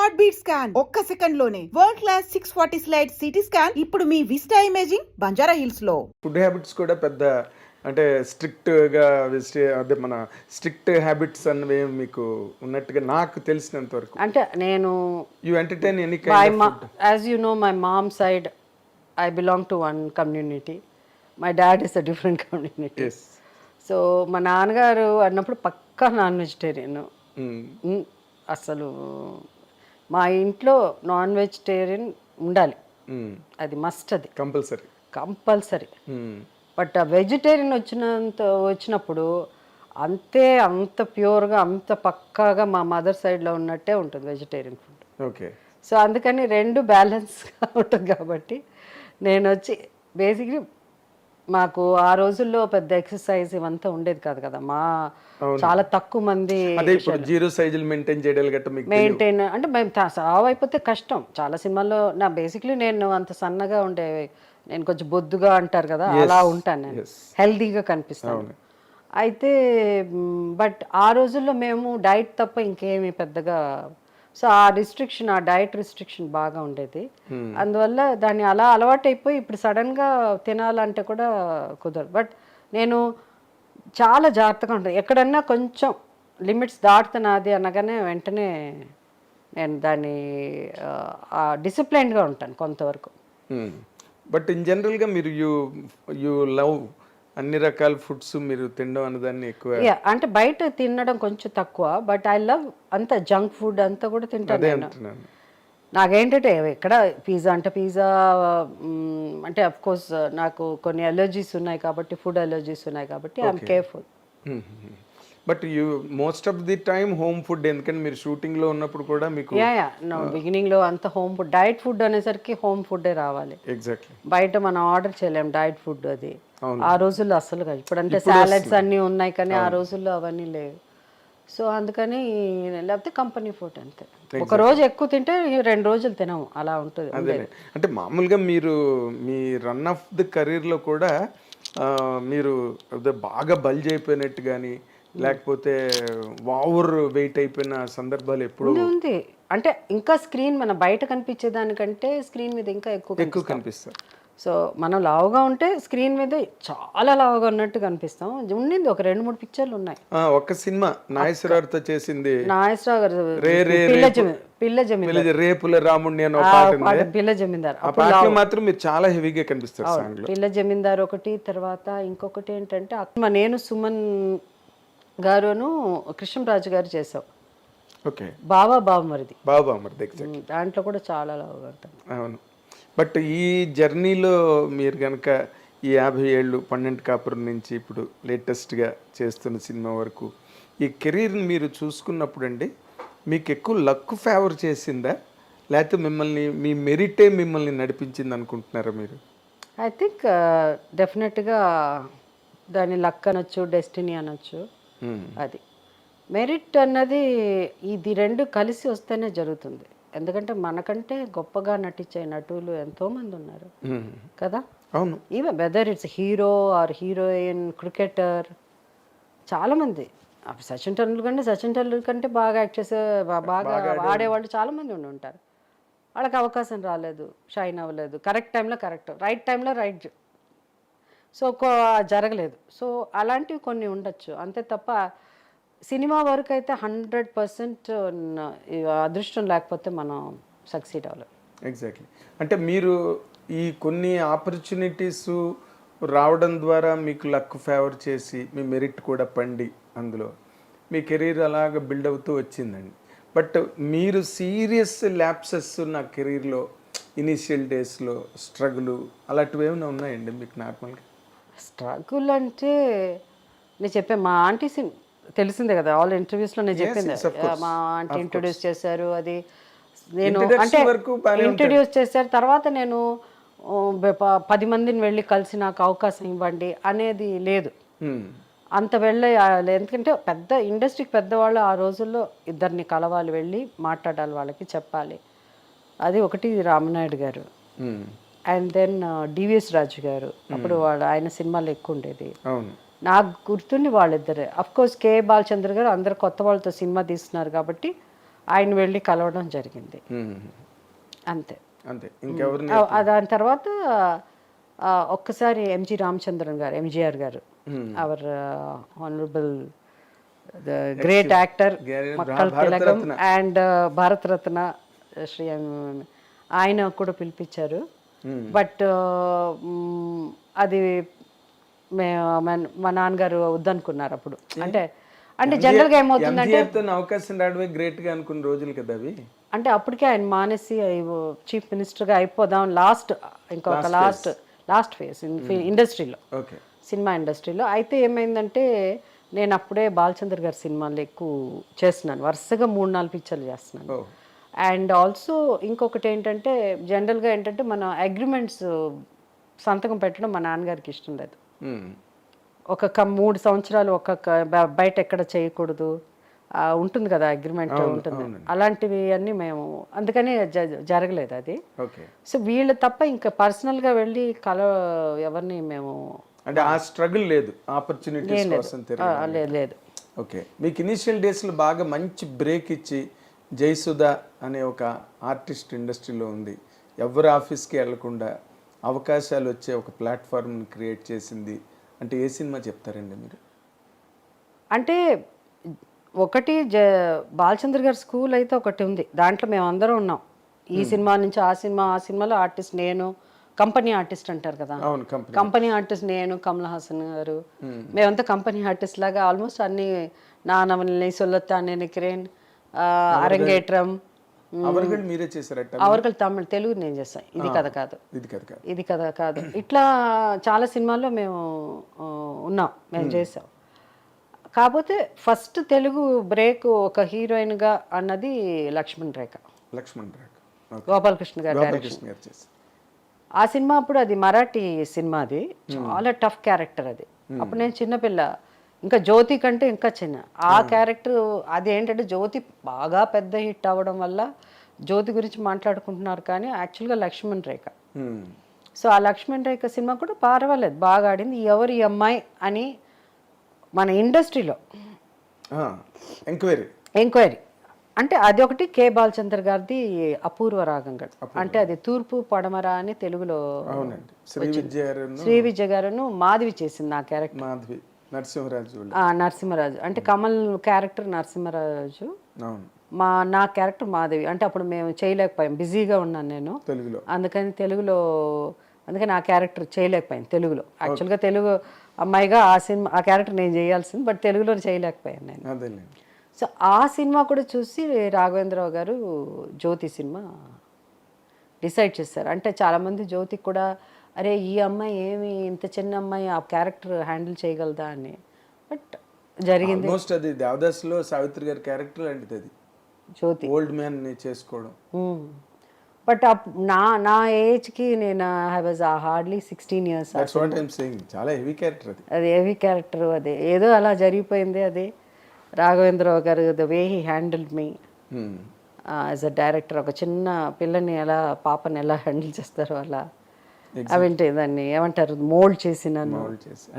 Heart beat scan ఒక్క second లోనే world class 640 slide CT scan ఇప్పుడు మీ విస్టా ఇమేజింగ్ బంజారా హిల్స్ లో. ఫుడ్ హ్యాబిట్స్ కూడా పెద్ద అంటే స్ట్రిక్ట్గా అదే మన స్ట్రిక్ట్ హ్యాబిట్స్ అన్నవి మీకు ఉన్నట్టుగా నాకు తెలిసినంత వరకు. అంటే నేను you entertain any kind of food. As you know my mom side I belong to one community, my dad is a different community. So మా నాన్నగారు అన్నప్పుడు పక్కా నాన్ వెజిటేరియన్. అసలు మా ఇంట్లో నాన్ వెజిటేరియన్ ఉండాలి, అది మస్ట్, అది కంపల్సరీ. బట్ వెజిటేరియన్ వచ్చినప్పుడు అంత ప్యూర్గా అంత పక్కాగా మా మదర్ సైడ్లో ఉన్నట్టే ఉంటుంది వెజిటేరియన్ ఫుడ్. ఓకే. సో అందుకని రెండు బ్యాలెన్స్గా ఉంటుంది కాబట్టి నేను వచ్చి బేసిక్లీ మాకు ఆ రోజుల్లో పెద్ద ఎక్సర్సైజ్ ఇవంతా ఉండేది కాదు కదా, మా చాలా తక్కువ మంది మెయింటైన్ అంటే మేము సావ్ అయిపోతే కష్టం. చాలా సినిమాల్లో నా బేసిక్లీ నేను అంత సన్నగా ఉండే, నేను కొంచెం బొద్దుగా అంటారు కదా, అలా ఉంటాను, నేను హెల్దీగా కనిపిస్తాను. అయితే బట్ ఆ రోజుల్లో మేము డైట్ తప్ప ఇంకేమీ పెద్దగా, సో ఆ డైట్ రిస్ట్రిక్షన్ బాగా ఉండేది. అందువల్ల దాన్ని అలా అలవాటు అయిపోయి ఇప్పుడు సడన్గా తినాలంటే కూడా కుదరదు. బట్ నేను చాలా జాగ్రత్తగా ఉంటాను. ఎక్కడన్నా కొంచెం లిమిట్స్ దాటుతున్నది అనగానే వెంటనే నేను దాన్ని డిసిప్లైన్డ్గా ఉంటాను కొంతవరకు. బట్ ఇన్ జనరల్గా మీరు యూ లవ్ అన్ని రకాల ఫుడ్స్ మీరు తినడం అన్నదాన్ని ఎక్కువ, అంటే బయట తినడం కొంచెం తక్కువ, బట్ ఐ లవ్ అంత జంక్ ఫుడ్ అంతా కూడా తింటాను నేను. నాకేంటంటే ఎక్కడ పిజ్జా అంటే అఫ్ కోర్స్ నాకు కొన్ని అలర్జీస్ ఉన్నాయి కాబట్టి, ఫుడ్ అలర్జీస్ ఉన్నాయి కాబట్టి I'm careful. But you most of the time home food, ఎందుకంటే మీరు షూటింగ్ లో ఉన్నప్పుడు కూడా మీకు బిగినింగ్ లో అంత హోమ్ ఫుడ్, డైట్ ఫుడ్ అనేసరికి హోమ్ ఫుడ్డే రావాలి. ఎగ్జాక్ట్లీ. బయట మనం ఆర్డర్ చేయలేం డైట్ ఫుడ్, అది ఆ రోజుల్లో అసలు కాదు. ఇప్పుడు అంటే సాలడ్స్ అన్నీ ఉన్నాయి కానీ ఆ రోజుల్లో అవన్నీ లేవు. సో అందుకని లేకపోతే కంపెనీ ఫుడ్ అంతే, ఒక రోజు ఎక్కువ తింటే 2 రోజులు తినము, అలా ఉంటుంది. అంటే మామూలుగా మీరు మీ రన్ ఆఫ్ ది కెరీర్లో కూడా మీరు బాగా బల్జ్ అయిపోయినట్టు కానీ లేకపోతే ఓవర్ వెయిట్ అయిపోయిన సందర్భాలు ఎప్పుడు ఉంది? అంటే ఇంకా స్క్రీన్ మన బయట కనిపించే దానికంటే స్క్రీన్ మీద ఇంకా ఎక్కువ కనిపిస్తారు. సో మనం లావుగా ఉంటే స్క్రీన్ మీద చాలా లావుగా ఉన్నట్టు కనిపిస్తాం. ఉండింది ఒక 2-3 పిక్చర్లు ఉన్నాయి. ఒక సినిమా నాగేశ్వరరావుతో చేసింది, నాగేశ్వరరావు గారు పిల్ల జమీందార్, రేపుల రాముడిని అని పిల్ల జమీందార్, ఆ పాటలో మాత్రం మీరు చాలా హెవీగా కనిపిస్తారు. పిల్ల జమీందార్ ఒకటి, తర్వాత ఇంకొకటి ఏంటంటే నేను సుమన్ గారును కృష్ణరాజు గారు చేసాం. ఓకే. బాబామరిది దాంట్లో కూడా చాలా లావుగా ఉంటాం. అవును. బట్ ఈ జర్నీలో మీరు కనుక ఈ 50 ఏళ్ళు 12 కాపురం నుంచి ఇప్పుడు లేటెస్ట్గా చేస్తున్న సినిమా వరకు ఈ కెరీర్ని మీరు చూసుకున్నప్పుడు అండి, మీకు ఎక్కువ లక్ ఫేవర్ చేసిందా లేకపోతే మిమ్మల్ని మీ మెరిటే మిమ్మల్ని నడిపించింది అనుకుంటున్నారా మీరు? ఐ థింక్ డెఫినెట్గా దాన్ని లక్ అనొచ్చు, డెస్టినీ అనొచ్చు. అది మెరిట్ అన్నది ఇది 2 కలిసి వస్తేనే జరుగుతుంది. ఎందుకంటే మనకంటే గొప్పగా నటించే నటులు ఎంతోమంది ఉన్నారు కదా. అవును. Even whether it's hero or heroine, cricketer, చాలామంది సచిన్ టెండూల్కర్ కంటే బాగా యాక్ట్ చేసే బాగా ఆడేవాళ్ళు చాలామంది ఉంటారు. వాళ్ళకి అవకాశం రాలేదు, షైన్ అవ్వలేదు, కరెక్ట్ టైంలో రైట్ టైంలో రైట్, సో జరగలేదు. సో అలాంటివి కొన్ని ఉండొచ్చు అంతే తప్ప సినిమా వరకు అయితే 100% అదృష్టం లేకపోతే మనం సక్సీడ్ అవ్వలేం. ఎగ్జాక్ట్లీ. అంటే మీరు ఈ కొన్ని ఆపర్చునిటీస్ రావడం ద్వారా మీకు లక్ ఫేవర్ చేసి మీ మెరిట్ కూడా పండి అందులో మీ కెరీర్ అలాగ బిల్డ్ అవుతూ వచ్చిందండి. బట్ మీరు సీరియస్ ల్యాప్సెస్ నా కెరీర్లో ఇనీషియల్ డేస్లో స్ట్రగుల్ అలాంటివి ఏమైనా ఉన్నాయండి మీకు? నార్మల్గా స్ట్రగుల్ అంటే నేను చెప్పాను, మా ఆంటీ తెలిసిందే కదా, ఆల్ ఇంటర్వ్యూస్లో నేను చెప్పింది. మా ఆంటీ ఇంట్రొడ్యూస్ చేశారు, అది నేను అంటే ఇంట్రొడ్యూస్ చేశారు. తర్వాత నేను 10 మందిని వెళ్ళి కలిసి నాకు అవకాశం ఇవ్వండి అనేది లేదు, అంత ఎందుకంటే పెద్ద ఇండస్ట్రీకి పెద్దవాళ్ళు ఆ రోజుల్లో 2 కలవాలి, వెళ్ళి మాట్లాడాలి, వాళ్ళకి చెప్పాలి. అది ఒకటి రామనాయుడు గారు, అండ్ దెన్ డివిఎస్ రాజు గారు, అప్పుడు ఆయన సినిమాలు ఎక్కువ ఉండేది. నాకు గుర్తుండి వాళ్ళిద్దరే. అఫ్కోర్స్ కే బాలచంద్ర గారు అందరు కొత్త వాళ్ళతో సినిమా తీస్తున్నారు కాబట్టి ఆయన వెళ్ళి కలవడం జరిగింది, అంతే. అంతే, ఇంకెవరిని? దాని తర్వాత ఒక్కసారి ఎంజి రామచంద్రన్ గారు, ఎంజిఆర్ గారు, hour honourable great actor, Makkal తిలకం అండ్ భారతరత్న శ్రీ ఆయన కూడా పిలిపించారు. బట్ అది మా నాన్నగారు వద్దనుకున్నారు అప్పుడు. అంటే జనరల్గా ఏమవుతుందంటే అవకాశం రావడమే గ్రేట్ గా అనుకున్న రోజులు కదా అవి. అంటే అప్పటికే ఆయన మానేసి చీఫ్ మినిస్టర్గా అయిపోదాం ఇంకొక లాస్ట్ ఫేజ్ ఇండస్ట్రీలో, సినిమా ఇండస్ట్రీలో. అయితే ఏమైందంటే నేను అప్పుడే బాలచంద్ర గారి సినిమాలు ఎక్కువ చేస్తున్నాను, వరుసగా 3-4 పిక్చర్లు చేస్తున్నాను. అండ్ ఆల్సో ఇంకొకటి ఏంటంటే జనరల్గా ఏంటంటే మన అగ్రిమెంట్స్ సంతకం పెట్టడం మా నాన్నగారికి ఇష్టం లేదు. ఒక 3 సంవత్సరాలు బయట ఎక్కడ చేయకూడదు ఉంటుంది కదా, అగ్రిమెంట్ ఉంటుంది, అలాంటివి అన్నీ మేము అందుకని జరగలేదు అది. సో వీళ్ళు తప్ప ఇంకా పర్సనల్గా వెళ్ళి ఎవరిని మేము అంటే ఆ స్ట్రగుల్ లేదు, ఆపర్చునిటీస్ కోసం లేదు. ఓకే, మీకు ఇనిషియల్ డేస్లో బాగా మంచి బ్రేక్ ఇచ్చి జయసుధ అనే ఒక ఆర్టిస్ట్ ఇండస్ట్రీలో ఉంది, ఎవరి ఆఫీస్కి వెళ్లకుండా అవకాశాలు వచ్చే ఒక ప్లాట్ఫామ్ని క్రియేట్ చేసింది అంటే ఏ సినిమా చెప్తారండి మీరు? అంటే ఒకటి బాలచంద్ర గారి స్కూల్ అయితే ఒకటి ఉంది, దాంట్లో మేము అందరం ఉన్నాం. ఈ సినిమా నుంచి ఆ సినిమాలో ఆర్టిస్ట్ నేను, కంపెనీ ఆర్టిస్ట్ అంటారు కదా, కంపెనీ ఆర్టిస్ట్ నేను, కమల్ హాసన్ గారు, మేమంతా కంపెనీ ఆర్టిస్ట్ లాగా ఆల్మోస్ట్ అన్ని నానవల్ని సొల్లొత్తాన్ని నిక్రేన్ అరంగేట్రం మీరే చేశారు. అవர்கள் తమిళ్ తెలుగు నేను చేస్తాను, ఇది కథ కాదు ఇట్లా చాలా సినిమాల్లో మేము ఉన్నాం, మేము చేసాం. కాకపోతే ఫస్ట్ తెలుగు బ్రేక్ ఒక హీరోయిన్గా అన్నది లక్ష్మణ్ రేఖ, గోపాలకృష్ణ గారు డైరెక్షన్. ఆ సినిమా అప్పుడు అది మరాఠీ సినిమా, అది చాలా టఫ్ క్యారెక్టర్ అది. అప్పుడు నేను చిన్నపిల్ల, ఇంకా జ్యోతి కంటే ఇంకా చిన్న. ఆ క్యారెక్టర్ అదేంటంటే జ్యోతి బాగా పెద్ద హిట్ అవ్వడం వల్ల జ్యోతి గురించి మాట్లాడుకుంటున్నారు, కానీ యాక్చువల్గా లక్ష్మణ్ రేఖ. సో ఆ లక్ష్మణ్ రేఖ సినిమా కూడా పర్వాలేదు, బాగా ఆడింది. ఎవరు ఈ అమ్మాయి అని మన ఇండస్ట్రీలో ఎంక్వైరీ అంటే అది ఒకటి. కే బాలచంద్ర గారిది అపూర్వ రాగం గడు, అంటే అది తూర్పు పడమర అని తెలుగులో శ్రీ విద్య గారును మాధవి చేసింది ఆ క్యారెక్టర్. నరసింహరాజు అంటే కమల్ క్యారెక్టర్ నరసింహరాజు, నా క్యారెక్టర్ మాధవి. అంటే అప్పుడు మేము చేయలేకపోయాం, బిజీగా ఉన్నాను నేను అందుకని ఆ క్యారెక్టర్ చేయలేకపోయాను తెలుగులో. యాక్చువల్గా తెలుగు అమ్మాయిగా ఆ క్యారెక్టర్ నేను చేయాల్సింది, బట్ తెలుగులో చేయలేకపోయాను నేను. సో ఆ సినిమా కూడా చూసి రాఘవేంద్రరావు గారు జ్యోతి సినిమా డిసైడ్ చేశారు. అంటే చాలామంది జ్యోతికి కూడా అరే ఈ అమ్మాయి ఏమి ఇంత చిన్న అమ్మాయి ఆ క్యారెక్టర్ హ్యాండిల్ చేయగలదా అని, బట్ జరిగింది. అది దేవదాస్లో సావిత్రి గారి క్యారెక్టర్ లాంటిది అది, జ్యోతి ఓల్డ్ మ్యాన్ చేసుకోవడం. బట్ నా ఏజ్కి నేను ఐ వాజ్ హార్డ్లీ 16 years. చాలా హెవీ క్యారెక్టర్ అది హెవీ క్యారెక్టర్, అది ఏదో అలా జరిగిపోయింది. అది రాఘవేంద్రరావు గారు the way he handled me as a director, ఒక చిన్న పిల్లని పాపని ఎలా హ్యాండిల్ చేస్తారో అలా, అవేంటి దాన్ని ఏమంటారు, మోల్డ్ చేసి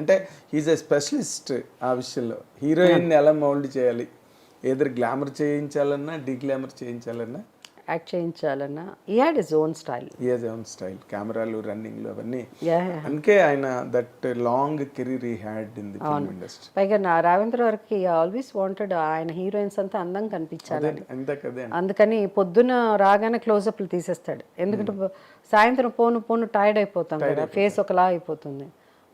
అంటే హీజ్ ఎ స్పెషలిస్ట్ ఆ విషయంలో. హీరోయిన్ ఎలా మౌల్డ్ చేయాలి, ఏదర్ గ్లామర్ చేయించాలన్నా డిగ్లామర్ చేయించాలన్నా యాక్ట్ చేయించాలన్నా he had his own style. కెమెరాలు రన్నింగ్లు అవన్నీ. అందుకే ఆయన that long career he had in the film industry. పైగా నా రాఘవేంద్ర గారికి ఆల్వేస్ వాంటెడ్ ఆయన హీరోయిన్స్ అంతా అందంగా కనిపించాలని, అందుకని పొద్దున రాగానే క్లోజప్లు తీసేస్తాడు. ఎందుకంటే సాయంత్రం పోను టైర్డ్ అయిపోతాం కదా, ఫేస్ ఒకలా అయిపోతుంది.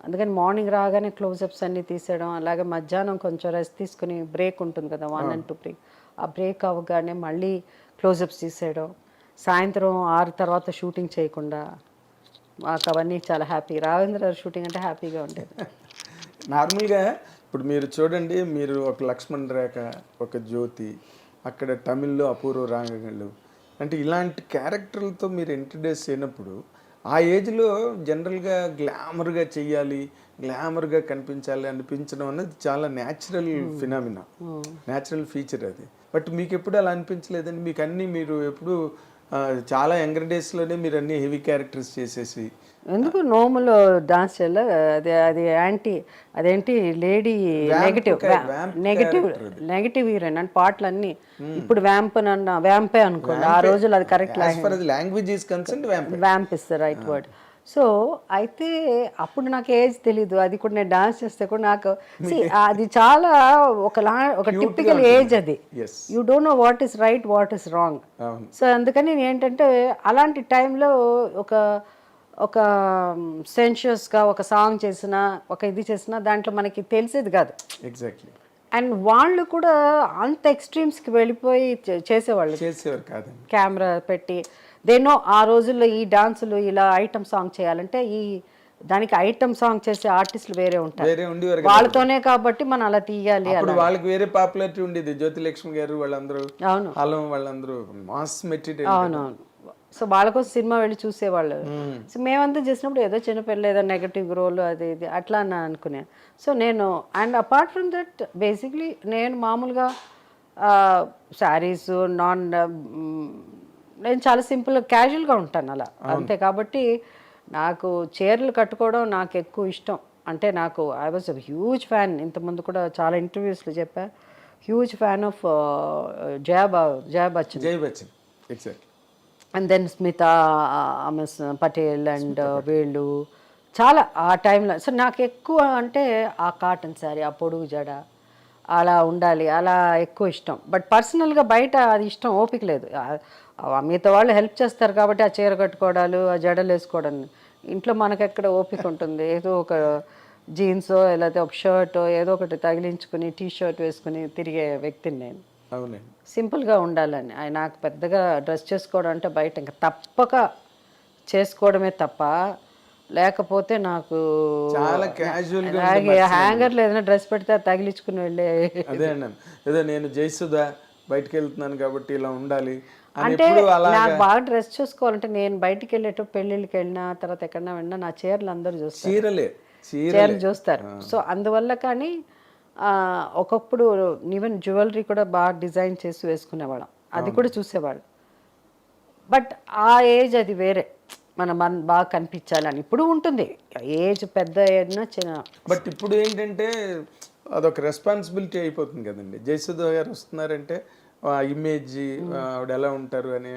అందుకని మార్నింగ్ రాగానే క్లోజప్స్ అన్నీ తీసేయడం, అలాగే మధ్యాహ్నం కొంచెం రెస్ట్ తీసుకుని బ్రేక్ ఉంటుంది కదా 1 and 2 బ్రేక్, ఆ బ్రేక్ అవ్వగానే మళ్ళీ క్లోజప్స్ తీసేయడం, సాయంత్రం 6 తర్వాత షూటింగ్ చేయకుండా. మాకు అవన్నీ చాలా హ్యాపీ. రాఘవేంద్ర గారు షూటింగ్ అంటే హ్యాపీగా ఉండేది. నార్మల్గా ఇప్పుడు మీరు చూడండి, మీరు ఒక లక్ష్మణ్ రేఖ, ఒక జ్యోతి, అక్కడ తమిళ్లో అపూర్వ రాగంలు, అంటే ఇలాంటి క్యారెక్టర్లతో మీరు ఇంట్రడ్యూస్ అయినప్పుడు ఆ ఏజ్లో జనరల్గా గ్లామర్గా చెయ్యాలి, గ్లామర్గా కనిపించాలి అనిపించడం అనేది చాలా న్యాచురల్ ఫినామినా, న్యాచురల్ ఫీచర్ అది. బట్ మీకు ఎప్పుడు అలా అనిపించలేదండి? మీకు అన్నీ మీరు ఎప్పుడు చాలా యంగర్ డేస్లోనే మీరు అన్ని హెవీ క్యారెక్టర్స్ చేసేసి ఎందుకు నోములో డాన్స్ చేయాలి, అది అది యాంటీ అదేంటి లేడీ నెగటివ్ నెగటివ్ హీరోయిన్ అంటే పాటలు అన్ని ఇప్పుడు వ్యాంపే అనుకోండి, ఆ రోజులు అది correct language is concern vamp is the right word. So అయితే అప్పుడు నాకు ఏజ్ తెలీదు, అది కూడా నేను డాన్స్ చేస్తే కూడా నాకు అది చాలా ఒక టిపికల్ ఏజ్ అది. You don't know what is right what is wrong. So అందుకని నేను ఏంటంటే అలాంటి టైంలో ఒక సెన్షియస్గా ఒక సాంగ్ చేసినా ఒక ఇది చేసినా దాంట్లో మనకి తెలిసేది కాదు. ఎగ్జాక్ట్లీ. అండ్ వాళ్ళు కూడా అంత ఎక్స్ట్రీమ్స్కి వెళ్ళిపోయి చేసేవాళ్ళు కాదు, కెమెరా పెట్టి దేనో ఆ రోజుల్లో ఈ డాన్సులు ఇలా ఐటమ్ సాంగ్ చేయాలంటే దానికి ఐటమ్ సాంగ్ చేసే ఆర్టిస్టులు వేరే ఉంటారు, వాళ్ళతోనే కాబట్టి మనం అలా తీయాలి. వాళ్ళకి వేరే పాపులారిటీ ఉండేది. జ్యోతిలక్ష్మి గారు వాళ్ళందరూ, అవును వాళ్ళందరూ మాస్ మెటీరియల్. అవునవును. సో వాళ్ళ కోసం సినిమా వెళ్ళి చూసేవాళ్ళు. సో మేమంతా చేసినప్పుడు ఏదో చిన్నపిల్ల ఏదో నెగటివ్ రోల్ అది ఇది అట్లా అని అనుకున్నాను. సో నేను and apart from that basically నేను మామూలుగా శారీస్ నేను చాలా సింపుల్గా క్యాజువల్గా ఉంటాను అలా అంతే. కాబట్టి నాకు చీరలు కట్టుకోవడం నాకు ఎక్కువ ఇష్టం. అంటే నాకు ఐ వాజ్ హ్యూజ్ ఫ్యాన్, ఇంతకుముందు కూడా చాలా ఇంటర్వ్యూస్లో చెప్పా, huge fan of Jaya Bachchan. Exactly. And then Smita Patil and వీళ్ళు చాలా ఆ టైంలో. సో నాకు ఎక్కువ అంటే ఆ కాటన్ శారీ, ఆ పొడుగు జడ అలా ఉండాలి, అలా ఎక్కువ ఇష్టం. బట్ పర్సనల్గా బయట అది ఇష్టం, ఓపిక లేదు. మిగతా వాళ్ళు హెల్ప్ చేస్తారు కాబట్టి ఆ చీర కట్టుకోవడాలు ఆ జడలు వేసుకోవడం. ఇంట్లో మనకెక్కడ ఓపిక ఉంటుంది? ఏదో ఒక జీన్సో లేకపోతే ఒక షర్టో ఏదో ఒకటి తగిలించుకుని టీ షర్ట్ వేసుకుని తిరిగే వ్యక్తిని నేను. అవునండి. సింపుల్గా ఉండాలని నాకు పెద్దగా డ్రెస్ చేసుకోవడం అంటే బయట ఇంకా తప్పక చేసుకోవడమే తప్ప, లేకపోతే నాకు చాలా క్యాజువల్గా హ్యాంగర్లో ఏదైనా డ్రెస్ పెడితే తగిలించుకుని వెళ్ళే. అదే అన్నాను, ఏదో నేను జయసుధ బయటకు వెళ్తున్నాను కాబట్టి ఇలా ఉండాలి అంటే నాకు బాగా డ్రెస్ చూసుకోవాలంటే నేను బయటికి వెళ్ళేటప్పుడు పెళ్ళిళ్ళకి వెళ్ళినా తర్వాత ఎక్కడన్నా వెళ్ళినా నా చీరలు అందరూ చూస్తారు, చీరలు చూస్తారు. సో అందువల్ల కానీ ఒకప్పుడు ఈవెన్ జ్యువెలరీ కూడా బాగా డిజైన్ చేసి వేసుకునేవాళ్ళం, అది కూడా చూసేవాళ్ళు. బట్ ఆ ఏజ్ అది వేరే, మనం బాగా కనిపించాలని ఇప్పుడు ఉంటుంది, ఏజ్ పెద్ద అయినా చిన్న. బట్ ఇప్పుడు ఏంటంటే అదొక రెస్పాన్సిబిలిటీ అయిపోతుంది కదండి. జయసుధ గారు వస్తున్నారంటే ఇమేజ్ ఆవిడ ఎలా ఉంటారు అని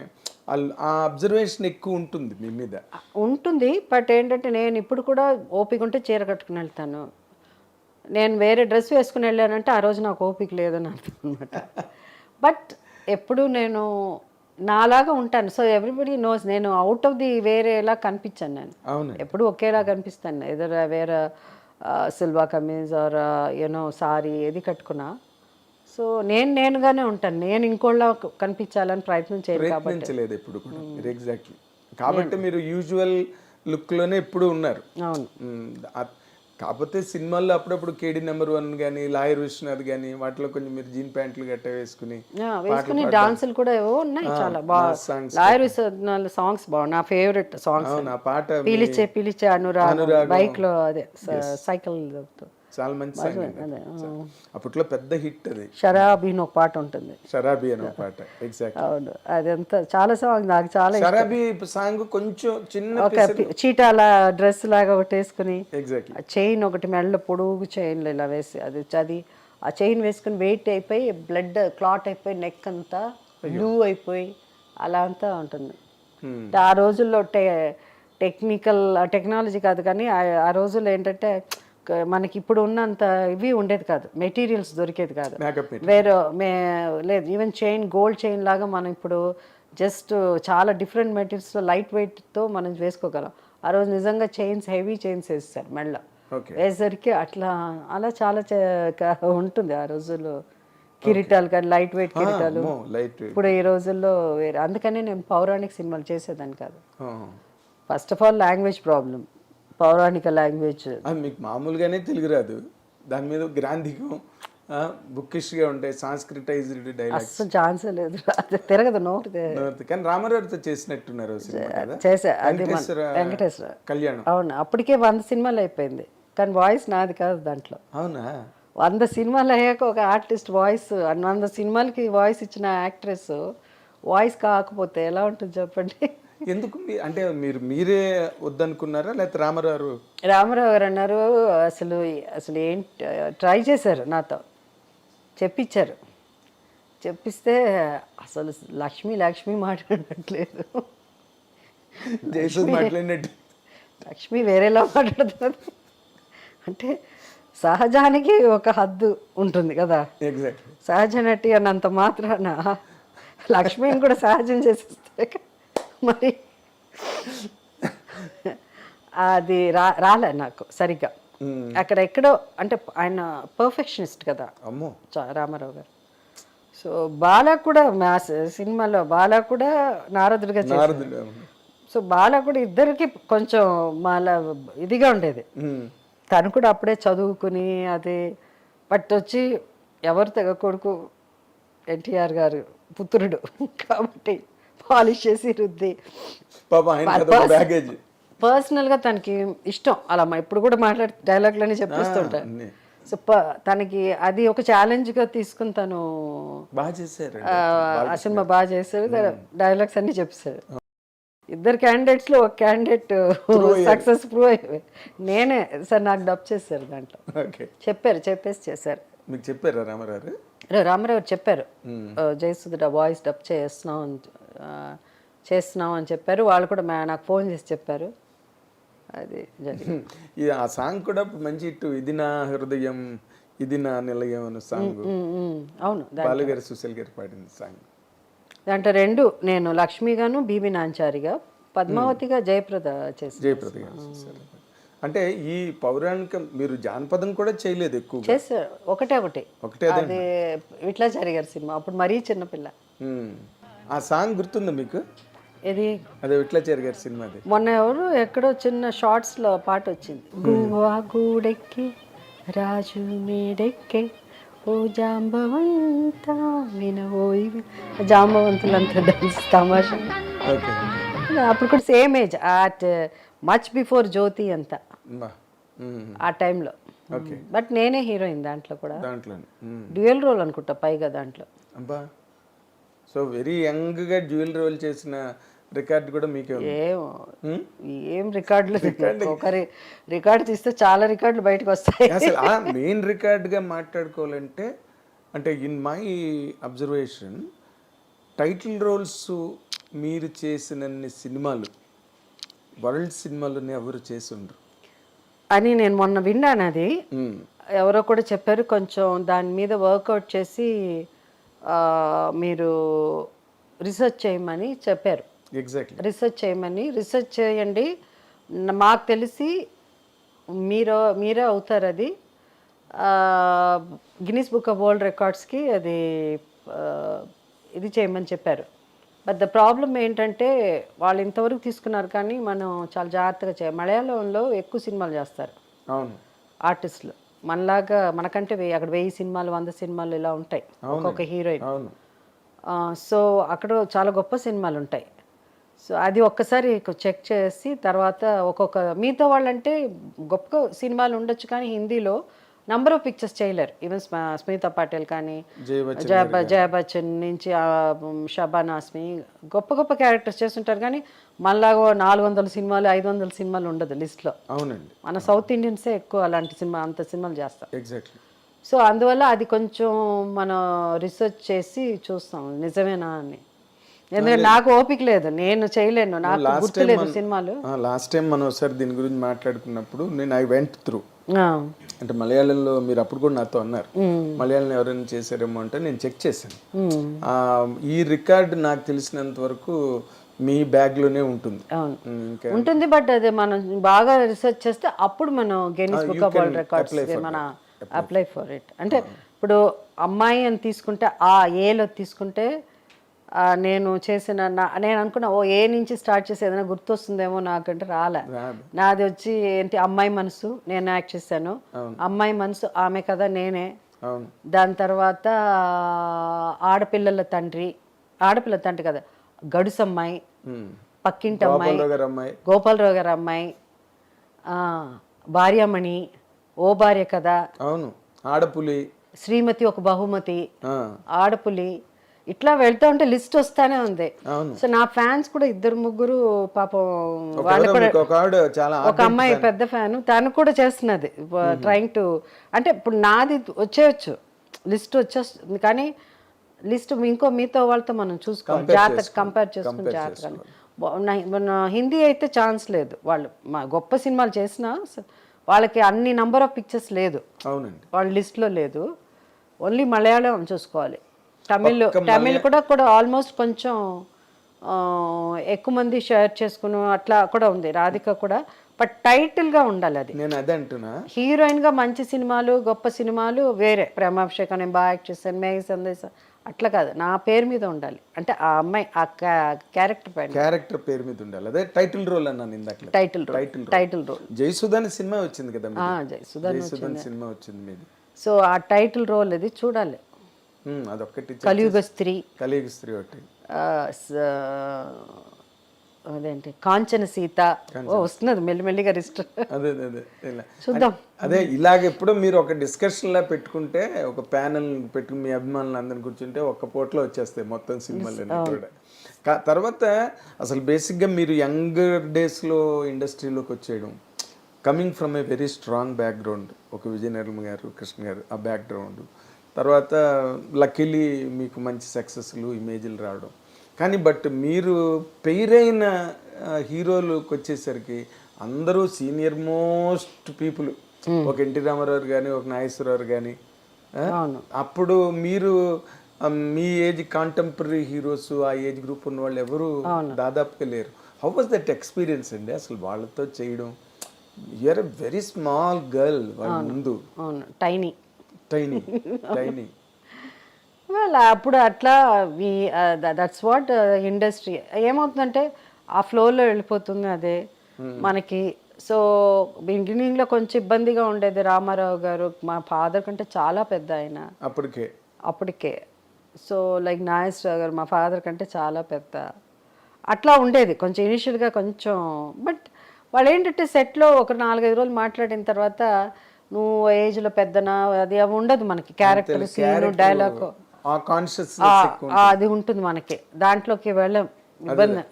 ఆ అబ్జర్వేషన్ ఎక్కువ ఉంటుంది మీ మీద ఉంటుంది. బట్ ఏంటంటే నేను ఇప్పుడు కూడా ఓపిక ఉంటే చీర కట్టుకుని వెళ్తాను. నేను వేరే డ్రెస్ వేసుకుని వెళ్ళానంటే ఆ రోజు నాకు ఓపిక లేదని అర్థం అనమాట. బట్ ఎప్పుడు నేను నాలాగా ఉంటాను. సో ఎవ్రీబడి నోస్ నేను అవుట్ ఆఫ్ ది వేరేలా కనిపించాను. నేను ఎప్పుడు ఒకేలా కనిపిస్తాను. ఏదైనా వేరే సిల్వా కమీజ్ ఆర్ యూనో సారీ ఏది కట్టుకున్నా సో నేనుగానే ఉంటాను. నేను ఇంకోళ్ళ కనిపించాలని ప్రయత్నం చేయలేదు ఎప్పుడు కూడా. ఎగ్జాక్ట్లీ. కాబట్టి మీరు యూజువల్ లుక్లోనే ఎప్పుడు ఉన్నారు. అవును. కాకపోతే సినిమాల్లో అప్పుడప్పుడు కేడీ నెంబర్ 1 కానీ లాయర్ విశ్వనాథ్ కానీ వాటిలో కొంచెం మీరు జీన్ ప్యాంట్లు గట్ట వేసుకుని డాన్సులు కూడా ఏవో ఉన్నాయి చాలా బాగా. లాయర్ విశ్వనాథ్ సాంగ్స్ బాగున్నాయి, నా ఫేవరెట్ సాంగ్స్. ఆ పాట పిలిచే అనురాగ్ బైక్ లో అదే సైకిల్ చాలా మంచి సాంగ్. అప్పట్లో పెద్ద హిట్ అది. షరాబీ అని ఒక పాట ఉంటుంది, షరాబీ అని ఒక పాట. ఎగ్జాక్ట్. అవును, అదంతా చాలా సాంగ్ నాకు చాలా. షరాబీ సాంగ్ కొంచెం చిన్న ఒక చీటాల డ్రెస్ లాగా ఒకటి వేసుకుని ఎగ్జాక్ట్లీ చైన్ ఒకటి మెడలో పొడుగు చైన్లు ఇలా వేసి అది ఆ చైన్ వేసుకుని వెయిట్ అయిపోయి బ్లడ్ క్లాట్ అయిపోయి నెక్ అంతా బ్లూ అయిపోయి అలా అంతా ఉంటుంది. ఆ రోజుల్లో టెక్నాలజీ కాదు కానీ ఆ రోజుల్లో ఏంటంటే మనకి ఇప్పుడు ఉన్నంత ఇవి ఉండేది కాదు, మెటీరియల్స్ దొరికేది కాదు. లేదు ఈవెన్ చైన్ గోల్డ్ చైన్ లాగా మనం ఇప్పుడు జస్ట్ చాలా డిఫరెంట్ మెటీరియల్స్లో లైట్ వెయిట్తో మనం వేసుకోగలం. ఆ రోజు నిజంగా చైన్స్ హెవీ చైన్స్ వేస్తారు మెళ్ళ, వేసరికి అలా చాలా ఉంటుంది ఆ రోజుల్లో. కిరీటాలు కానీ లైట్ వెయిట్ కిరీటాలు ఇప్పుడు ఈ రోజుల్లో వేరే. అందుకని నేను పౌరాణిక సినిమాలు చేసేదాన్ని కాదు. First of all language problem, పౌరాణిక లాంగ్వేజ్ మీకు మామూలుగానే తెలుగు రాదు, దాని మీద గ్రాంధికం బుక్కిష్గా ఉంటాయి, సాంస్క్రిటైజ్డ్ డైలాగ్స్, అసలు ఛాన్సే లేదు, తిరగదు నోరు. కానీ రామారావుతో చేసినట్టున్నారు చేసా, అది వెంకటేశ్వర కళ్యాణం. అవును, అప్పటికే 100 సినిమాలు అయిపోయింది కానీ వాయిస్ నాది కాదు దాంట్లో. అవునా? 100 సినిమాలు అయ్యాక ఒక ఆర్టిస్ట్ వాయిస్, 100 సినిమాలకి వాయిస్ ఇచ్చిన యాక్ట్రెస్ వాయిస్ కాకపోతే ఎలా ఉంటుంది చెప్పండి. ఎందుకు అంటే మీరే వద్దనుకున్నారా లేకపోతే రామారావు గారు అన్నారు, అసలు అసలు ఏంటి ట్రై చేశారు నాతో, చెప్పించారు. చెప్పిస్తే అసలు లక్ష్మి మాట్లాడట్లేదు, జయసుధ మాట్లాడినట్టు లక్ష్మి వేరేలా మాట్లాడుతుంది. అంటే సహజానికి ఒక హద్దు ఉంటుంది కదా, ఎగ్జాక్ట్లీ. సహజ నటి అన్నంత మాత్రాన లక్ష్మిని కూడా సహజం చేసేస్తే మరి అది రాలే నాకు సరిగ్గా. అక్కడ ఎక్కడో అంటే ఆయన పర్ఫెక్షనిస్ట్ కదా అమ్మో రామారావు గారు. సో బాలా కూడా మా సినిమాలో బాలా కూడా నారదుడిగా చేశారు. సో బాలా కూడా ఇద్దరికి కొంచెం మాలా ఇదిగా ఉండేది. తను కూడా అప్పుడే చదువుకుని అది బట్ వచ్చి ఎవరు తెగ కొడుకు ఎన్టీఆర్ గారు పుత్రుడు కాబట్టి పాలిష్ చేసి రుద్ది పర్సనల్గా తనకి ఇష్టం అలా ఇప్పుడు కూడా మాట్లాడి డైలాగ్లని చెప్పేస్తుంటాను. సో తనకి అది ఒక ఛాలెంజ్గా తీసుకుని తను బాగా చేశారు, ఆ సినిమా బాగా చేశారు, డైలాగ్స్ అన్ని చెప్పేశారు. ఇద్దరు క్యాండిడేట్స్లో ఒక క్యాండిడేట్ సక్సెస్ ప్రూవ్ అయిపోయి నేనే సార్ నాకు డబ్ చేశారు దాంట్లో. చెప్పేసి చేశారు. మీకు చెప్పారా రామారావు చెప్పారు, జయసుధ వాయిస్ డబ్ చేస్తున్నాం అని చెప్పారు. వాళ్ళు కూడా నాకు ఫోన్ చేసి చెప్పారు. అది ఆ సాంగ్ కూడా మంచి హిట్, ఇది నా హృదయం ఇది నా నిలయం అనే సాంగ్. అవును, బాలు గారు సుశీల్ గారు పాడిన సాంగ్. దాంట్లో రెండు నేను లక్ష్మి గాను బీబీ నాంచారిగా, పద్మావతిగా జయప్రద గారు చేశారు. అంటే ఈ పౌరాణిక మీరు జానపదం కూడా చేయలేదు ఎక్కువ చేశారు, ఒకటే అది విట్లాచారి గారి సినిమా, అప్పుడు మరీ చిన్నపిల్ల. ఆ సాంగ్ గుర్తుందా మీకు? ఇది అదే విట్లాచారి గారి సినిమా. మొన్న ఎవరు ఎక్కడో చిన్న షార్ట్స్ లో పాట వచ్చింది, గువ్వా గూడెక్కి రాజు మేడెక్కే ఓ జాంబవంత వినవోయి, జాంబవంతులంతా డాన్స్ తమాషా. అప్పుడు కూడా same age, at much before Jyothi అంతా ఆ టైంలో. బట్ నేనే హీరోయిన్ దాంట్లో కూడా, డ్యూయల్ రోల్ అనుకుంటా పైగా దాంట్లో. సో వెరీ యంగ్ గా డ్యూయల్ రోల్ చేసిన రికార్డ్ కూడా మీకే ఏం రికార్డులు, ఒకరి రికార్డు తీస్తే చాలా రికార్డులు బయటకు వస్తాయి. అసలు ఆ మెయిన్ రికార్డ్ గా మాట్లాడుకోవాలంటే, అంటే in my observation title roles మీరు చేసినన్ని సినిమాలు వరల్డ్ సినిమాలోనే ఎవరు చేసి ఉండరు అని నేను మొన్న విన్నాను. అది ఎవరో కూడా చెప్పారు, కొంచెం దాని మీద వర్కౌట్ చేసి మీరు రీసెర్చ్ చేయమని చెప్పారు. ఎగ్జాక్ట్లీ, రీసెర్చ్ చేయండి. మాకు తెలిసి మీరే అవుతారు అది. గిన్నీస్ బుక్ ఆఫ్ వరల్డ్ రికార్డ్స్కి అది ఇది చేయమని చెప్పారు. బట్ ద ప్రాబ్లం ఏంటంటే వాళ్ళు ఇంతవరకు తీసుకున్నారు, కానీ మనం చాలా జాగ్రత్తగా చేయాలి. మలయాళంలో ఎక్కువ సినిమాలు చేస్తారు ఆర్టిస్టులు, మనలాగా మనకంటే అక్కడ 1000 సినిమాలు 100 సినిమాలు ఇలా ఉంటాయి ఒక్కొక్క హీరోయిన్. సో అక్కడ చాలా గొప్ప సినిమాలు ఉంటాయి. సో అది ఒక్కసారి చెక్ చేసి తర్వాత ఒక్కొక్క మిగతా వాళ్ళంటే గొప్ప సినిమాలు ఉండొచ్చు, కానీ హిందీలో నంబర్ ఆఫ్ పిక్చర్స్ చేయలేరు. ఈవెన్ స్మితా పాటిల్ కానీ, జయ బచ్చన్ నుంచి షబానా ఆస్మి గొప్ప గొప్ప క్యారెక్టర్స్ చేస్తుంటారు, కానీ మనలాగా 400 సినిమాలు 500 సినిమాలు ఉండదు లిస్ట్లో. అవునండి, మన సౌత్ ఇండియన్సే ఎక్కువ అలాంటి అంత సినిమాలు చేస్తారు. ఎగ్జాక్ట్లీ. సో అందువల్ల అది కొంచెం మనం రీసెర్చ్ చేసి చూస్తాం నిజమేనా అని. ఎందుకంటే నాకు ఓపిక లేదు, నేను చేయలేను, నాకు గుర్తులేదు సినిమాలు. లాస్ట్ టైం మనం ఒకసారి దీని గురించి మాట్లాడుకున్నప్పుడు ఐ వెంట్ త్రూ, అంటే మలయాళంలో మీరు అప్పుడు కూడా నాతో అన్నారు మలయాళం ఎవరైనా చేశారేమో అంటే నేను చెక్ చేశాను. ఈ రికార్డ్ నాకు తెలిసినంత వరకు మీ బ్యాగ్ లోనే ఉంటుంది. ఉంటుంది, బట్ అది మనం బాగా రీసెర్చ్ చేస్తే అప్పుడు మనం Guinness book of world records మన అప్లై ఫర్ ఇట్. అంటే ఇప్పుడు అమ్మాయి అని తీసుకుంటే ఆ ఏలో తీసుకుంటే నేను చేసిన నేను అనుకున్నా ఏ నుంచి స్టార్ట్ చేసి ఏదైనా గుర్తొస్తుందేమో నాకంటే రాలే. నాది వచ్చి ఏంటి అమ్మాయి మనసు, నేను యాక్ట్ చేశాను. అమ్మాయి మనసు ఆమె కదా నేనే. దాని తర్వాత ఆడపిల్ల తండ్రి కదా గడుసమ్మాయి, పక్కింటి అమ్మాయి, గోపాలరావు గారు అమ్మాయి, భార్యామణి, ఓ భార్య కదా, ఆడపులి, శ్రీమతి ఒక బహుమతి, ఆడపులి, ఇట్లా వెళ్తా ఉంటే లిస్ట్ వస్తానే ఉంది. సో నా ఫ్యాన్స్ కూడా 2-3 పాపం వాళ్ళు కూడా, ఒక అమ్మాయి పెద్ద ఫ్యాన్, తను కూడా చేస్తున్నది ట్రైంగ్ టు, అంటే ఇప్పుడు నాది వచ్చేయచ్చు, లిస్ట్ వచ్చేస్తుంది, కానీ లిస్ట్ మీతో వాళ్ళతో మనం చూసుకోవాలి, జాగ్రత్త కంపేర్ చేసుకుని జాగ్రత్తగా. మన హిందీ అయితే ఛాన్స్ లేదు, వాళ్ళు మా గొప్ప సినిమాలు చేసినా వాళ్ళకి అన్ని నంబర్ ఆఫ్ పిక్చర్స్ లేదు, వాళ్ళ లిస్ట్లో లేదు. ఓన్లీ మలయాళం చూసుకోవాలి. తమిళ్ కూడా ఆల్మోస్ట్ కొంచెం ఎక్కువ మంది షేర్ చేసుకుని అట్లా కూడా ఉంది, రాధిక కూడా. బట్ టైటిల్గా ఉండాలి అది. నేను అదే అంటున్నా, హీరోయిన్గా మంచి సినిమాలు, గొప్ప సినిమాలు వేరే, ప్రేమాభిషేకం నేను బాగా యాక్ట్ చేశాను, మేఘ సందేశం అట్లా కాదు, నా పేరు మీద ఉండాలి, అంటే ఆ అమ్మాయి ఆ క్యారెక్టర్ పేరు మీద ఉండాలి. అదే టైటిల్ రోల్ అన్నాను ఇందాక. టైటిల్ రోల్ జయసుధ సినిమా వచ్చింది కదా, జయసుధ సినిమా వచ్చింది మీది. సో ఆ టైటిల్ రోల్ అది చూడాలి. అదొక్కటి, కలియుగ స్త్రీ ఒకటి, అదేంటి కాంచన సీత వస్తున్నది మెల్లిమెల్లిగా రిజిస్టర్. అదే చూద్దాం. అదే ఇలాగ ఎప్పుడో మీరు ఒక డిస్కషన్ లా పెట్టుకుంటే, ఒక ప్యానల్ పెట్టుకుని మీ అభిమానులు అందరిని కూర్చుంటే ఒక్క పోట్లో వచ్చేస్తాయి మొత్తం సినిమాలన్నీ కూడా. తర్వాత అసలు బేసిక్గా మీరు యంగర్ డేస్లో ఇండస్ట్రీలోకి వచ్చేయడం, coming from a very strong background, ఒక విజయ నిర్మల్ గారు, కృష్ణ గారు ఆ బ్యాక్గ్రౌండ్, తర్వాత లక్కీలీ మీకు మంచి సక్సెస్లు, ఇమేజ్లు రావడం. కానీ బట్ మీరు పెయిరైన హీరోలకు వచ్చేసరికి అందరూ సీనియర్ మోస్ట్ పీపుల్, ఒక ఎన్టీ రామారావు కానీ, ఒక నాగేశ్వరరావు కానీ. అప్పుడు మీరు మీ ఏజ్ కాంటెంపరీ హీరోస్, ఆ ఏజ్ గ్రూప్ ఉన్న వాళ్ళు ఎవరు దాదాపుగా లేరు. హౌ వాజ్ దట్ ఎక్స్పీరియన్స్ అండి అసలు వాళ్ళతో చేయడం? You're a very small girl వాళ్ళ ముందు, టైనీ well, అప్పుడు అట్లా దట్స్ వాట్ ఇండస్ట్రీ. ఏమవుతుందంటే ఆ ఫ్లోలో వెళ్ళిపోతుంది అదే మనకి. సో బిగినింగ్లో కొంచెం ఇబ్బందిగా ఉండేది. రామారావు గారు మా ఫాదర్ కంటే చాలా పెద్ద ఆయన అప్పటికే. సో లైక్ నాగేశ్వరరావు గారు మా ఫాదర్ కంటే చాలా పెద్ద, అట్లా ఉండేది కొంచెం ఇనిషియల్గా కొంచెం. బట్ వాళ్ళు ఏంటంటే సెట్లో ఒక 4-5 రోజులు మాట్లాడిన తర్వాత నువ్వు ఏజ్లో పెద్దనా అది ఉండదు మనకి, క్యారెక్టర్, సీన్, డైలాగ్ అది ఉంటుంది మనకి, దాంట్లోకి వెళ్ళం, ఇబ్బంది.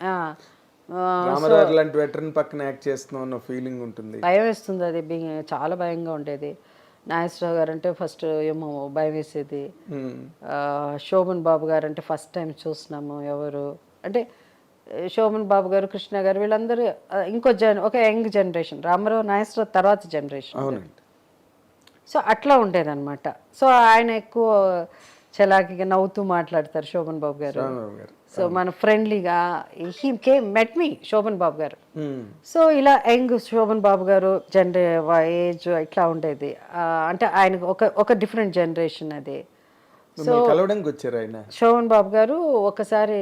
భయం వేస్తుంది, అది చాలా భయంగా ఉండేది. నాగేశ్వరరావు గారు అంటే ఫస్ట్ ఏమో భయం వేసేది. శోభన్ బాబు గారు అంటే ఫస్ట్ టైం చూస్తున్నాము, ఎవరు అంటే శోభన్ బాబు గారు, కృష్ణ గారు, వీళ్ళందరూ ఇంకో ఒక యంగ్ జనరేషన్, రామారావు నాగేశ్వరరావు తర్వాత జనరేషన్. సో అట్లా ఉండేదన్నమాట. సో ఆయన ఎక్కువ చలాకీగా నవ్వుతూ మాట్లాడతారు శోభన్ బాబు గారు. సో మన ఫ్రెండ్లీగా హీ కేమ్ మెట్ మీ శోభన్ బాబు గారు. సో ఇలా యంగ్ శోభన్ బాబు గారు ఏజ్ ఇట్లా ఉండేది. అంటే ఆయన ఒక డిఫరెంట్ జనరేషన్ అది. సో శోభన్ బాబు గారు ఒకసారి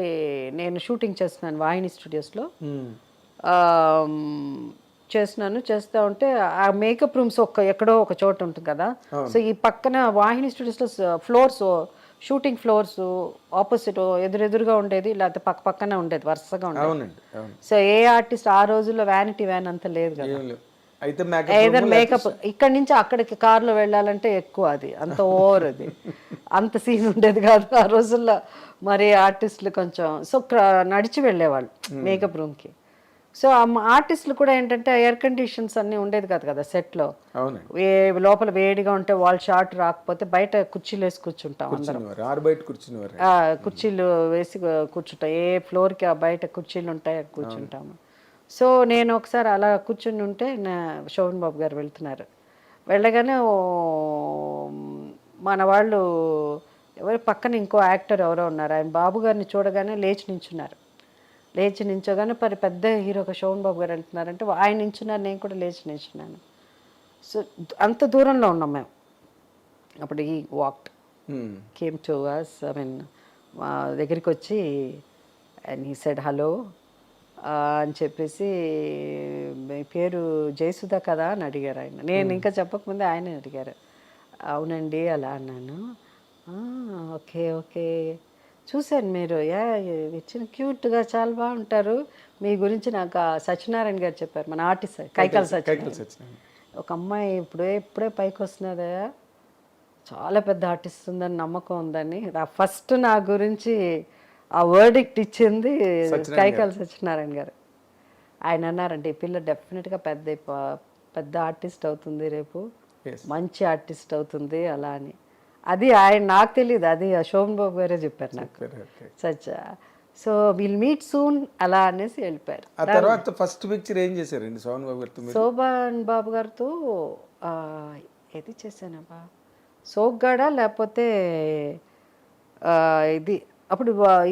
నేను షూటింగ్ చేస్తున్నాను వాహిని స్టూడియోస్లో, చేస్తూ ఉంటే ఆ మేకప్ రూమ్స్ ఎక్కడో ఒక చోట ఉంటుంది కదా. సో ఈ పక్కన వాహిని స్టూడియోస్లో ఫ్లోర్స్, షూటింగ్ ఫ్లోర్స్ ఆపోజిట్ ఎదురుగా ఉండేది, లేకపోతే పక్కనే ఉండేది, వరుసగా ఉండేది. సో ఏ ఆర్టిస్ట్ ఆ రోజుల్లో వ్యానిటీ వ్యాన్ అంత లేదు కదా, ఏదైనా మేకప్ ఇక్కడ నుంచి అక్కడికి కార్లో వెళ్ళాలంటే ఎక్కువ, అది అంత ఓవర్, అది అంత సీన్ ఉండేది కాదు ఆ రోజుల్లో. మరి ఆర్టిస్టులు కొంచెం సో నడిచి వెళ్ళేవాళ్ళు మేకప్ రూమ్కి. సో ఆర్టిస్టులు కూడా ఏంటంటే ఎయిర్ కండిషన్స్ అన్నీ ఉండేది కాదు కదా సెట్లో, లోపల వేడిగా ఉంటే వాళ్ళు షార్ట్ రాకపోతే బయట కుర్చీలు వేసి కూర్చుంటాం అందరం, కుర్చీలు వేసి కూర్చుంటాం, ఏ ఫ్లోర్కి ఆ బయట కుర్చీలు ఉంటాయి కూర్చుంటాము. సో నేను ఒకసారి అలా కూర్చుని ఉంటే శోభన్ బాబు గారు వెళ్తున్నారు, వెళ్ళగానే మన వాళ్ళు ఎవరు పక్కన ఇంకో యాక్టర్ ఎవరో ఉన్నారు, ఆయన బాబు గారిని చూడగానే లేచి నించోగానే పెద్ద హీరోగా శోభన్ బాబు గారు వెళ్తున్నారంటే ఆయన నించున్నారు, నేను కూడా లేచి నించున్నాను. సో అంత దూరంలో ఉన్నాం మేము అప్పుడు. ఈ walked came to us, I mean మా దగ్గరికి వచ్చి అండ్ హీ సెడ్ హలో అని చెప్పేసి, మీ పేరు జయసుధ కదా అని అడిగారు ఆయన. నేను ఇంకా చెప్పకముందే ఆయన అడిగారు. అవునండి అలా అన్నాను. ఓకే ఓకే చూశాను మీరు ఇచ్చిన క్యూట్గా చాలా బాగుంటారు, మీ గురించి నాకు సత్యనారాయణ గారు చెప్పారు, మన ఆర్టిస్ట్ కైకాల సత్యనారాయణ. ఒక అమ్మాయి ఇప్పుడే పైకి వస్తున్నదా, చాలా పెద్ద ఆర్టిస్ట్ ఉందని నమ్మకం ఉందని ఫస్ట్ నా గురించి ఆ వర్డిక్ట్ ఇచ్చింది కైకాల సత్యనారాయణ గారు. ఆయన అన్నారంటే ఈ పిల్ల డెఫినెట్గా పెద్ద ఆర్టిస్ట్ అవుతుంది రేపు, మంచి ఆర్టిస్ట్ అవుతుంది అలా అని. అది ఆయన నాకు తెలియదు, అది శోభన్ బాబు గారే చెప్పారు నాకు. సో విల్ మీట్ సూన్ అలా అనేసి వెళ్ళిపోయారు. ఆ తర్వాత ఫస్ట్ పిక్చర్ ఏం చేశారండి శోభన్ బాబు గారితో? శోభన్ బాబు గారితో ఏది చేశానబ్బా, సోగ్గాడ లేకపోతే ఇది అప్పుడు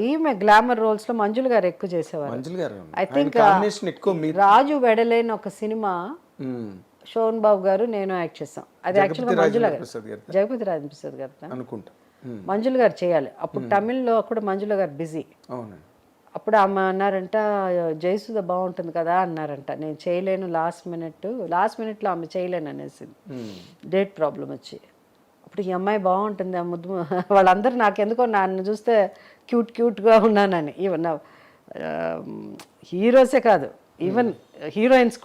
ఈమె గ్లామర్ రోల్స్ లో మంజుల గారు ఎక్కువ చేసేవారు. ఐ థింక్ రాజు వెడలేని ఒక సినిమా శోభన్ బాబు గారు నేను యాక్ట్ చేసాం. అది యాక్చువల్గా మంజుల గారు, జగపతి రాజేంద్ర ప్రసాద్ గారు అనుకుంటా, మంజుల గారు చేయాలి. అప్పుడు తమిళ్లో కూడా మంజుల గారు బిజీ. అప్పుడు ఆమె అన్నారంట జయసుధ బాగుంటుంది కదా అన్నారంట. నేను చేయలేను, లాస్ట్ మినిట్లో ఆమె చేయలేను అనేసి డేట్ ప్రాబ్లం వచ్చి. అప్పుడు ఈ అమ్మాయి బాగుంటుంది, ఆ ముద్దు వాళ్ళందరూ నాకెందుకో నన్ను చూస్తే క్యూట్గా ఉన్నానని. ఈవెన్ హీరోసే కాదు, ఈవెన్ హీరోయిన్స్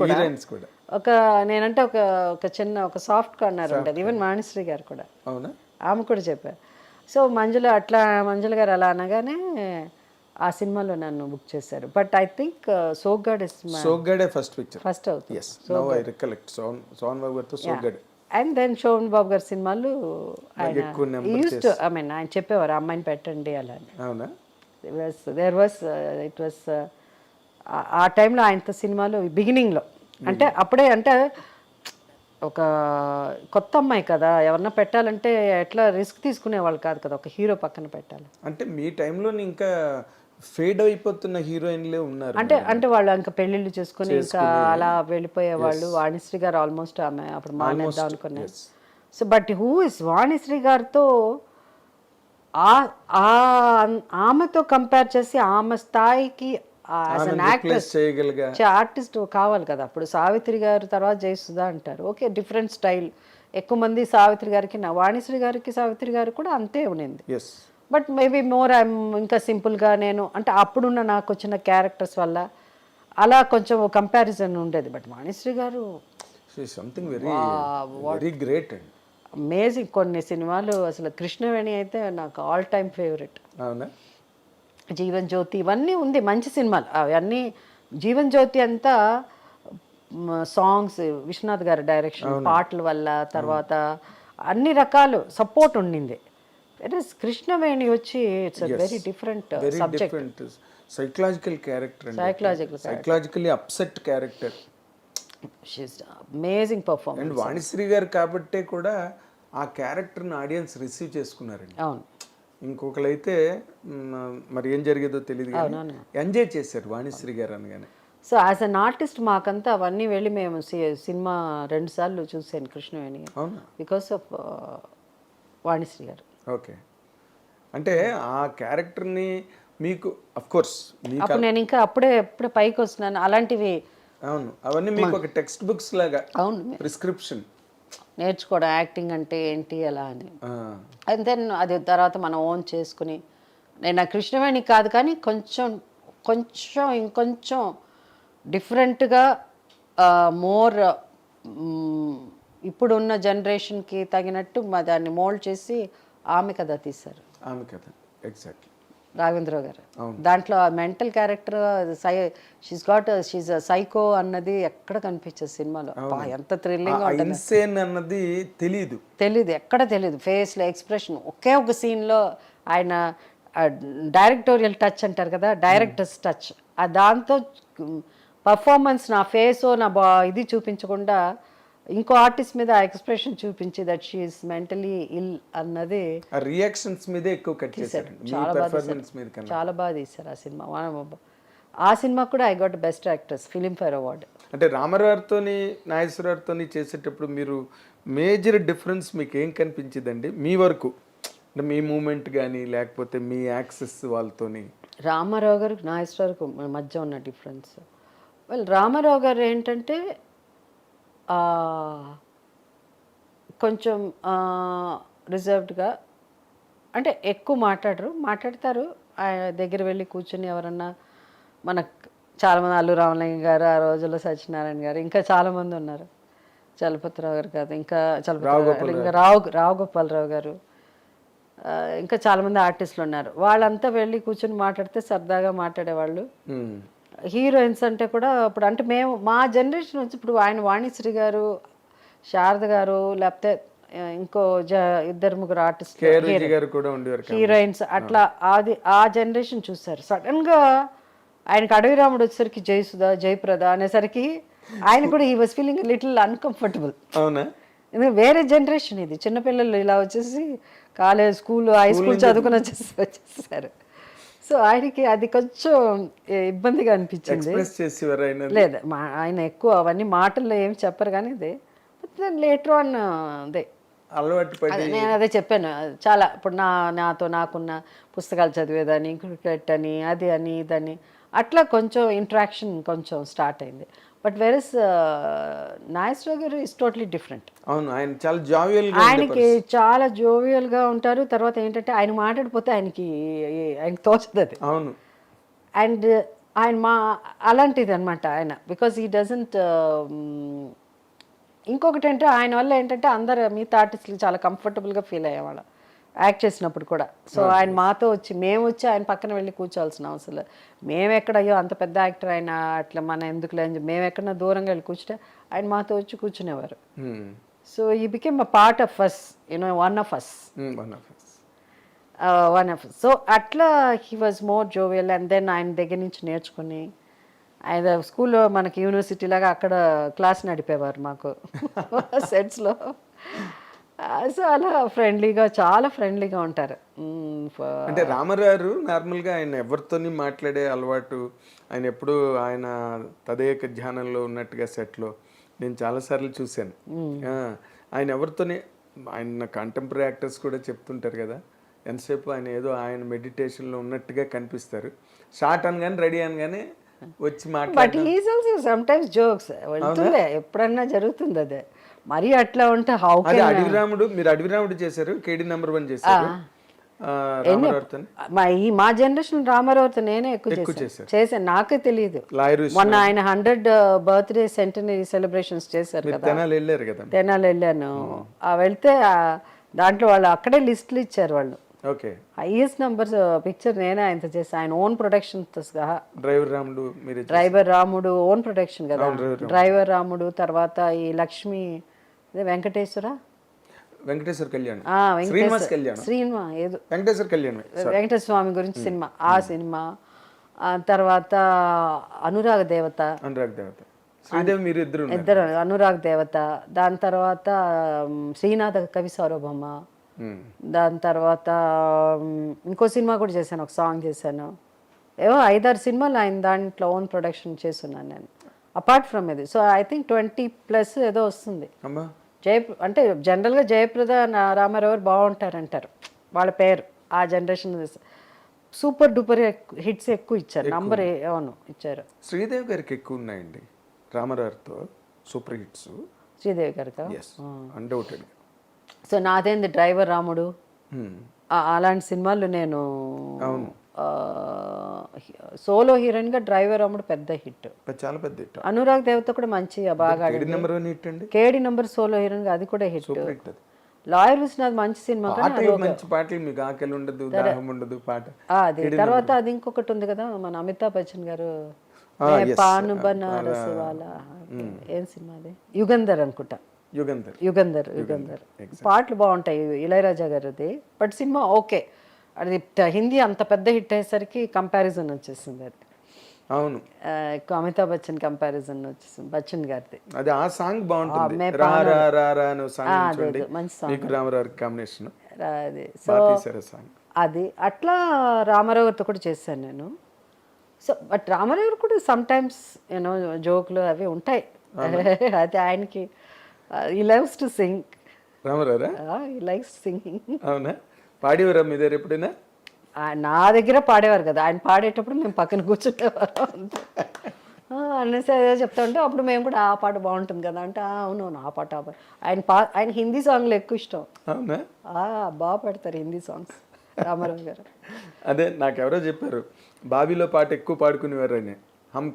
కూడా నేనంటే ఒక చిన్న ఒక సాఫ్ట్ కార్నర్ ఉంటుంది. ఈవెన్ వాణిశ్రీ గారు కూడా, ఆమె కూడా చెప్పారు. సో మంజుల గారు అలా అనగానే ఆ సినిమాలో నన్ను బుక్ చేశారు. But I think Soggade first picture, first అవుతుంది. అండ్ దెన్ శోభన్ బాబు గారి సినిమాలు ఆయన చెప్పేవారు అమ్మాయిని పెట్టండి అలా అని. ఇట్ వాస్ ఆ టైంలో ఆయనతో సినిమాలు బిగినింగ్లో అంటే అప్పుడే అంటే ఒక కొత్త అమ్మాయి కదా, ఎవరన్నా పెట్టాలంటే ఎట్లా రిస్క్ తీసుకునేవాళ్ళు కాదు కదా, ఒక హీరో పక్కన పెట్టాలి అంటే. మీ టైంలో ఇంకా ఫేడ్ అయిపోతున్న హీరోయిన్లే ఉన్నారు అంటే వాళ్ళు ఇంకా పెళ్ళిళ్ళు చేసుకుని ఇంకా అలా వెళ్ళిపోయేవాళ్ళు. వాణిశ్రీ గారు ఆల్మోస్ట్ ఆమె అప్పుడు మానేద్దాం అనుకున్నారు. So but who is Vanisri గారితో ఆమెతో కంపేర్ చేసి ఆమె స్థాయికి ఆర్టిస్ట్ కావాలి కదా. అప్పుడు సావిత్రి గారు తర్వాత జయసుధ అంటారు, ఓకే డిఫరెంట్ స్టైల్. ఎక్కువ మంది సావిత్రి గారికి, వాణిశ్రీ గారికి సావిత్రి గారు కూడా అంతే ఉన్నింది. బట్ మేబీ మోర్ ఐఎమ్ ఇంకా సింపుల్గా నేను అంటే అప్పుడున్న నాకు వచ్చిన క్యారెక్టర్స్ వల్ల అలా కొంచెం కంపారిజన్ ఉండేది. బట్ వాణిశ్రీ గారు గ్రేట్, అమేజింగ్. కొన్ని సినిమాలు అసలు కృష్ణవేణి అయితే నాకు all time favourite. Jeevan Jyoti ఇవన్నీ ఉంది మంచి సినిమాలు అవన్నీ. జీవన్ జ్యోతి అంతా సాంగ్స్ విశ్వనాథ్ గారి డైరెక్షన్, పాటల వల్ల తర్వాత అన్ని రకాలు సపోర్ట్ ఉండింది. కృష్ణవేణి వచ్చి it's very different subject, psychological character, psychologically upset character. She is amazing performance. And Vanisri గారు కాబట్టే కూడా ఆ క్యారెక్టర్ని ఆడియన్స్ రిసీవ్ చేసుకున్నారండి. అవును, ఇంకొకరైతే మరి ఏం జరిగేదో తెలియదు కానీ ఎంజాయ్ చేశారు వాణిశ్రీ గారు అనగానే. సో యాజ్ అన్ ఆర్టిస్ట్ మాకంతా అవన్నీ వెళ్ళి మేము సినిమా 2 సార్లు చూసాను కృష్ణవేణి, బికాస్ ఆఫ్ వాణిశ్రీ గారు. ఓకే, అంటే ఆ క్యారెక్టర్ని మీకు అఫ్ కోర్స్ అప్పుడు నేను ఇంకా అప్పుడే పైకి వస్తున్నాను అలాంటివి. అవును, అవన్నీ మీకు ఒక టెక్స్ట్ బుక్స్ లాగా, అవును, ప్రిస్క్రిప్షన్ నేర్చుకోవడం యాక్టింగ్ అంటే ఏంటి అలా అని. అండ్ దెన్ అది తర్వాత మనం ఓన్ చేసుకుని నేను కృష్ణవేణి కాదు కానీ ఇంకొంచెం డిఫరెంట్గా మోర్ ఇప్పుడున్న జనరేషన్కి తగినట్టు దాన్ని మోల్డ్ చేసి ఆమె కథ తీశారు. ఆమె కథ ఎగ్జాక్ట్లీ రాఘవేంద్ర గారు. దాంట్లో మెంటల్ క్యారెక్టర్ షీజ్ సైకో అన్నది ఎక్కడ కనిపించదు సినిమాలో. ఎంత థ్రిల్లింగ్ అన్నది తెలీదు ఎక్కడ తెలీదు. ఫేస్లో ఎక్స్ప్రెషన్ ఒకే ఒక సీన్లో ఆయన డైరెక్టోరియల్ టచ్ అంటారు కదా, డైరెక్టర్స్ టచ్, దాంతో పర్ఫార్మెన్స్ నా ఫేస్ ఇది చూపించకుండా ఇంకో ఆర్టిస్ట్ మీద ఆ ఎక్స్ప్రెషన్ చూపించి దట్ షీ ఇస్ మెంటలీ ఇల్ అన్నది రియాక్షన్స్ మీదే ఎక్కువ కట్ చేశారు. చాలా బాగా తీశారు ఆ సినిమా. ఆ సినిమా కూడా I got best actress Filmfare award. అంటే రామారావుతోని నాగేశ్వరరావుతోని చేసేటప్పుడు మీరు మేజర్ డిఫరెన్స్ మీకు ఏం కనిపించిందండి మీ వరకు? అంటే మీ మూమెంట్ కానీ లేకపోతే మీ యాక్సెస్ వాళ్ళతోని? రామారావు గారు నాగేశ్వరరావుకు మధ్య ఉన్న డిఫరెన్స్, రామారావు గారు ఏంటంటే కొంచెం రిజర్వ్డ్గా, అంటే ఎక్కువ మాట్లాడతారు. ఆయన దగ్గర వెళ్ళి కూర్చొని ఎవరన్నా మనకు చాలామంది, అల్లు రామలింగ గారు, ఆ రోజుల్లో సత్యనారాయణ గారు, ఇంకా చాలామంది ఉన్నారు, చలపతిరావు గారు కాదు, ఇంకా చలపతిరావు గారు, ఇంకా రావు గోపాలరావు గారు, ఇంకా చాలామంది ఆర్టిస్టులు ఉన్నారు. వాళ్ళంతా వెళ్ళి కూర్చొని మాట్లాడితే సరదాగా మాట్లాడేవాళ్ళు. హీరోయిన్స్ అంటే కూడా ఇప్పుడు అంటే మేము మా జనరేషన్ వచ్చి ఇప్పుడు ఆయన వాణిశ్రీ గారు, శారద గారు, లేకపోతే ఇంకో ఇద్దరు ముగ్గురు ఆర్టిస్టులు హీరోయిన్స్ అట్లా అది ఆ జనరేషన్ చూస్తారు. సడన్గా ఆయనకి అడవి రాముడు వచ్చేసరికి జయసుధ, జయప్రద అనేసరికి ఆయన కూడా ఈ వాజ్ ఫీలింగ్ లిటిల్ అన్కంఫర్టబుల్. అవునా? ఎందుకంటే వేరే జనరేషన్ ఇది, చిన్నపిల్లలు ఇలా వచ్చేసి కాలేజ్ స్కూల్ హై స్కూల్ చదువుకుని వచ్చేసారు. సో ఆయనకి అది కొంచెం ఇబ్బందిగా అనిపించింది. లేదు ఆయన ఎక్కువ అవన్నీ మాటల్లో ఏమి చెప్పరు కానీ ఇది లేటర్ ఆన్ అదే నేను అదే చెప్పాను చాలా. ఇప్పుడు నాకున్న పుస్తకాలు చదివేదాన్ని, క్రికెట్ అని, అది అని, ఇదని అట్లా కొంచెం ఇంటరాక్షన్ కొంచెం స్టార్ట్ అయింది. బట్ వెరస్ నాగేశ్వరరావు గారు ఇస్ టోటలీ డిఫరెంట్. అవును, ఆయన చాలా జోవియల్, ఆయనకి చాలా జోవియల్గా ఉంటారు. తర్వాత ఏంటంటే ఆయన మాట్లాడిపోతే ఆయనకి తోచదు అది. అవును. అండ్ ఆయన అలాంటిది అనమాట ఆయన, బికాజ్ ఈ డజంట్. ఇంకొకటి అంటే ఆయన వల్ల ఏంటంటే అందరు మిగతా ఆర్టిస్టులు చాలా కంఫర్టబుల్గా ఫీల్ అయ్యేవాళ్ళం యాక్ట్ చేసినప్పుడు కూడా. సో ఆయన మాతో వచ్చి మేము వచ్చి ఆయన పక్కన వెళ్ళి కూర్చోవాల్సిన అవసరం. మేము ఎక్కడ అయ్యో అంత పెద్ద యాక్టర్ ఆయన అట్లా మన ఎందుకు లేని మేము ఎక్కడన్నా దూరంగా వెళ్ళి కూర్చుంటే ఆయన మాతో వచ్చి కూర్చునేవారు. So he became a part of us, you know, one of us. So అట్లా he was more jovial. And then ఆయన దగ్గర నుంచి నేర్చుకుని ఆయన స్కూల్లో మనకి యూనివర్సిటీ లాగా అక్కడ క్లాస్ నడిపేవారు మాకు సెట్స్లో. సో అలా ఫ్రెండ్లీగా, చాలా ఫ్రెండ్లీగా ఉంటారు. అంటే రామారావు నార్మల్గా ఆయన ఎవరితోని మాట్లాడే అలవాటు, ఆయన ఎప్పుడు ఆయన తదేక ధ్యానంలో ఉన్నట్టుగా సెట్లో నేను చాలాసార్లు చూశాను. ఆయన ఎవరితోని, ఆయన కంటెంపరీ యాక్టర్స్ కూడా చెప్తుంటారు కదా, ఎంతసేపు ఆయన ఏదో ఆయన మెడిటేషన్లో ఉన్నట్టుగా కనిపిస్తారు. షార్ట్ అనగానే రెడీ అనగానే వచ్చి మాట్లాడు. జోక్స్ వెళ్తుందే ఎప్పుడన్నా జరుగుతుంది అదే. మరి అట్లా ఉంటే అడవి రాముడు, మీరు అడవి రాముడు చేశారు, కేడి నెంబర్ 1 చేశారు. మా జనరేషన్ రామారావుతో నేనే ఎక్కువ చేశాను. నాకే తెలియదు. మొన్న ఆయన 100 బర్త్డే సెంటనరీ సెలబ్రేషన్స్ చేశారు కదా, తెనాలి వెళ్ళాను. వెళ్తే దాంట్లో వాళ్ళు అక్కడే లిస్టులు ఇచ్చారు వాళ్ళు. హైయెస్ట్ నంబర్స్ పిక్చర్ నేనే ఆయనతో చేశాను. ఆయన ఓన్ ప్రొడక్షన్ తో సహా. డ్రైవర్ రాముడు ఓన్ ప్రొడక్షన్ కదా. డ్రైవర్ రాముడు, తర్వాత ఈ లక్ష్మి, వెంకటేశ్వర కళ్యాణ్, వెంకటేశ్వర స్వామి గురించి సినిమా, ఆ సినిమా. తర్వాత అనురాగ దేవత, ఇద్దరు అనురాగ దేవత. దాని తర్వాత శ్రీనాథ కవి సార్వభౌమ. దాని తర్వాత ఇంకో సినిమా కూడా చేశాను, ఒక సాంగ్ చేశాను. ఏవో 5-6 సినిమాలు ఆయన దాంట్లో ఓన్ ప్రొడక్షన్ చేస్తున్నాను నేను, అపార్ట్ ఫ్రమ్ ఇది. సో ఐ థింక్ 20+ ఏదో వస్తుంది. అంటే జనరల్గా జయప్రద, రామారావు బాగుంటారంటారు, వాళ్ళ పేరు ఆ జనరేషన్ సూపర్ డూపర్ హిట్స్ ఎక్కువ ఇచ్చారు. నంబర్ అవును ఇచ్చారు. శ్రీదేవి గారికి ఎక్కువ ఉన్నాయండి రామారావుతో సూపర్ హిట్స్. శ్రీదేవి గారికి అన్డౌటెడ్. సో నాదేంది డ్రైవర్ రాముడు, అలాంటి సినిమాలు నేను సోలో హీరోయిన్ గా డ్రైవర్ రాముడు పెద్ద హిట్, చాలా పెద్ద హిట్. అనురాగ్ దేవత కూడా మంచి బాగా కేడి నెంబర్ సోలో హీరోయిన్ గా అది కూడా హిట్. లాయర్ విశ్వనాథ్ మంచి సినిమా, అది తర్వాత అది ఇంకొకటి ఉంది కదా మన అమితాబ్ బచ్చన్ గారు, పాను బనారస్ వాళ్ళ ఏం సినిమా అది, యుగంధర్ అనుకుంటా. యుగంధర్ పాటలు బాగుంటాయి ఇళయరాజా గారిది. బట్ సినిమా ఓకే, అది హిందీ అంత పెద్ద హిట్ అయ్యేసరికి కంపారిజన్ వచ్చేసింది. అది అవును, ఎక్కువ అమితాబ్ బచ్చన్ కంపారిజన్ వచ్చేసింది, బచ్చన్ గారిది. అది ఆ సాంగ్ బాగుంటుంది, మంచి సాంగ్. అది అట్లా రామారావు గారితో కూడా చేశాను నేను. సో బట్ రామారావు గారు కూడా సమ్ టైమ్స్ యూనో జోకులు అవి ఉంటాయి. అది ఆయనకి he loves to sing. Ramarao he likes singing. అవునా? పాడేవారా మీ దగ్గర ఎప్పుడైనా? నా దగ్గర పాడేవారు కదా, ఆయన పాడేటప్పుడు మేము పక్కన కూర్చుంటేవారు అనేసి ఏదో చెప్తా ఉంటే అప్పుడు మేము కూడా ఆ పాట బాగుంటుంది కదా అంటే అవునవును ఆ పాట ఆయన హిందీ సాంగ్లు ఎక్కువ ఇష్టం. అవునా? బాగా పాడతారు హిందీ సాంగ్స్ రామారావు గారు. అదే నాకెవరో చెప్పారు బాబీలో పాట ఎక్కువ పాడుకునేవారు అని. హమ్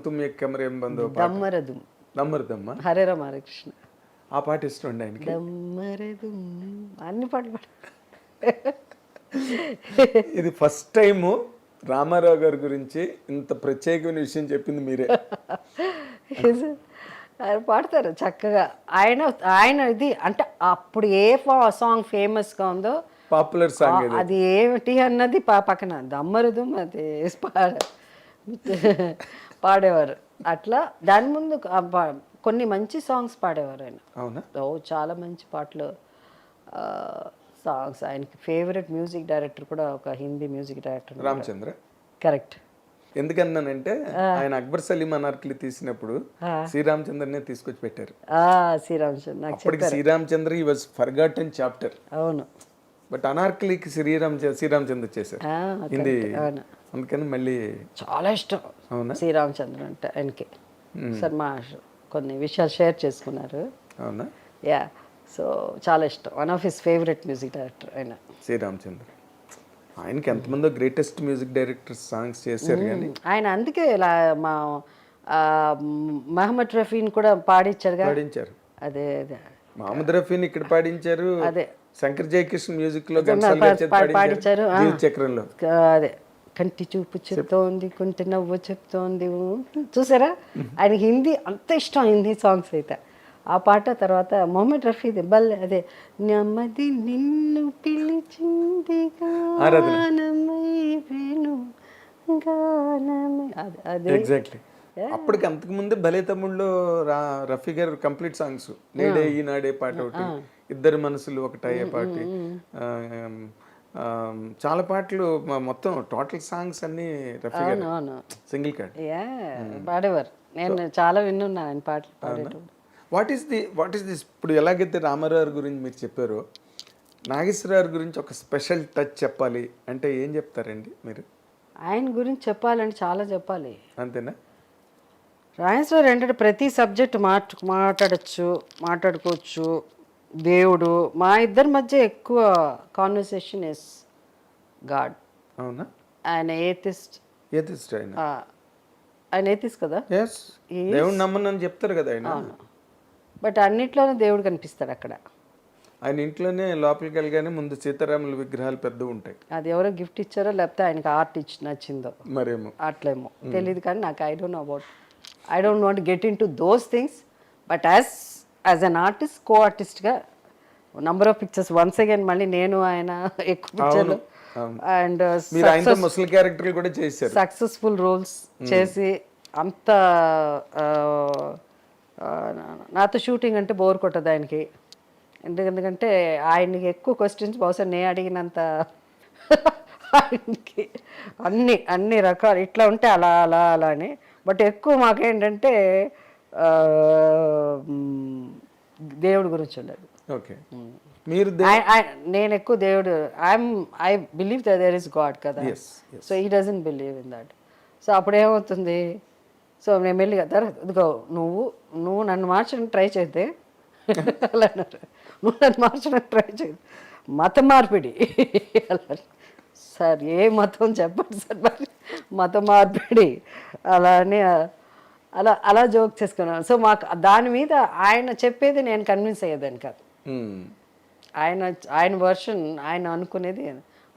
తుమ్ ఎక్ కమరే బందో దమ్మరదుమ్ దమ్మరదమ్మ హరే రామ హరే కృష్ణ. ఆ పాట ఇష్టం అండి ఆయనకి. దమ్మరదు అన్ని పాటలు పాడు. ఇది ఫస్ట్ టైము రామారావు గారి గురించి ఇంత ప్రత్యేకమైన విషయం చెప్పింది మీరే. ఆయన పాడతారు చక్కగా. ఆయన ఆయన ఇది అంటే అప్పుడు ఏ సాంగ్ ఫేమస్గా ఉందో పాపులర్ సాంగ్ అది ఏమిటి అన్నది పక్కన దమ్మరుదు అది పాడేవారు. అట్లా దాని ముందు కొన్ని మంచి సాంగ్స్ పాడేవారు ఆయన. అవునా? చాలా మంచి పాటలు సాంగ్స్. ఆయనకి ఫేవరెట్ మ్యూజిక్ డైరెక్టర్ కూడా ఒక Hindi music director Ramachandra. Correct. ఎందుకన్నానంటే ఆయన అక్బర్ సలీం అనార్కలి తీసినప్పుడు శ్రీరామచంద్రనే తీసుకొచ్చి పెట్టారు. శ్రీరామచంద్ర అప్పటికి శ్రీరామచంద్ర ఈ వాజ్ ఫర్గాటెన్ చాప్టర్. అవును. బట్ అనార్కలికి శ్రీరామచంద్ర చేశారు హిందీ. అందుకని మళ్ళీ చాలా ఇష్టం శ్రీరామచంద్ర అంటే ఆయనకి. సార్ మా కొన్ని విషయాలు షేర్ చేసుకున్నారు. అవునా? యా. సో చాలా ఇష్టం. One of his favourite music director ఆయన శ్రీరామచంద్ర. ఆయనకి ఎంతమందో గ్రేటెస్ట్ మ్యూజిక్ డైరెక్టర్స్ సాంగ్స్ చేశారు కానీ ఆయన అందుకే ఇలా మా మహమ్మద్ రఫీని కూడా పాడించారు. అదే అదే మహమ్మద్ రఫీని ఇక్కడ పాడించారు. అదే శంకర్ జయకృష్ణ మ్యూజిక్ లో పాడించారు. చక్రంలో అదే కంటి చూపు చెప్తోంది, కొంటి నవ్వు చెప్తోంది. చూసారా? ఆయన హిందీ అంత ఇష్టం, హిందీ సాంగ్స్ అయితే. ఆ పాట తర్వాత మొహమ్మద్ రఫీది అదే నెమ్మది నిన్ను పిలిచింది ఎగ్జాక్ట్లీ. అప్పటికి అంతకు ముందే భలే తమ్ముళ్ళు రఫీ గారు కంప్లీట్ సాంగ్స్, నేడే ఈనాడే పాట ఒకటి, ఇద్దరు మనసులు ఒకటయ్యే పాట, చాలా పాటలు మొత్తం టోటల్ సాంగ్స్ అన్ని రఫీ గారు సింగిల్ కార్డ్ పాడేవారు. నేను చాలా విన్నున్నాను ఆయన పాటలు పాడేటప్పుడు. వాట్ ఈస్ దిస్ ఇప్పుడు ఎలాగైతే రామారావు గురించి మీరు చెప్పారో, నాగేశ్వరరావు గురించి ఒక స్పెషల్ టచ్ చెప్పాలి అంటే ఏం చెప్తారండి మీరు? ఆయన గురించి చెప్పాలంటే చాలా చెప్పాలి. అంతేనా? నాగేశ్వరరావు ఏంటంటే ప్రతి సబ్జెక్ట్ మాట్లాడుకోవచ్చు. దేవుడు, మా ఇద్దరి మధ్య ఎక్కువ కాన్వర్సేషన్ ఇస్ గాడ్. అవునా? ఆయన ఏథిస్ట్ ఆయన ఏథిస్ట్ కదా. దేవుడు నమ్మనని చెప్తారు కదా ఆయన. బట్ అన్నిట్లోనే దేవుడు కనిపిస్తాడు అక్కడ. ఆయన ఇంట్లోనే లోపలికి వెళ్ళగానే ముందు సీతారాముల విగ్రహాలు పెద్ద ఉంటాయి. అది ఎవరో గిఫ్ట్ ఇచ్చారో లేకపోతే ఆయనకి ఆర్ట్ నచ్చిందో మరేమో, అట్లేమో తెలియదు. కానీ నాకు I don't want get into those things. But as an artist, co ఆర్టిస్ట్గా number of pictures once again మళ్ళీ నేను ఆయన ఎక్కువ పిక్చర్లు అండ్ సక్సెస్ఫుల్ రోల్స్ చేసి అంత నాతో షూటింగ్ అంటే బోర్ కొట్టదు ఆయనకి. ఎందుకంటే ఆయనకి ఎక్కువ క్వశ్చన్స్ బహుశా నేను అడిగినంత ఆయనకి అన్ని రకాలు ఇట్లా ఉంటే అలా అలా అలా అని. బట్ ఎక్కువ మాకేంటంటే దేవుడి గురించి ఉండదు. ఓకే. మీరు నేను ఎక్కువ దేవుడు I believe that there is God కదా. So he doesn't believe in that. So అప్పుడు ఏమవుతుంది, సో నేను వెళ్ళి కదా ఇదిగో నువ్వు నన్ను మార్చడానికి ట్రై చేస్తే అలా అన్నారు. నువ్వు నన్ను మార్చడానికి ట్రై చేస్తే మత మార్పిడి అలా. సార్ ఏ మతం చెప్పండి సార్, మరి మత మార్పిడి అలా అని అలా జోక్ చేసుకున్నాను. సో మాకు దాని మీద ఆయన చెప్పేది నేను కన్విన్స్ అయ్యేదాన్ని కాదు. ఆయన వర్షన్, ఆయన అనుకునేది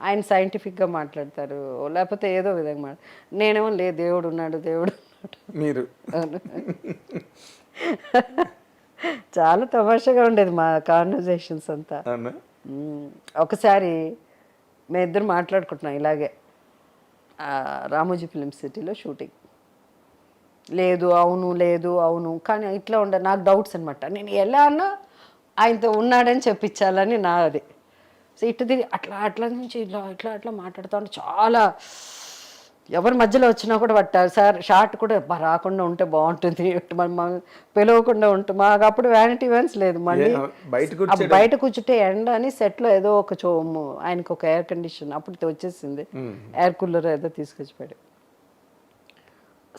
ఆయన సైంటిఫిక్గా మాట్లాడతారు, లేకపోతే ఏదో విధంగా నేనేమో దేవుడు ఉన్నాడు మీరు. చాలా తమాషాగా ఉండేది మా కాన్వర్జేషన్స్ అంతా. ఒకసారి మేము ఇద్దరు మాట్లాడుకుంటున్నాం ఇలాగే రామోజీ ఫిలిం సిటీలో షూటింగ్. లేదు అవును కానీ ఇట్లా ఉండే నాకు డౌట్స్ అనమాట. నేను ఎలా అన్నా ఆయనతో ఉన్నాడని చెప్పించాలని నాది. సో ఇటు తిరిగి అట్లా నుంచి ఇట్లా మాట్లాడుతూ ఉంటే చాలా ఎవరి మధ్యలో వచ్చినా కూడా పట్టారు సార్. షార్ట్ కూడా రాకుండా ఉంటే బాగుంటుంది, పిలవకుండా ఉంటే. మాకు అప్పుడు వ్యానిటీ వ్యాన్స్ లేదు. మళ్ళీ బయట కూర్చుంటే ఎండ అని సెట్లో ఏదో ఒక ఆయనకు ఒక ఎయిర్ కండిషన్ అప్పుడు వచ్చేసింది, ఎయిర్ కూలర్ ఏదో తీసుకొచ్చిపోయాడు.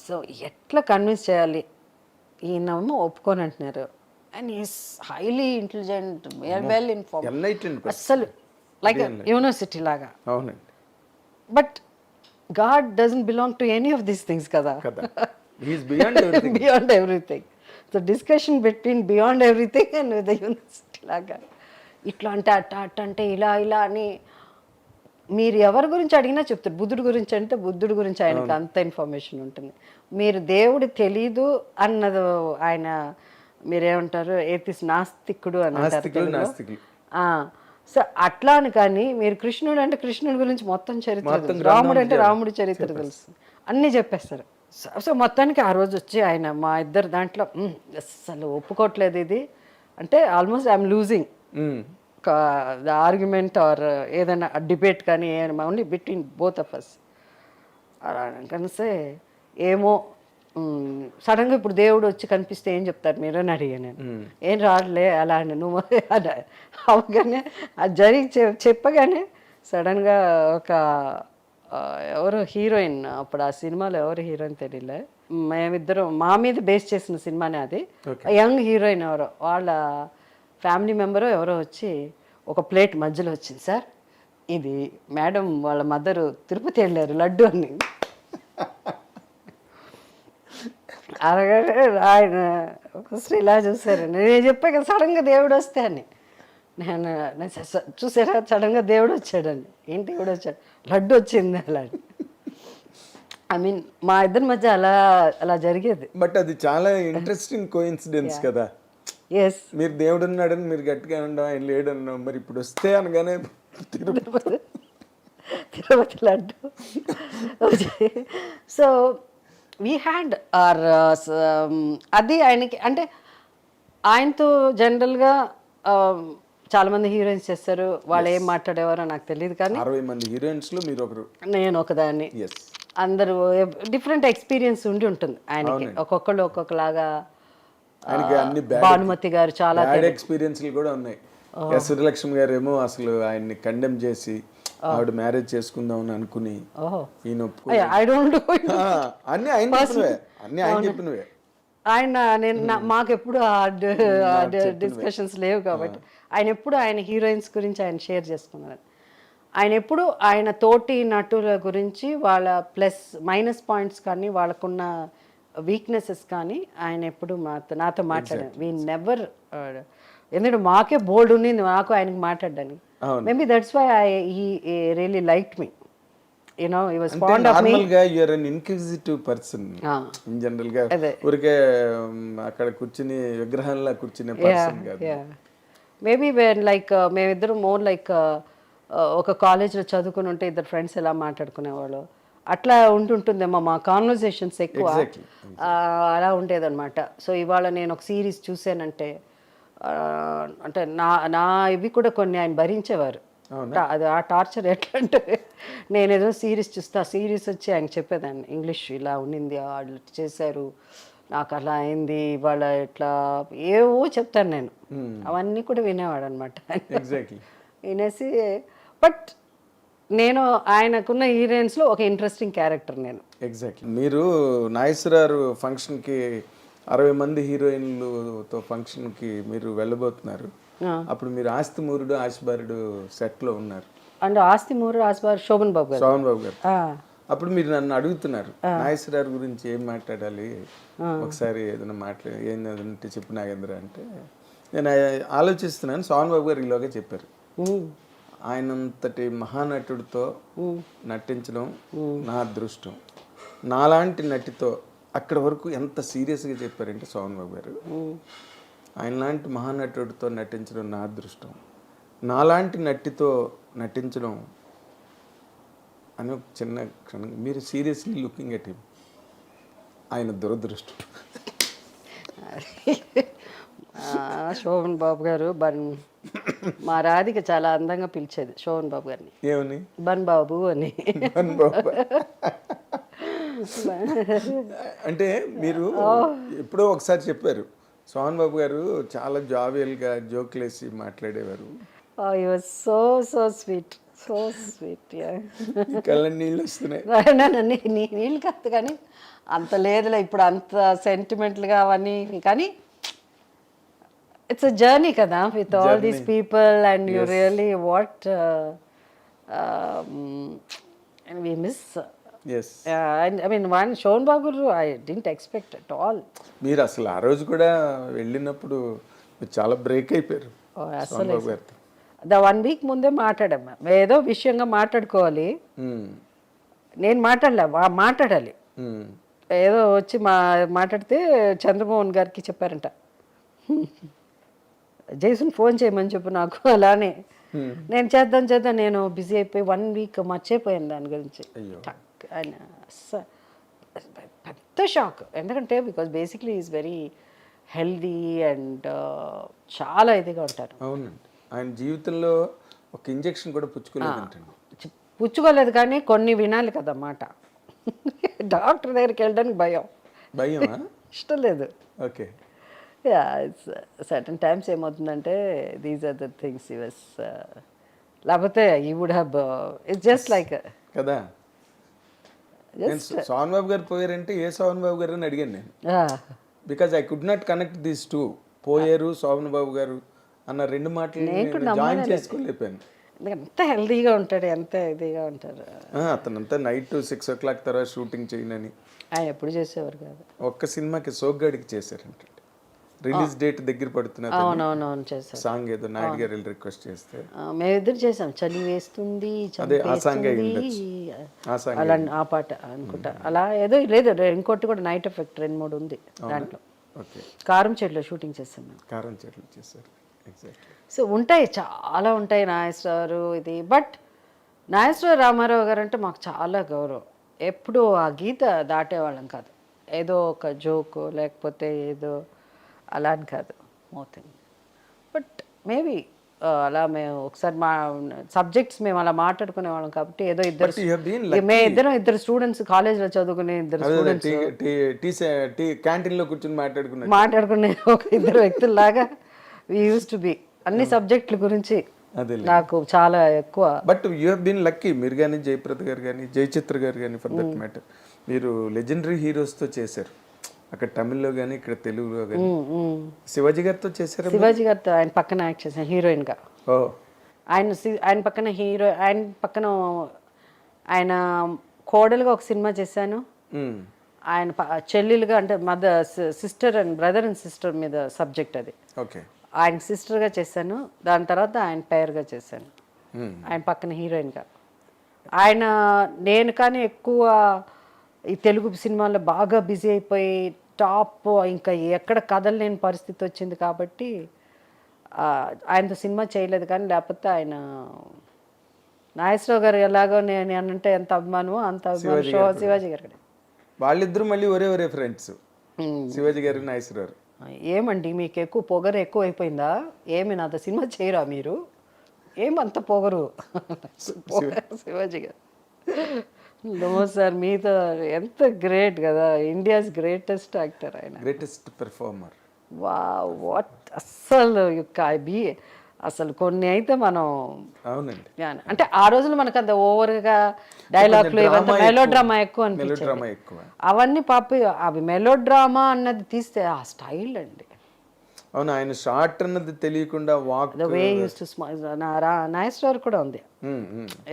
సో ఎట్లా కన్విన్స్ చేయాలి, ఈయనమ్మో ఒప్పుకొని అంటున్నారు. And is highly intelligent, well informed, అస్సలు లైక్ యూనివర్సిటీ లాగా. అవునండి. But God doesn't belong to any of these things kada. He is beyond everything. Beyond everything. The discussion between beyond everything and with the university లాగా. ఇట్లా అంటే అట్ట అంటే ఇలా ఇలా అని మీరు ఎవరి గురించి అడిగినా చెప్తారు. బుద్ధుడి గురించి అంటే బుద్ధుడి గురించి ఆయనకు అంత ఇన్ఫర్మేషన్ ఉంటుంది. మీరు దేవుడు తెలీదు అన్నది ఆయన మీరేమంటారు ఏతిస్ నాస్తికుడు అని అంటారు. సో అట్లా అని కానీ మీరు కృష్ణుడు అంటే కృష్ణుడి గురించి మొత్తం చరిత్ర తెలుసు, రాముడు అంటే రాముడి చరిత్ర తెలుసు, అన్నీ చెప్పేస్తారు. సో మొత్తానికి ఆ రోజు వచ్చి ఆయన మా ఇద్దరు దాంట్లో అసలు ఒప్పుకోవట్లేదు ఇది అంటే almost I'm losing the argument or ఏదైనా డిబేట్ కానీ only between both of us. అలా కనిస్తే ఏమో సడన్గా ఇప్పుడు దేవుడు వచ్చి కనిపిస్తే ఏం చెప్తారు మీరు అని అడిగాను నేను. ఏం రాడలే అలా అని నువ్వు అవగానే అది జరిగి చెప్పగానే సడన్గా ఒక ఎవరో హీరోయిన్, అప్పుడు ఆ సినిమాలో ఎవరు హీరోయిన్ తెలియలే, మేమిద్దరం మా మీద బేస్ చేసిన సినిమానే అది. యంగ్ హీరోయిన్ ఎవరో వాళ్ళ ఫ్యామిలీ మెంబరో ఎవరో వచ్చి ఒక ప్లేట్ మధ్యలో వచ్చింది, సార్ ఇది మేడం వాళ్ళ మదరు తిరుపతి వెళ్ళారు లడ్డు అని. అలాగే ఆయన ఫస్ట్ ఇలా చూసారు. నేను చెప్పాను కదా సడన్గా దేవుడు వస్తే అని. నేను చూసారా సడన్గా దేవుడు వచ్చాడని. ఏంటి దేవుడు వచ్చాడు, లడ్డు వచ్చింది అలా. ఐ మీన్ మా ఇద్దరి మధ్య అలా అలా జరిగేది. బట్ అది చాలా ఇంట్రెస్టింగ్ కోఇన్సిడెన్స్ కదా. ఎస్, మీరు దేవుడు ఉన్నాడని మీరు గట్టిగా ఉండవు, ఆయన లేడు అన్నాం, మరి ఇప్పుడు వస్తే అనగానే Tirupati laddu. So we had or అది ఆయనకి అంటే ఆయనతో జనరల్గా చాలామంది హీరోయిన్స్ చేస్తారు, వాళ్ళు ఏం మాట్లాడేవారో నాకు తెలియదు కానీ 60 మంది హీరోయిన్స్లో మీరు ఒకరు, నేను ఒకదాన్ని. అందరూ డిఫరెంట్ ఎక్స్పీరియన్స్ ఉండి ఉంటుంది ఆయనకి, ఒక్కొక్కళ్ళు ఒక్కొక్కలాగా. భానుమతి గారు చాలా ఎక్స్పీరియన్స్లు కూడా ఉన్నాయి. సూర్యలక్ష్మి గారు ఏమో అసలు ఆయన్ని కండెమ్ చేసి ఆవిడ మ్యారేజ్ చేసుకుందాం అని అనుకుని ఆయన చెప్పినవే. ఆయన నేను మాకు ఎప్పుడు డిస్కషన్స్ లేవు కాబట్టి ఆయన ఎప్పుడు ఆయన హీరోయిన్స్ గురించి ఆయన షేర్ చేసుకున్నారు. ఆయన ఎప్పుడు ఆయన తోటి నటుల గురించి వాళ్ళ ప్లస్ మైనస్ పాయింట్స్ కానీ వాళ్ళకున్న వీక్నెసెస్ కానీ ఆయన ఎప్పుడు నాతో మాట్లాడారు. వీ నెవర్, ఎందుకంటే మాకే బోల్డ్ ఉంది నాకు ఆయనకి మాట్లాడడానికి. Maybe that's why he really liked me. You know, he was fond of me. Normalga you are an inquisitive person. In general ga urike akkada kurchini vigrahalla kurchine person ga. Maybe when like మేమిద్దరు more like ఒక కాలేజ్లో చదువుకుని ఉంటే ఇద్దరు friends ఎలా మాట్లాడుకునేవాళ్ళు అట్లా ఉంటుందేమో మా కాన్వర్జేషన్స్ ఎక్కువ అలా ఉండేదన్నమాట. సో ఇవాళ నేను ఒక సిరీస్ చూసానంటే అంటే నా ఇవి కూడా కొన్ని ఆయన భరించేవారు. అది ఆ టార్చర్ ఎట్లా అంటే నేను ఏదో సిరీస్ చూస్తా, సిరీస్ వచ్చి ఆయన చెప్పేదాన్ని ఇంగ్లీష్ ఇలా ఉండింది, వాళ్ళు చేశారు, నాకు అలా అయింది, ఇవాళ ఇట్లా ఏవో చెప్తాను నేను. అవన్నీ కూడా వినేవాడు అనమాట. వినేసి బట్ నేను ఆయనకున్న హీరోయిన్స్లో ఒక ఇంట్రెస్టింగ్ క్యారెక్టర్ నేను. ఎగ్జాక్ట్లీ. మీరు నాగేశ్వరరావు ఫంక్షన్కి 60 మంది హీరోయిన్లతో ఫంక్షన్కి మీరు వెళ్ళబోతున్నారు. అప్పుడు మీరు ఆస్తి మూరుడు ఆశబారుడు సెట్లో ఉన్నారు. అండ్ ఆస్తి మూరుడు ఆశబారుడు శోభన్ బాబు గారు. అప్పుడు మీరు నన్ను అడుగుతున్నారు నాగేశ్వరరావు గురించి ఏం మాట్లాడాలి, ఒకసారి ఏదైనా ఏంటంటే చెప్పు నాగేంద్ర అంటే నేను ఆలోచిస్తున్నాను. శోభన్ బాబు గారు ఈలోగా చెప్పారు, ఆయనంతటి మహానటుడితో నటించడం నా అదృష్టం. నాలాంటి నటితో అక్కడ వరకు ఎంత సీరియస్గా చెప్పారంటే శోభన్ బాబు గారు, ఆయన లాంటి మహానటుడితో నటించడం నా అదృష్టం, నాలాంటి నటితో నటించడం అని ఒక చిన్న క్షణం. మీరు సీరియస్లీ లుకింగ్ ఎట్ హిమ్, ఆయన దురదృష్టం. శోభన్ బాబు గారు మా రాధిక చాలా అందంగా పిలిచేది శోభన్ బాబు గారిని. ఏమని? బన్ బాబు అని. అంటే మీరు ఎప్పుడో ఒకసారి చెప్పారు శోభన్ బాబు గారు చాలా జావియల్గా జోక్లేసి మాట్లాడేవారు. So so sweet, so sweet. కళ్ళ నీళ్ళు వస్తున్నాయి. నీళ్ళు కాదు కానీ అంత లేదులే ఇప్పుడు అంత సెంటిమెంట్లుగా అవన్నీ, కానీ ఇట్స్ అ జర్నీ కదా with all these people and you really what we miss yes I mean one Sobhan Babu I didn't expect at all. మీరు అసలు ఆ రోజు కూడా వెళ్ళినప్పుడు మీరు చాలా బ్రేక్ అయిపోయారు అసలు బాబు గారితో. 1 వీక్ ముందే మాట్లాడాము, ఏదో విషయంగా మాట్లాడుకోవాలి, నేను మాట్లాడాలి, ఏదో వచ్చి మాట్లాడితే చంద్రమోహన్ గారికి చెప్పారంట, జైసుని ఫోన్ చేయమని చెప్పు నాకు. అలానే నేను చేద్దాం నేను బిజీ అయిపోయి 1 వీక్ మర్చిపోయాను దాని గురించి. ఆయన పెద్ద షాక్, ఎందుకంటే because basically is very healthy and చాలా ఇదిగా ఉంటారు. అవునండి, ఆయన జీవితంలో ఒక ఇంజెక్షన్ కూడా పుచ్చుకోలేదు కానీ కొన్ని వినాలి కదన్నమాట. డాక్టర్ దగ్గరికి వెళ్ళడానికి భయమా ఇష్టం లేదు. ఓకే, సర్టన్ టైమ్స్ ఏమవుతుందంటే these are the things he was, లేకపోతే he would have, it's just like కదా. సోహన్ బాబు గారు పోయారంటే ఏ సోహన్ బాబు గారు అని అడిగాను నేను, because I could not connect these two. పోయారు సోహన్ బాబు గారు అన్న 2 మాటలు జాయిన్ చేసుకోలేకపోయాను. ఎంత హెల్దీగా ఉంటాడు, ఎంత ఇదిగా ఉంటారు. అతనంతా నైట్ 6 o'clock తర్వాత షూటింగ్ చేయనని ఆయన ఎప్పుడు చేసేవారు కాదు. ఒక్క సినిమాకి సోగ్గాడికి చేశారంటే రిలీజ్ డేట్ దగ్గర పడుతున్నది. అవునవునవును చేశారు. సాంగ్ ఏదో నాయుడు గారు రిక్వెస్ట్ చేస్తే మేమిద్దరు చేసాం, చలి వేస్తుంది అలా ఆ పాట అనుకుంటా, అలా ఏదో లేదు. ఇంకోటి కూడా నైట్ ఎఫెక్ట్ 2-3 ఉంది దాంట్లో. కారం చెట్లు షూటింగ్ చేసాం మేము. కారం చెట్లు చేశారు. సో ఉంటాయి, చాలా ఉంటాయి నాగేశ్వరరావు ఇది. బట్ నాగేశ్వరరావు రామారావు గారు అంటే మాకు చాలా గౌరవం. ఎప్పుడూ ఆ గీత దాటేవాళ్ళం కాదు, ఏదో ఒక జోకు లేకపోతే ఏదో అలా అని కాదు మోతింగ్. బట్ మేబీ అలా మేము ఒకసారి మా సబ్జెక్ట్స్ మేము అలా మాట్లాడుకునే వాళ్ళం కాబట్టి ఏదో ఇద్దరు స్టూడెంట్స్ కాలేజ్లో చదువుకునే క్యాంటీన్లో కూర్చొని మాట్లాడుకునే ఒక 2 వ్యక్తుల్లాగా వి యూస్ టు బి. అన్ని సబ్జెక్టుల గురించి నాకు చాలా ఎక్కువ. But you have been lucky, మీరు కానీ జయప్రద గారు కానీ జయచిత్ర గారు కానీ ఫర్ దట్ మ్యాటర్, మీరు లెజెండరీ హీరోస్తో చేశారు అక్కడ తమిళ్లో కానీ ఇక్కడ తెలుగులో కానీ. శివాజీ గారితో చేశారు. శివాజీ గారితో ఆయన పక్కన యాక్ట్ చేశాను హీరోయిన్గా. ఆయన పక్కన ఆయన పక్కన ఆయన కోడలుగా ఒక సినిమా చేశాను. ఆయన చెల్లెలుగా అంటే sister and brother and sister మీద సబ్జెక్ట్ అది. ఓకే, ఆయన సిస్టర్గా చేశాను, దాని తర్వాత ఆయన పేరుగా చేశాను, ఆయన పక్కన హీరోయిన్గా. నేను కానీ ఎక్కువ ఈ తెలుగు సినిమాల్లో బాగా బిజీ అయిపోయి టాప్ ఇంకా ఎక్కడ కదలలేని పరిస్థితి వచ్చింది కాబట్టి ఆయనతో సినిమా చేయలేదు. కానీ లేకపోతే ఆయన నాగేశ్వరరావు గారు ఎలాగో నేను అంటే ఎంత అభిమానమో అంత అభిమానం శివాజీ గారు. వాళ్ళిద్దరూ మళ్ళీ ఒరే ఫ్రెండ్స్, శివాజీ గారు నాగేశ్వరరావు. ఏమండి మీకు ఎక్కువ పొగరు ఎక్కువ అయిపోయిందా, ఏమి నాతో సినిమా చేయరా మీరు, ఏమంత పొగరు శివాజీ గారు. నో సార్, మీతో ఎంత గ్రేట్ కదా, ఇండియాస్ గ్రేటెస్ట్ యాక్టర్ ఆయన, గ్రేటెస్ట్ పెర్ఫార్మర్. వాట్ అస్సలు అసలు కొన్ని అయితే మనం అవునండి అంటే ఆ రోజులు మనకు అంత ఓవర్గా డైలాగ్లు ఇవంతా మెలోడ్రామా ఎక్కువ అనిపించింది. అవన్నీ అవి మెలోడ్రామా అన్నది తీస్తే ఆ స్టైల్ అండి. అవును, ఆయన షార్ట్ అన్నది తెలియకుండా walk the way used to Nageswara Rao కూడా ఉంది,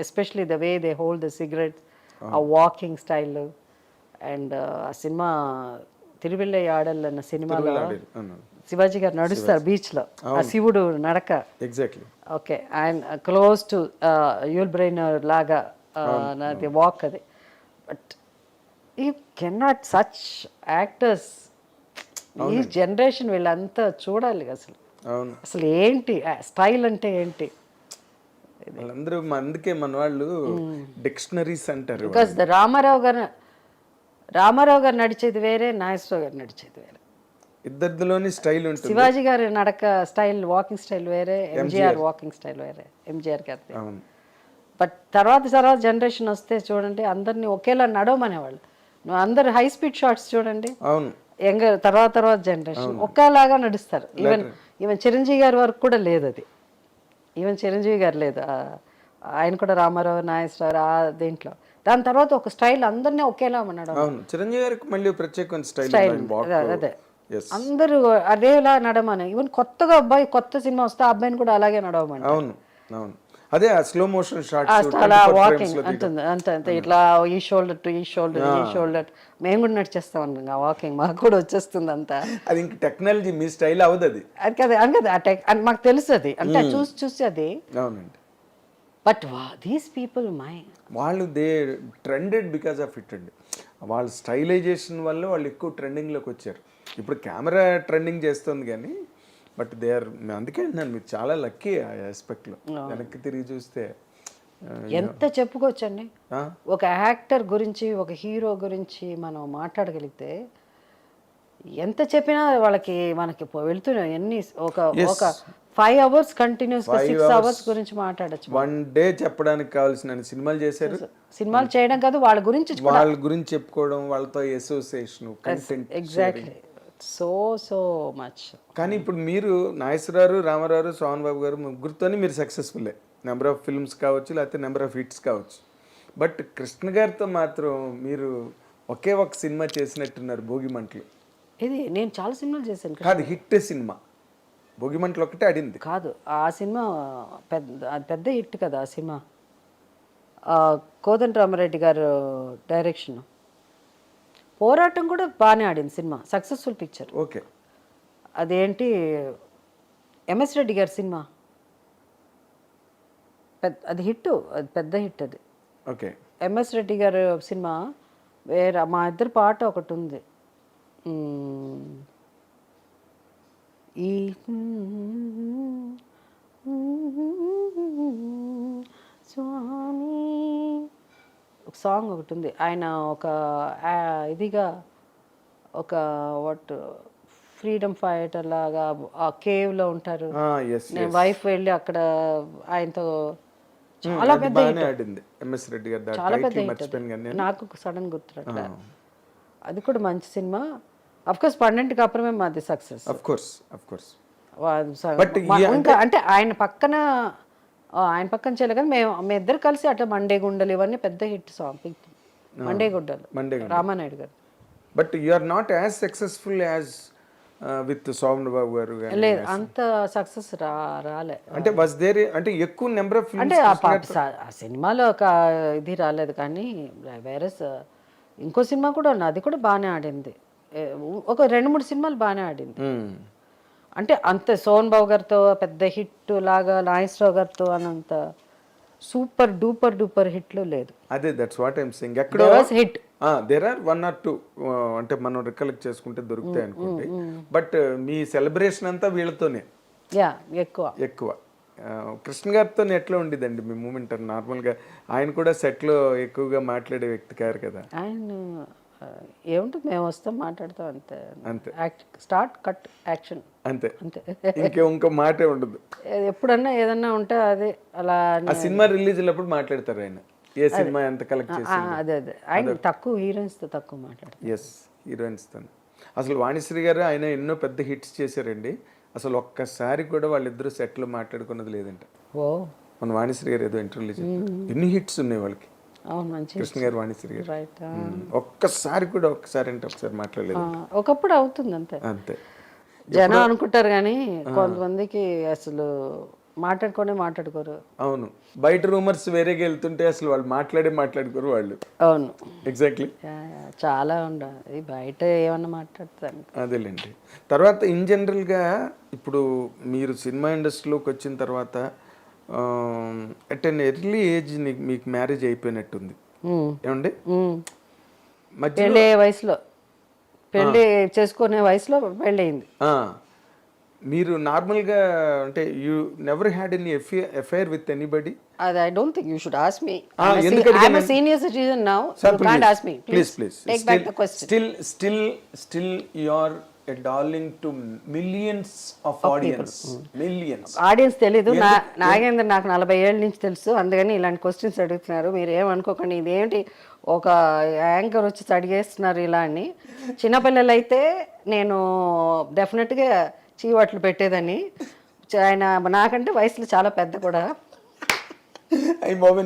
especially the way they hold the cigarette, ఆ వాకింగ్ స్టైల్. అండ్ ఆ సినిమా తిరువెల్లై ఆడల్ అన్న సినిమాలో శివాజీ గారు నడుస్తారు బీచ్ లో, ఆ శివుడు నడక ఎగ్జాక్ట్లీ. ఓకే, ఆయన క్లోజ్ టు యూల్ బ్రెయిన్ లాగా నాది వాక్ అది. But you cannot such actors ఈ జనరేషన్ వీళ్ళంతా చూడాలి అసలు. అసలు ఏంటి స్టైల్ అంటే ఏంటి, వాళ్ళందరూ అందుకే మన వాళ్ళు డిక్షనరీస్ అంటారు. బికాస్ రామారావు గారు నడిచేది వేరే, నాగేశ్వరరావు గారు నడిచేది వేరే, ఇద్దరిలోని స్టైల్ ఉంటుంది. శివాజీ గారి నడక స్టైల్, వాకింగ్ స్టైల్ వేరే, ఎంజీఆర్ వాకింగ్ స్టైల్ వేరే, ఎంజీఆర్ గారి. బట్ తర్వాత జనరేషన్ వస్తే చూడండి అందరినీ ఒకేలా నడవమనేవాళ్ళు. అందరు హై స్పీడ్ షాట్స్ చూడండి, అవును, తర్వాత జనరేషన్ ఒకేలాగా నడుస్తారు. ఈవెన్ చిరంజీవి గారి వరకు కూడా లేదు అది, ఈవెన్ చిరంజీవి గారు లేదు, ఆయన కూడా రామారావు నాగేశ్వరరావు ఆ దీంట్లో. దాని తర్వాత ఒక స్టైల్ అందరినీ ఒకేలా నడవ. చిరంజీవి గారికి మళ్ళీ ప్రత్యేకమైన స్టైల్, అదే అందరూ అదేలా నడమని. ఈవెన్ కొత్తగా అబ్బాయి కొత్త సినిమా వస్తే ఆ అబ్బాయిని కూడా అలాగే నడవమని. అవును అవును. అదే స్లో మోషన్ షాట్స్ అలా వాకింగ్ అంటుంది అంత ఇట్లా ఈ షోల్డర్ టు ఈ షోల్డర్ మేము కూడా నడిచేస్తాం అన్నాం ఆ వాకింగ్ మాకు కూడా వచ్చేస్తుంది అంతా. అది ఇంక టెక్నాలజీ మీ స్టైల్ అవ్వదు అది. అది కదా అది మాకు తెలుసు అది అంటే చూసి అది. అవునండి. బట్ దీస్ పీపుల్ వాళ్ళు they trended because of it అండి. వాళ్ళ స్టైలైజేషన్ వల్ల వాళ్ళు ఎక్కువ ట్రెండింగ్లోకి వచ్చారు. ఇప్పుడు కెమెరా ట్రెండింగ్ చేస్తుంది కానీ బట్ దే ఆర్, అందుకే అంటున్నాను మీరు చాలా లక్కీ ఆ ఆస్పెక్ట్లో. వెనక్కి తిరిగి చూస్తే ఎంత చెప్పుకోవచ్చండి. ఒక యాక్టర్ గురించి ఒక హీరో గురించి మనం మాట్లాడగలిగితే ఎంత చెప్పినా మనకి వెళ్తున్నాయి ఎన్ని ఒక 5 hours కంటిన్యూస్గా 6 hours గురించి మాట్లాడచ్చు. 1 day చెప్పడానికి కావాల్సిన సినిమాలు చేశారు. సినిమాలు చేయడం కాదు వాళ్ళ గురించి చెప్పుకోవడం, వాళ్ళతో association, content. Exactly. So much. కానీ ఇప్పుడు మీరు నాగేశ్వరరావు, రామారావు, సోహన్ బాబు గారు ముగ్గురితోనే మీరు సక్సెస్ఫుల్లే. నెంబర్ ఆఫ్ ఫిల్మ్స్ కావచ్చు, లేకపోతే నెంబర్ ఆఫ్ హిట్స్ కావచ్చు. బట్ కృష్ణ గారితో మాత్రం మీరు ఒకే ఒక సినిమా చేసినట్టున్నారు, భోగిమంటలు. ఇది నేను చాలా సినిమాలు చేశాను. కాదు, హిట్ సినిమా భోగిమంటలు ఒకటే ఆడింది. కాదు, ఆ సినిమా పెద్ద హిట్ కదా ఆ సినిమా. కోదండరామరెడ్డి గారు డైరెక్షన్. పోరాటం కూడా బాగానే ఆడింది సినిమా, సక్సెస్ఫుల్ పిక్చర్. ఓకే. అదేంటి ఎంఎస్ రెడ్డి గారి సినిమా, అది హిట్, అది పెద్ద హిట్ అది. ఓకే. ఎంఎస్ రెడ్డి గారి సినిమా వేరే మా ఇద్దరు పాట ఒకటి ఉంది. ఈ స్వామి ఒక సాంగ్ ఒకటి ఉంది. ఆయన ఒక ఇదిగా ఒక ఫ్రీడమ్ ఫైటర్ లాగా ఆ కేవ్లో ఉంటారు. నేను వైఫ్ వెళ్ళి అక్కడ ఆయనతో చాలా పెద్ద చాలా పెద్ద హిట్. నాకు సడన్ గుర్తురాట్లా. అది కూడా మంచి సినిమా. అఫ్ కోర్స్ 12కి అప్పుడమే మాది సక్సెస్. ఇంకా అంటే ఆయన పక్కన చేయలేదు కానీ మేము ఇద్దరు కలిసి అట్లా మండే గుండలు ఇవన్నీ పెద్ద hit song. Mande Gundalu Ramanaidu garu. But you are not as successful as with Soman Babu garu. లేదు, అంత సక్సెస్ రాలే. అంటే వాస్ దేర్ అంటే ఎక్కువ నెంబర్ ఆఫ్ అంటే ఆ సినిమాలో ఒక ఇది రాలేదు కానీ వేరే ఇంకో సినిమా కూడా ఉంది, అది కూడా బాగానే ఆడింది. ఒక 2-3 సినిమాలు బాగానే ఆడింది. అంటే అంత సోమన్ బాబు గారితో పెద్ద హిట్ లాగా నాగేశ్వరరావు గారితో అనంత సూపర్ డూపర్ హిట్లు లేదు. అదే దట్స్ వాట్ ఐఎమ్ సేయింగ్. ఎక్కడో హిట్ దేర్ ఆర్ 1 or 2 అంటే మనం రికలెక్ట్ చేసుకుంటే దొరుకుతాయి అనుకోండి. బట్ మీ సెలబ్రేషన్ అంతా వీళ్ళతోనే ఎక్కువ. కృష్ణ గారితో ఎట్లా ఉండేదండి మీ మూమెంట్? నార్మల్గా ఆయన కూడా సెట్లో ఎక్కువగా మాట్లాడే వ్యక్తి కారు కదా. ఆయన ఏముంటుంది, మేము వస్తాం మాట్లాడతాం అంతే. స్టార్ట్ కట్ యాక్షన్ అంతే. ఇంకో మాటే ఉండదు. ఎప్పుడన్నా ఏదన్నా ఉంటే అదే అలా. ఆ సినిమా రిలీజ్ అయినప్పుడు మాట్లాడతారు ఆయన, ఏ సినిమా ఎంత కలెక్ట్ చేసి. అదే ఆయన తక్కువ హీరోయిన్స్తో తక్కువ మాట్లాడతారు. ఎస్, హీరోయిన్స్తో. అసలు వాణిశ్రీ గారు ఆయన ఎన్నో పెద్ద హిట్స్ చేశారండి. అసలు ఒక్కసారి కూడా వాళ్ళిద్దరూ సెట్లు మాట్లాడుకున్నది లేదంట. మన వాణిశ్రీ గారు ఏదో ఇంటర్వ్యూలో చెప్పారు, ఎన్ని హిట్స్ ఉన్నాయి వాళ్ళకి. కృష్ణ గారు, వాణిశ్రీ గారు ఒక్కసారి అంటే ఒకసారి మాట్లాడలేదు. ఒకప్పుడు అవుతుంది అంతే. జనం అనుకుంటారు కానీ కొంతమందికి అసలు మాట్లాడుకోరు. అవును, బయట రూమర్స్ వేరేగా వెళ్తుంటే అసలు వాళ్ళు మాట్లాడుకోరు వాళ్ళు. అవును, ఎగ్జాక్ట్లీ. చాలా ఉండాలి బయట ఏమన్నా మాట్లాడతాను. అదేలేండి. తర్వాత ఇన్ జనరల్గా ఇప్పుడు మీరు సినిమా ఇండస్ట్రీలోకి వచ్చిన తర్వాత అట్ అన్ ఎర్లీ ఏజ్ మీకు మ్యారేజ్ అయిపోయినట్టుంది ఏమండి? మధ్య వయసులో పెళ్ళి చేసుకునే వయసులో పెళ్ళయింది. మీరు నార్మల్గా అంటే you never had any affair with anybody? అది I don't think you should ask me. I am a senior citizen now. You can't ask me. Please take back the question. Still you are a darling to millions of audience. Millions. Audience తెలీదు. నాగేంద్ర నాకు 40 ఏళ్ళ నుంచి తెలుసు, అందుకని ఇలాంటి questions అడుగుతున్నారు. మీరు ఏమనుకోకండి, ఇదేంటి ఒక యాంకర్ వచ్చి అడిగేస్తున్నారు ఇలా అని. చిన్నపిల్లలు అయితే నేను డెఫినెట్గా చీవాట్లు పెట్టేదని. ఆయన నాకంటే వయసులో చాలా పెద్ద కూడా.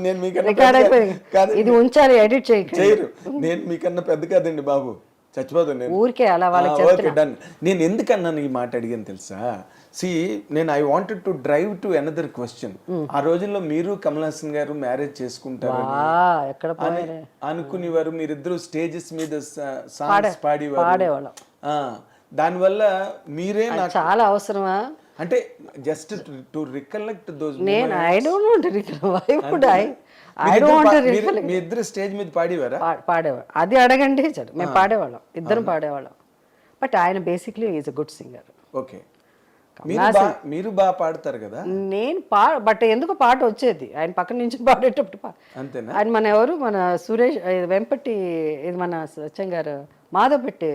నేను ఇది ఉంచాలి, ఎడిట్ చేయరు. నేను మీకన్నా పెద్ద కాదండి బాబు. చచ్చిపోతాను నేను. ఊరికే అలా వాళ్ళకి ఓకే డన్. నేను ఎందుకన్నాను ఈ మాట అడిగాను తెలుసా? నేను I wanted to drive to another question. ఆ రోజుల్లో మీరు కమల్ హాసన్ గారు మ్యారేజ్ చేసుకుంటారని ఎక్కడ అనుకునేవారు, మీరిద్దరు స్టేజెస్ మీద సాంగ్స్ పాడేవారు. దానివల్ల మీరే నాకు చాలా అవసరమా అంటే జస్ట్ టు రికలెక్ట్ దోస్. నేను I don't want to recollect. I don't want to recollect. మీ ఇద్దరు స్టేజ్ మీద పాడేవారా? పాడేవాడు. అది అడగండి చాలు. మేము పాడేవాళ్ళం, ఇద్దరం పాడేవాళ్ళం. బట్ ఆయన basically is a good singer. Okay. మీరు బాగా పాడతారు కదా? నేను బట్ ఎందుకు పాట వచ్చేది ఆయన పక్కన నుంచి పాడేటప్పుడు. అంతేనా? ఆయన మన ఎవరు, మన సురేష్ వెంపటి, ఇది మన సత్యం గారు, Madhavapeddi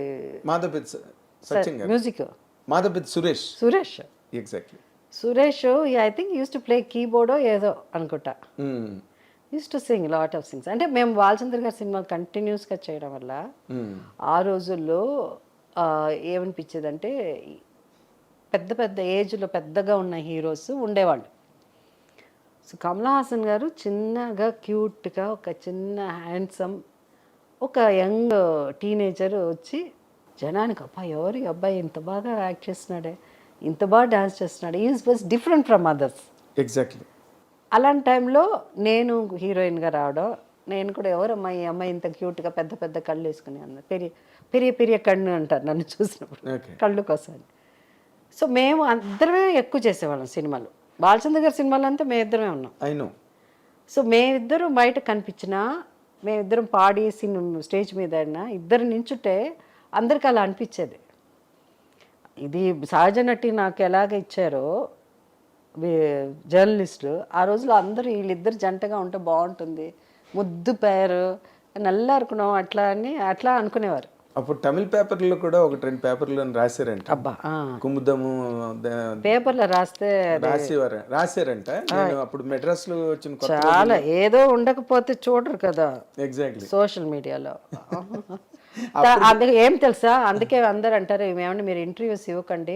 Satyam garu music, Madhavapeddi Suresh. Exactly. Suresh I think uses to play కీబోర్డో ఏదో అనుకుంటా. Uses to sing lot of sings. అంటే మేము బాలచంద్ర గారి సినిమా కంటిన్యూస్గా చేయడం వల్ల ఆ రోజుల్లో ఏమనిపించేదంటే పెద్ద పెద్ద ఏజ్లో పెద్దగా ఉన్న హీరోస్ ఉండేవాళ్ళు. సో కమల్ హాసన్ గారు చిన్నగా క్యూట్గా ఒక చిన్న హ్యాండ్సమ్ ఒక యంగ్ టీనేజర్ వచ్చి జనానికి అబ్బాయి ఎవరి అబ్బాయి ఇంత బాగా యాక్ట్ చేస్తున్నాడే, ఇంత బాగా డాన్స్ చేస్తున్నాడు, is was different from others. Exactly. అలాంటి టైంలో నేను హీరోయిన్గా రావడం, నేను కూడా ఎవరమ్మా ఈ అమ్మాయి ఇంత క్యూట్గా పెద్ద పెద్ద కళ్ళు వేసుకుని అన్న పెరియ పెరియ కన్ను అంటారు నన్ను చూసినప్పుడు, కళ్ళు కోసం. సో మేము అందరమే ఎక్కువ చేసేవాళ్ళం సినిమాలు. బాలచంద్ర గారి సినిమాలు అంతా మేమిద్దరమే ఉన్నాం. సో మేమిద్దరం బయట కనిపించినా, మేమిద్దరం పాడి స్టేజ్ మీద అయినా ఇద్దరు నించుంటే అందరికి అలా అనిపించేది. ఇది సహజ నటి నాకు ఎలాగ ఇచ్చారో జర్నలిస్టు, ఆ రోజులో అందరూ వీళ్ళిద్దరు జంటగా ఉంటే బాగుంటుంది, ముద్దు పేరు నల్ల అనుకున్నాం అట్లా అనుకునేవారు. అప్పుడు తమిళ పేపర్లో కూడా 1-2 పేపర్లో రాశారంట. అబ్బా, కుముదము పేపర్లో రాశారంట. నేను అప్పుడు మెడ్రాస్లో వచ్చిన చాలా ఏదో ఉండకపోతే చూడరు కదా. ఎగ్జాక్ట్లీ. సోషల్ మీడియాలో అందుకే ఏం తెలుసా, అందుకే అందరు అంటారు ఏమంటే మీరు ఇంటర్వ్యూస్ ఇవ్వకండి,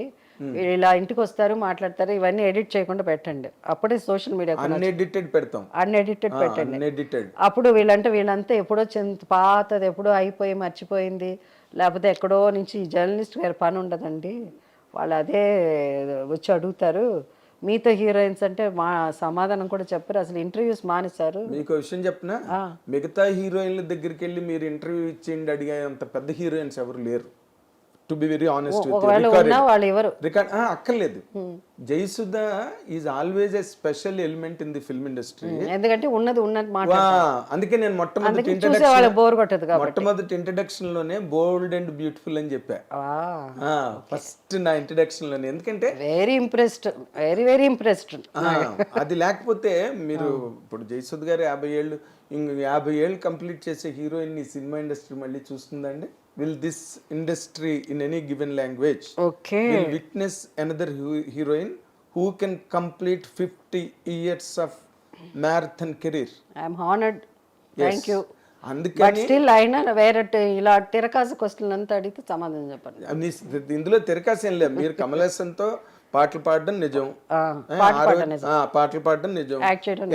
ఇలా ఇంటికి వస్తారు మాట్లాడతారు, ఇవన్నీ ఎడిట్ చేయకుండా పెట్టండి. అప్పుడే సోషల్ మీడియా అన్ఎడిటెడ్ పెట్టండి. అప్పుడు వీళ్ళంతా ఎప్పుడో పాతది ఎప్పుడో అయిపోయి మర్చిపోయింది, లేకపోతే ఎక్కడో నుంచి జర్నలిస్ట్ గారి పని ఉండదండి, వాళ్ళు అదే వచ్చి అడుగుతారు. మీతో హీరోయిన్స్ అంటే మా సమాధానం కూడా చెప్పారు, అసలు ఇంటర్వ్యూస్ మానేశారు. మీకు విషయం చెప్పిన, మిగతా హీరోయిన్ల దగ్గరికి వెళ్ళి మీరు ఇంటర్వ్యూ ఇచ్చేయండి అడిగే అంత పెద్ద హీరోయిన్స్ ఎవరు లేరు. To be very honest record అక్కర్లేదు. Jayasudha is always a special element in the film industry. ఎందుకంటే ఉన్నది అందుకే నేను మొట్టమొదటి ఇంట్రడక్షన్ లోనే బోల్డ్ అండ్ బ్యూటిఫుల్ అని చెప్పా ఫస్ట్ నా ఇంట్రడక్షన్ లోనే. ఎందుకంటే వెరీ ఇంప్రెస్డ్. అది లేకపోతే మీరు ఇప్పుడు జయసుధ గారు 50 ఏళ్ళు కంప్లీట్ చేసే హీరోయిన్ ఈ సినిమా ఇండస్ట్రీ మళ్ళీ చూస్తుందండి. Will this industry in any given language will witness another heroine who can complete 50 years of marathon career? I am honored. Thank you. But still అయినా వేరే ఇలా తిరకాసు క్వశ్చన్ అంతా అడిగితే సమాధానం చెప్పండి. ఇందులో తిరకాసు ఏం లేదు. మీరు కమల్ హాసన్తో పాటలు పాడడం నిజం, పాటలు పాడడం నిజం,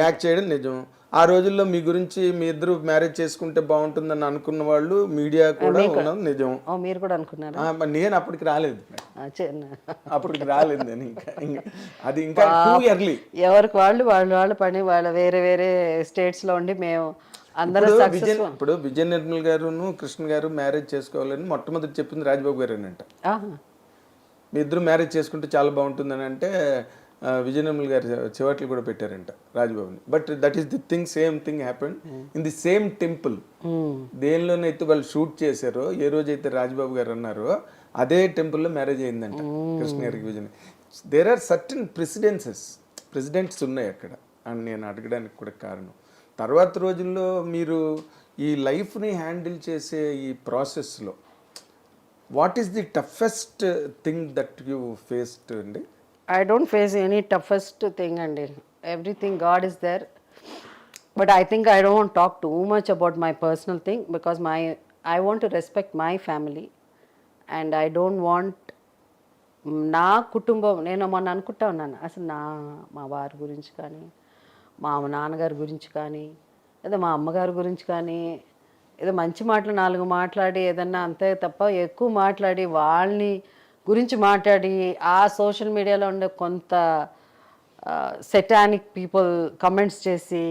యాక్ట్ చేయడం నిజం. ఆ రోజుల్లో మీ గురించి మీ ఇద్దరు మ్యారేజ్ చేసుకుంటే బాగుంటుందని అనుకున్న వాళ్ళు మీడియా కూడా ఉన్నది నిజం. మీరు కూడా అనుకున్నారు. నేను అప్పటికి రాలేదు నేను అది ఇంకా టూ ఇయర్లీ. ఎవరికి వాళ్ళ పని వాళ్ళ వేరే స్టేట్స్ లో ఉండి మేము అందరూ ఇప్పుడు విజయ నిర్మల్ గారును కృష్ణ గారు మ్యారేజ్ చేసుకోవాలని మొట్టమొదటి చెప్పింది రాజ్బాబు గారేనంట. మీ ఇద్దరు మ్యారేజ్ చేసుకుంటే చాలా బాగుంటుందని అంటే విజయ నిర్మల్ గారు చివట్లు కూడా పెట్టారంట రాజ్బాబుని. But that is the thing, same thing happened in the same temple. దేనిలోనైతే వాళ్ళు షూట్ చేశారో, ఏ రోజైతే రాజ్బాబు గారు అన్నారో అదే టెంపుల్లో మ్యారేజ్ అయిందంట కృష్ణ గారికి Vijay. There are certain precedents ఉన్నాయి అక్కడ అని నేను అడగడానికి కూడా కారణం. తర్వాత రోజుల్లో మీరు ఈ లైఫ్ని హ్యాండిల్ చేసే ఈ ప్రాసెస్లో what is the toughest thing that you faced అండి? I don't face any toughest thing, and everything God is there. But I think I don't want to talk too much about my personal thing because I want to respect my family, and I don't want నా కుటుంబం. నేను మొన్న అనుకుంటా ఉన్నాను, అసలు మా వారి గురించి కానీ, మా నాన్నగారి గురించి కానీ, లేదా మా అమ్మగారి గురించి కానీ, ఏదో మంచి మాటలు 4 మాట్లాడి ఏదన్నా అంతే తప్ప ఎక్కువ మాట్లాడి వాళ్ళని గురించి మాట్లాడి ఆ సోషల్ మీడియాలో ఉండే కొంత సెటానిక్ పీపుల్ కమెంట్స్ చేసి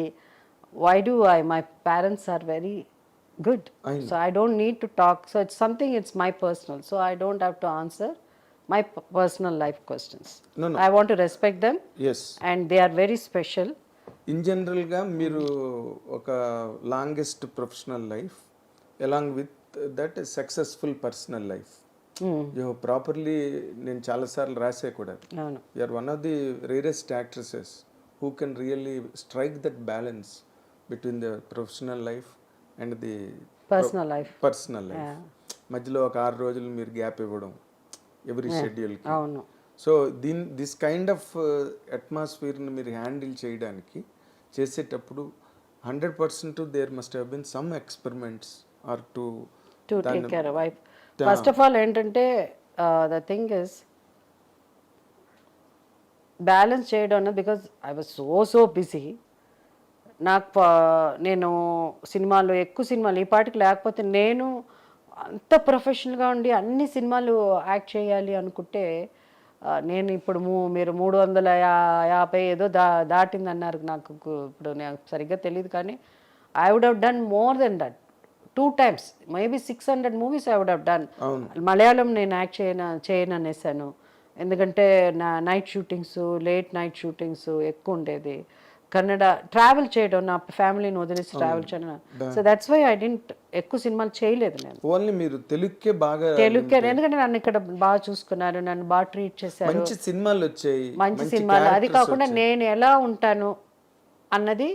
why do my parents are very good, so I don't need to talk, so it's something, it's my personal, so I don't have to answer my personal life questions. I want to respect them and they are very special. In జనరల్గా మీరు ఒక longest professional life along with that successful personal life you properly, నేను చాలాసార్లు రాసే కూడా, you're one of the rarest actresses who can really strike that balance between the professional life and the personal life. మధ్యలో ఒక 6 రోజులు మీరు gap ఇవ్వడం every షెడ్యూల్కి. అవును. సో దిస్ కైండ్ ఆఫ్ అట్మాస్ఫియర్ని మీరు హ్యాండిల్ చేయడానికి చేసేటప్పుడు 100% there must have been some experiments or to take care of wife. First of all ఏంటంటే ద థింగ్ ఇస్ బ్యాలెన్స్ చేయడం అన్నది, because I was so busy. నాకు నేను సినిమాలు ఎక్కువ సినిమాలు ఈ పాటికి లేకపోతే నేను అంత ప్రొఫెషనల్గా ఉండి అన్ని సినిమాలు యాక్ట్ చేయాలి అనుకుంటే నేను ఇప్పుడు మీరు 350 ఏదో దాటింది అన్నారు, నాకు ఇప్పుడు నాకు సరిగ్గా తెలియదు, కానీ I would have done more than that 2 times, maybe 600 movies I would have done. Malayalam నేను యాక్ట్ చేయను అనేసాను, ఎందుకంటే నా night shootings, late night shootings ఎక్కువ ఉండేది. కన్నడ ట్రావెల్ చేయడం, నా ఫ్యామిలీని వదిలేసి ట్రావెల్ చేయడం, so that's why I didn't ఎక్కువ సినిమాలు చేయలేదు నేను. ఓన్లీ మీరు తెలుగుకే బాగా, ఎందుకంటే నన్ను ఇక్కడ బాగా చూసుకున్నారు, నన్ను బాగా ట్రీట్ చేశారు, మంచి సినిమాలు వచ్చాయి, మంచి సినిమాలు. అది కాకుండా నేను ఎలా ఉంటాను అన్నది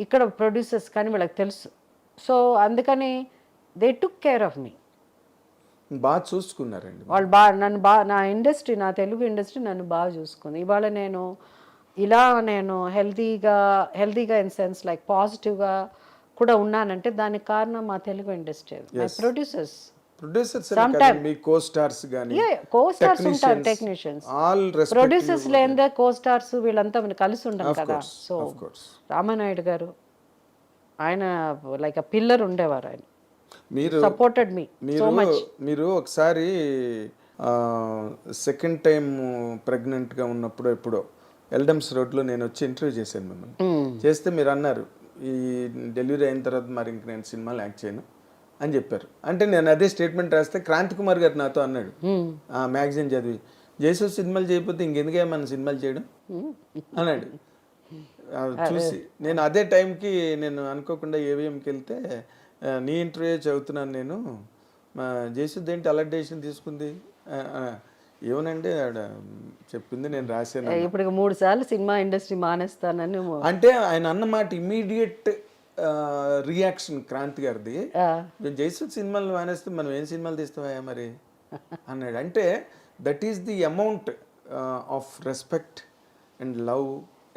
ఇక్కడ ప్రొడ్యూసర్స్ కానీ వీళ్ళకి తెలుసు, సో అందుకని దే టుక్ కేర్ ఆఫ్ మీ, బాగా చూసుకున్నారండి వాళ్ళు. నన్ను నా ఇండస్ట్రీ, నా తెలుగు ఇండస్ట్రీ నన్ను బాగా చూసుకుంది. ఇవాళ నేను హెల్తీగా ఇన్ సెన్స్ లైక్ పాజిటివ్గా కూడా ఉన్నానంటే దానికి కారణం మా తెలుగు ఇండస్ట్రీ, మై ప్రొడ్యూసర్స్ మీ కో-స్టార్స్ గాని, కో-స్టార్స్ ఉంటారు, టెక్నీషియన్స్, ప్రొడ్యూసర్స్ లేదే కో-స్టార్స్ వీళ్ళంతా కలిసి ఉంటారు కదా. సో రామానాయుడు గారు ఆయన లైక్ అ పిల్లర్ ఉండేవారు, ఆయన మీరు సపోర్టెడ్ మీ సో మచ్. మీరు ఒకసారి సెకండ్ టైం ప్రెగ్నెంట్గా ఉన్నప్పుడు ఎప్పుడో ఎల్డమ్స్ రోడ్లో నేను వచ్చి ఇంటర్వ్యూ చేశాను మిమ్మల్ని. చేస్తే మీరు అన్నారు, ఈ డెలివరీ అయిన తర్వాత మరి ఇంక నేను సినిమాలు యాక్ట్ చేయను అని చెప్పారు. అంటే నేను అదే స్టేట్మెంట్ రాస్తే క్రాంతి కుమార్ గారు నాతో అన్నాడు, ఆ మ్యాగజైన్ చదివి, జయసూద్ సినిమాలు చేయకపోతే ఇంకెందుకే మన సినిమాలు చేయడం అన్నాడు. చూసి నేను అదే టైంకి నేను అనుకోకుండా ఏవిఎంకి వెళ్తే, నీ ఇంటర్వ్యూ చదువుతున్నాను నేను, మా జయసూద్ ఏంటి అలర్ట్ డెసిషన్ తీసుకుంది, ఏమనండి ఆవిడ చెప్పింది నేను రాశాను. ఇప్పుడు 3 సార్లు సినిమా ఇండస్ట్రీ మానేస్తానని అంటే ఆయన అన్నమాట ఇమ్మీడియట్ రియాక్షన్ క్రాంతి గారిది, జయసూద్ సినిమాలు మానేస్తే మనం ఏం సినిమాలు తీస్తావా మరి అన్నాడు. అంటే that is the amount of respect and love,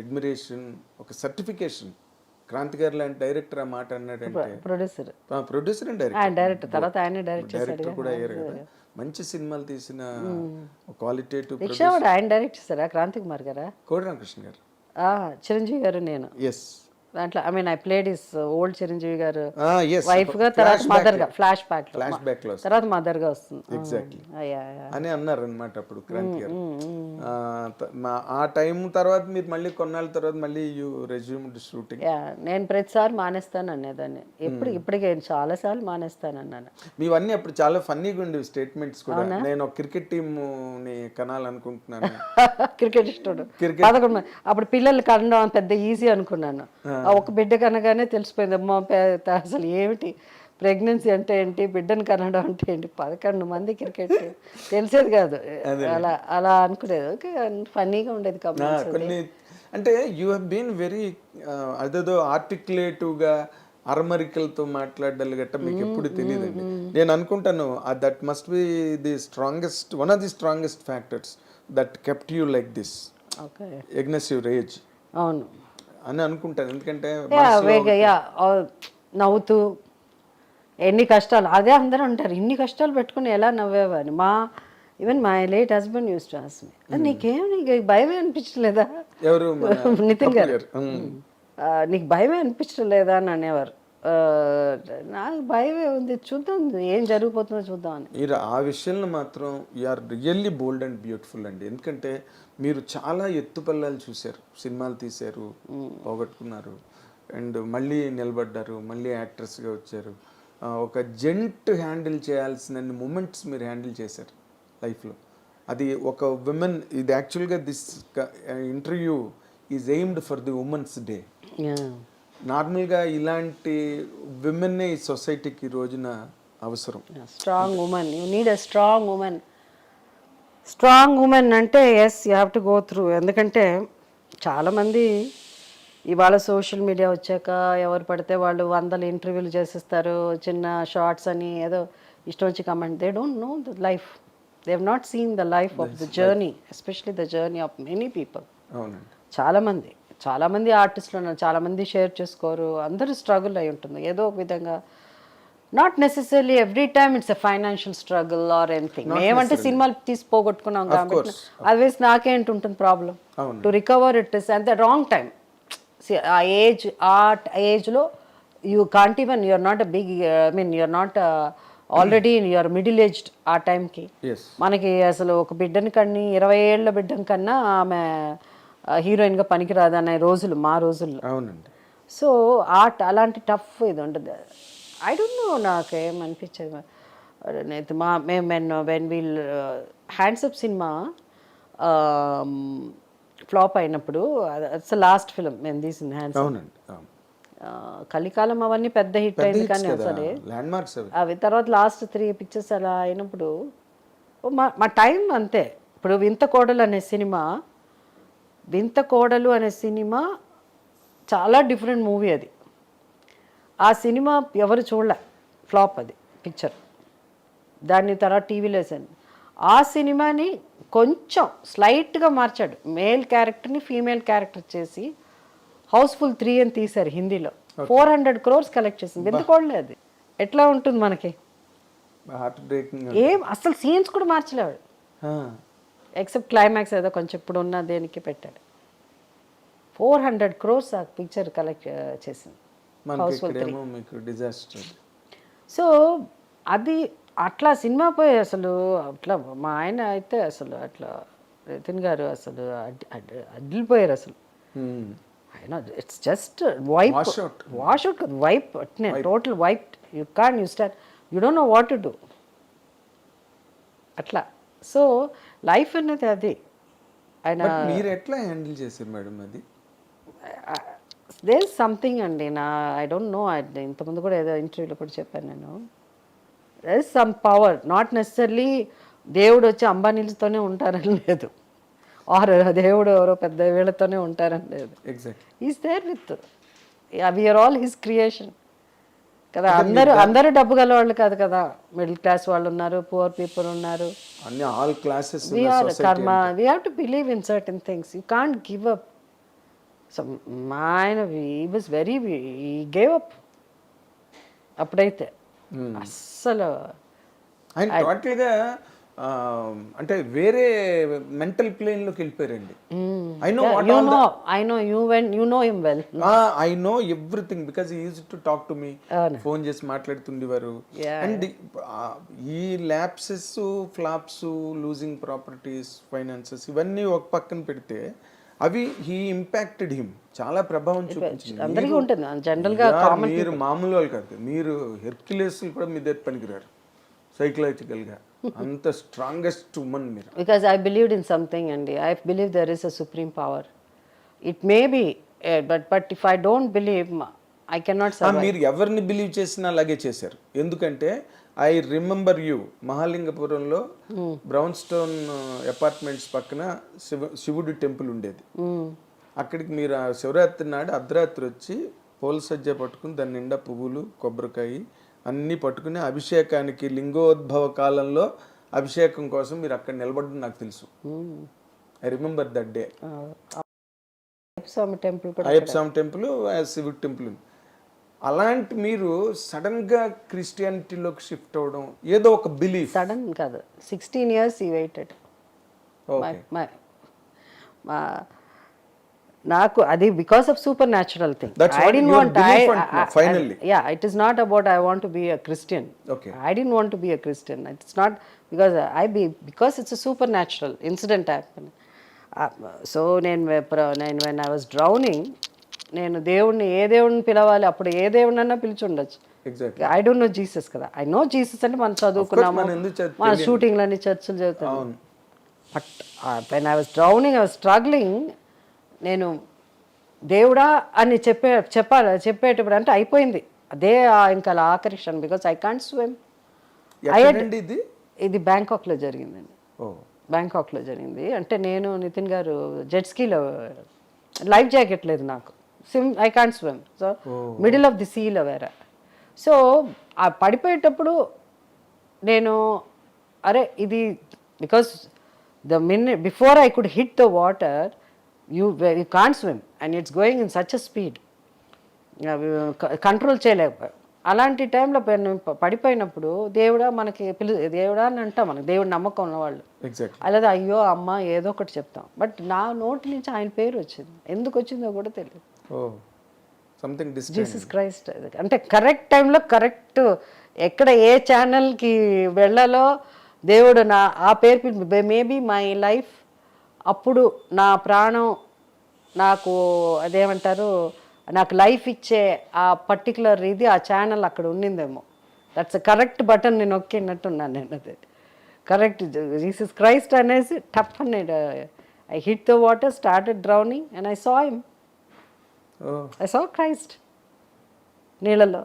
admiration, ఒక సర్టిఫికేషన్. క్రాంతి గారు లాంటి డైరెక్టర్ ఆ మాట అన్నాడంటే, ప్రొడ్యూసర్ అండ్ డైరెక్టర్ తర్వాత ఆయన డైరెక్టర్ కూడా అయ్యారు కదా. మంచి సినిమాలు తీసిన క్వాలిటేటివ్ ఆయన డైరెక్ట్ చేస్తారా, క్రాంతి కుమార్ గారా, కోడిరామకృష్ణ గారు, చిరంజీవి గారు, నేను ఎస్ దాంట్లో I mean I played is old Chiranjeevi గారు వైఫ్ గా, తర్వాత మదర్ గా, ఫ్లాష్ బ్యాక్ లో తర్వాత మదర్ గా వస్తుంది. ఎగ్జాక్ట్లీ అని అన్నారు అనమాట అప్పుడు క్రాంతి గారు. ఆ టైం తర్వాత మీరు మళ్ళీ కొన్నాళ్ళ తర్వాత మళ్ళీ యూ రెజ్యూమ్డ్ షూటింగ్. నేను ప్రతిసారి మానేస్తాను అనేదాన్ని, ఇప్పటికే చాలా సార్లు మానేస్తాను అన్నాను. మీవన్నీ అప్పుడు చాలా ఫన్నీగా ఉండేవి స్టేట్మెంట్స్ కూడా. నేను ఒక క్రికెట్ టీమ్ ని కనాలనుకుంటున్నాను, క్రికెట్ ఇష్టం, అప్పుడు పిల్లలు కనడం పెద్ద ఈజీ అనుకున్నాను. ఒక బిడ్డ కనగానే తెలిసిపోయింది, అమ్మా అసలు ఏమిటి ప్రెగ్నెన్సీ అంటే ఏంటి, బిడ్డను కనడం అంటే ఏంటి, 11 మంది క్రికెట్ తెలిసేది కాదు. అలా అనుకునేది, ఫన్నీగా ఉండేది. కొన్ని అంటే యూ హ్యావ్ బీన్ వెరీ అదేదో ఆర్టికులేటివ్గా అరమరికలతో మాట్లాడాలి గట్ట మీకు ఎప్పుడు తెలియదండి. నేను అనుకుంటాను that must be the strongest, one of the strongest factors that kept you like this aggressive rage. అవును అని అనుకుంటాను, ఎందుకంటే నవ్వుతూ ఎన్ని కష్టాలు, అదే అందరూ అంటారు, ఇన్ని కష్టాలు పెట్టుకుని ఎలా నవ్వేవాని. Even my late husband uses to ask me, నీకు భయమే అనిపించలేదా, ఎవరు నితిన్ గారు, నీకు భయమే అనిపించలేదా అని అనేవారు. నాకు భయమే ఉంది, చూద్దాం ఏం జరిగిపోతుందో చూద్దామని. మీరు ఆ విషయంలో మాత్రం are really bold and beautiful అండి. ఎందుకంటే మీరు చాలా ఎత్తుపల్లాలు చూశారు, సినిమాలు తీశారు, పోగొట్టుకున్నారు, అండ్ మళ్ళీ నిలబడ్డారు, మళ్ళీ యాక్ట్రెస్గా వచ్చారు. ఒక జెంట్ హ్యాండిల్ చేయాల్సిన మూమెంట్స్ మీరు హ్యాండిల్ చేశారు లైఫ్లో. అది ఒక విమెన్, ఇది యాక్చువల్గా this interview is aimed for the women's day. నార్మల్గా ఇలాంటి విమెన్నే ఈ సొసైటీకి ఈ రోజున అవసరం. Strong women, you need a strong women. Strong women అంటే as you have to go through. ఎందుకంటే చాలామంది ఇవాళ సోషల్ మీడియా వచ్చాక ఎవరు పడితే వాళ్ళు 100 ఇంటర్వ్యూలు చేసేస్తారు, చిన్న షార్ట్స్ అని ఏదో ఇష్టం వచ్చి comment. They don't know the life, they have not seen the life of the journey, especially the journey of many people. అవునండి. చాలామంది ఆర్టిస్టులు ఉన్నారు, చాలామంది షేర్ చేసుకోరు, అందరూ స్ట్రగుల్ అయి ఉంటుంది ఏదో ఒక విధంగా. Not necessary every time it's a financial struggle or anything. ఏమంటే సినిమాలు తీసి పోగొట్టుకున్నాం కాబట్టి ఆల్వేస్ నాకేంటి ఉంటుంది problem to recover it is at the wrong time. ఆ ఏజ్లో you can't even, you're not a big, I mean you're not already you're middle aged ఆ టైంకి. మనకి అసలు ఒక బిడ్డని కన్నా 20 ఏళ్ళ బిడ్డని కన్నా ఆమె హీరోయిన్గా పనికిరాదనే రోజులు మా రోజుల్లో. అవునండి. సో అలాంటి టఫ్ ఇది ఉంటుంది. ఐ డోంట్ నో, నాకేమనిపించేది మేము when we'll hands up cinema flop అయినప్పుడు, అట్స్ లాస్ట్ ఫిలిం మేము తీసింది హ్యాండ్సప్. కలికాలం అవన్నీ పెద్ద హిట్ అయింది కానీ అసలు అవి తర్వాత లాస్ట్ 3 పిక్చర్స్ అలా అయినప్పుడు మా టైం అంతే. ఇప్పుడు వింత కోడలు అనే సినిమా చాలా డిఫరెంట్ మూవీ అది. ఆ సినిమా ఎవరు చూడలే, ఫ్లాప్ అది పిక్చర్. దాన్ని తర్వాత టీవీలో వేసాను. ఆ సినిమాని కొంచెం స్లైట్గా మార్చాడు, మేల్ క్యారెక్టర్ని ఫీమేల్ క్యారెక్టర్ చేసి హౌస్ఫుల్ 3 అని తీశారు హిందీలో. 400 crores కలెక్ట్ చేసింది. ఎందుకోడలే అది ఎట్లా ఉంటుంది మనకి, ఏం అసలు సీన్స్ కూడా మార్చలేవాడు, ఎక్సెప్ట్ క్లైమాక్స్ ఏదో కొంచెం ఇప్పుడు ఉన్న దేనికి పెట్టాడు. 400 crores ఆ పిక్చర్ కలెక్ట్ చేసింది హౌస్ఫుల్ 3. సో అది అట్లా సినిమా పోయి అసలు అట్లా మా ఆయన అయితే అసలు అట్లా నితిన్ గారు అసలు అడ్డిపోయారు అసలు. ఆయన it's just wash out wipe, total wipe. You can you start, you don't know what to do అట్లా. సో లైఫ్ అనేది అది. ఆయన మీరు ఎట్లా హ్యాండిల్ చేశారు మేడం అది? దేర్ ఇస్ సంథింగ్ అండి, ఐ డోంట్ నో, ఇంతకుముందు కూడా ఏదో ఇంటర్వ్యూలో కూడా చెప్పాను నేను. There is some power, not necessarily దేవుడు వచ్చి అంబానీలతోనే ఉంటారని లేదు, ఆర్ దేవుడు ఎవరో పెద్ద వీళ్ళతోనే ఉంటారని లేదు. Is there with, we are all his creation కదా. అందరూ డబ్బు గల వాళ్ళు కాదు కదా, మిడిల్ క్లాస్ వాళ్ళు ఉన్నారు, పువర్ పీపుల్ ఉన్నారు, కర్మ. We have to believe in certain things, you can't give up. So మా ఆయన he gave up అప్పుడైతే అస్సలు. ఆయన టోటల్గా అంటే వేరే మెంటల్ ప్లేన్లోకి వెళ్ళిపోయారండి. I know everything because he used to talk to me, phone చేసి మాట్లాడుతుండేవారు. అండ్ ఈ lapses, flops, losing properties, finances ఇవన్నీ ఒక పక్కన పెడితే అవి హీ ఇంపాక్టెడ్ హిమ్, చాలా ప్రభావం చూపించింది. అందరికీ ఉంటుంది జనరల్గా. మీరు మామూలు వాళ్ళు కాదు, మీరు హెర్క్యులెస్ కూడా మీ దగ్గర పనికిరారు సైకలాజికల్గా, అంత స్ట్రాంగెస్ట్ ఉమెన్ మీరు. Because I believed in something అండి, I believe there is a supreme power. It may be, but if I don't believe I cannot survive. మీరు ఎవరిని బిలీవ్ చేసినా అలాగే చేశారు. ఎందుకంటే ఐ రిమెంబర్ యూ, మహాలింగపురంలో బ్రౌన్ స్టోన్ అపార్ట్మెంట్స్ పక్కన శివుడి టెంపుల్ ఉండేది. అక్కడికి మీరు ఆ శివరాత్రి నాడు అర్ధరాత్రి వచ్చి పూల సజ్జ పట్టుకుని దాని నిండా పువ్వులు, కొబ్బరికాయ అన్నీ పట్టుకుని అభిషేకానికి, లింగోద్భవ కాలంలో అభిషేకం కోసం మీరు అక్కడ నిలబడ్డం నాకు తెలుసు. I remember that day. Ayyappa Swamy temple, శివుడి టెంపుల్. అలాంటి మీరు సడన్ గా క్రిస్టియానిటీలోకి షిఫ్ట్ అవడం ఏదో ఒక బిలీఫ్. సడన్ కాదు, 16 years he waited. నాకు అది because of super natural thing. That's I what డidn't your want belief finally. yeah, it is not about I want to be a Christian. Okay. I didn't want to be a Christian. It's not because because it's a supernatural incident happened. So నేను when I was drowning, నేను దేవుణ్ణి ఏ దేవుడిని పిలవాలి, అప్పుడు ఏ దేవుడినన్నా పిలిచి ఉండొచ్చు. Exactly. I don't know Jesus కదా. I know Jesus అంటే మనం చదువుకున్నాము, మన షూటింగ్లని చర్చలు చదువుతాము. But when I was drowning, I was struggling, నేను దేవుడా అని చెప్పేటప్పుడు అంటే అయిపోయింది అదే ఇంకా ఆఖరి క్షణం. Because I can't swim. ఇది బ్యాంకాక్లో జరిగిందండి. బ్యాంకాక్లో జరిగింది. అంటే నేను నితిన్ గారు జెట్ స్కీలో, లైఫ్ జాకెట్ లేదు నాకు, I can't swim. So middle of the సీలో వేరే. సో ఆ పడిపోయేటప్పుడు నేను అరే ఇది because the minute before I could hit the water, you can't swim and it's going in such a speed, control చేయలేకపోయా. అలాంటి టైంలో పడిపోయినప్పుడు దేవుడా మనకి దేవుడా అని అంటాం, మనకి దేవుడు నమ్మకం ఉన్నవాళ్ళు. అలాగే అయ్యో అమ్మ ఏదో ఒకటి చెప్తాం. బట్ నా నోటి నుంచి ఆయన పేరు వచ్చింది. ఎందుకు వచ్చిందో కూడా తెలియదు. Jesus Christ. అంటే కరెక్ట్ టైంలో కరెక్ట్ ఎక్కడ ఏ ఛానల్కి వెళ్ళాలో దేవుడు ఆ పేరు. మేబీ మై లైఫ్ అప్పుడు నా ప్రాణం నాకు అదేమంటారు, నాకు లైఫ్ ఇచ్చే ఆ పర్టికులర్ ఇది ఆ ఛానల్ అక్కడ ఉండిందేమో. దట్స్ కరెక్ట్ బటన్ నేను నొక్కినట్టున్నాను నేను. అది కరెక్ట్ జీసస్ క్రైస్ట్ అనేసి టప్ అని I hit the water, started drowning and I saw him. I saw Christ నీళ్ళలో.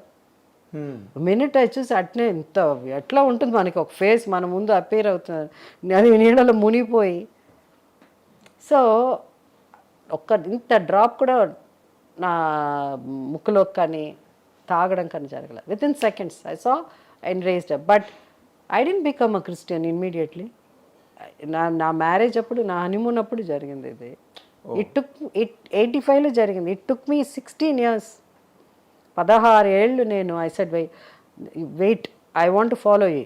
మినిట్ ఐ చూసి అట్నే ఇంత ఎట్లా ఉంటుంది మనకి ఒక ఫేస్ మన ముందు అపేర్ అవుతుంది, అది నీళ్ళలో మునిగిపోయి. సో ఇంత డ్రాప్ కూడా నా ముక్కులో కానీ తాగడం కానీ జరగలేదు. Within seconds I saw and raised up. But I didn't become a Christian immediately. నా మ్యారేజ్ అప్పుడు, నా హనీమూన్ అప్పుడు జరిగింది ఇది. ఇట్ 85లో జరిగింది. It took me 16 years. 16 ఏళ్ళు నేను I said wait, I want to follow you.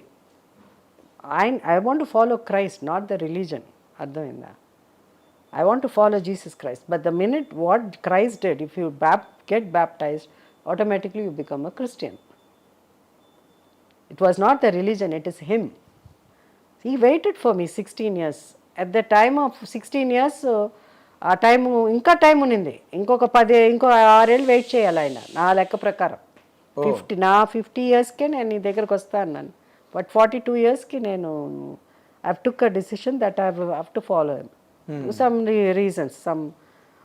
I want to follow Christ, not the religion. అర్థమైందా? I want to follow Jesus Christ. But the minute what Christ did, if you get baptized, automatically you become a Christian. It was not the religion, it is Him. He waited for me 16 years. At the time of 16 years, ఆ time ఇంకా time ఉన్నింది. ఇంకో 6 ఏళ్ళు wait చేయాలి ఆయన నా లెక్క ప్రకారం. 50 yearsకే నేను నీ దగ్గరకు వస్తా అన్నాను. బట్ 42 yearsకి నేను I took a decision that I have to follow him. Some reasons, some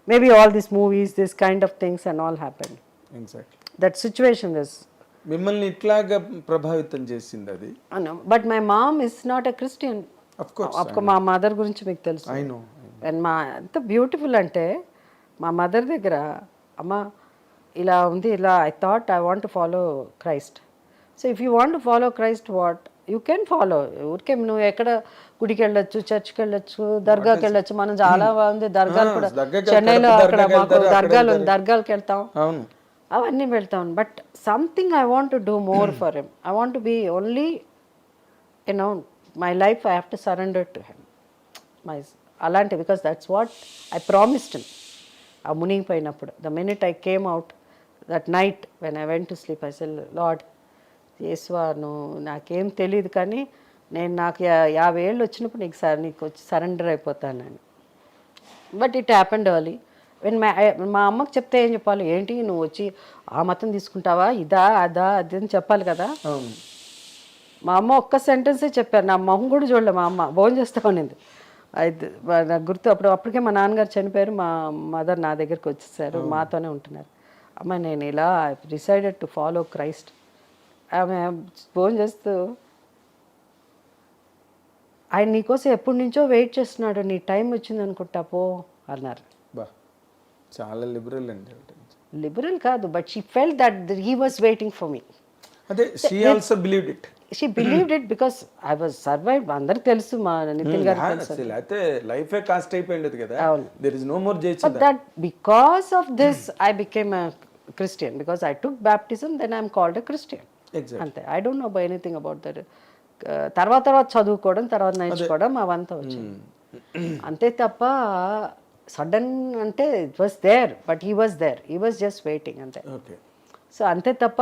maybe all these movies, this kind of things and all happened. Exactly. That situation is మిమ్మల్ని ఇట్లాగా ప్రభావితం చేసింది అది. But my mom is not a Christian. Of course. మా mother గురించి మీకు తెలుసు. I know. And ఎంత బ్యూటిఫుల్ అంటే మా మదర్ దగ్గర అమ్మ ఇలా ఉంది, ఇలా I thought I want to follow Christ. So if you want to follow Christ what you can follow. ఊరికే నువ్వు ఎక్కడ గుడికి వెళ్ళొచ్చు, చర్చ్కి వెళ్ళొచ్చు, దర్గాకి వెళ్ళొచ్చు. మనం చాలా ఉంది దర్గాలు కూడా చెన్నైలో, అక్కడ మాకు దర్గాలకు వెళ్తాం, అవన్నీ వెళ్తాం. But something I want to do more for him. I want to be only my life I have to surrender to him. అలాంటి because that's what I promised him. ఆ మునిగిపోయినప్పుడు the minute I came out that night when I went to sleep I said lord Yeshua, నువ్వు నాకేం తెలియదు కానీ నాకు 50 ఏళ్ళు వచ్చినప్పుడు నీకు వచ్చి సరెండర్ అయిపోతానని. But it happened early. When మా అమ్మకి చెప్తే ఏం చెప్పాలి, ఏంటి నువ్వు వచ్చి ఆ మతం తీసుకుంటావా, ఇదా అదా అది అని చెప్పాలి కదా. మా అమ్మ ఒక్క సెంటెన్సే చెప్పారు. నా మొహం కూడా చూడలే మా అమ్మ. భోజనం చేస్తా ఉన్నింది. అయితే నాకు గుర్తు అప్పటికే మా నాన్నగారు చనిపోయారు. మా మదర్ నా దగ్గరికి వచ్చేసారు, మాతోనే ఉంటున్నారు. అమ్మ నేను ఇలా డిసైడెడ్ టు ఫాలో క్రైస్ట్. ఆమె ఫోన్ చేస్తూ ఆయన నీకోసం ఎప్పటి నుంచో వెయిట్ చేస్తున్నాడు, నీ టైం వచ్చింది అనుకుంటా పో అన్నారు. చాలా లిబరల్ అండి. లిబరల్ కాదు, but she felt that he was waiting for me. అదే she also believed it. She believed it because I was survive. అందరికి తెలుసు, మా నితిన్ గారు తెలుసు. అయితే లైఫే కాస్ట్ అయిపోయింది కదా. There is no more Jayasudha. But that because of this I became a Christian because I took baptism, then I am called a Christian. అంతే. I don't know anything about that. తర్వాత చదువుకోవడం, తర్వాత నేర్చుకోవడం అవంతా వచ్చింది అంతే తప్ప సడన్ అంటే it was there, but he was just waiting అంతే. ఓకే. సో అంతే తప్ప,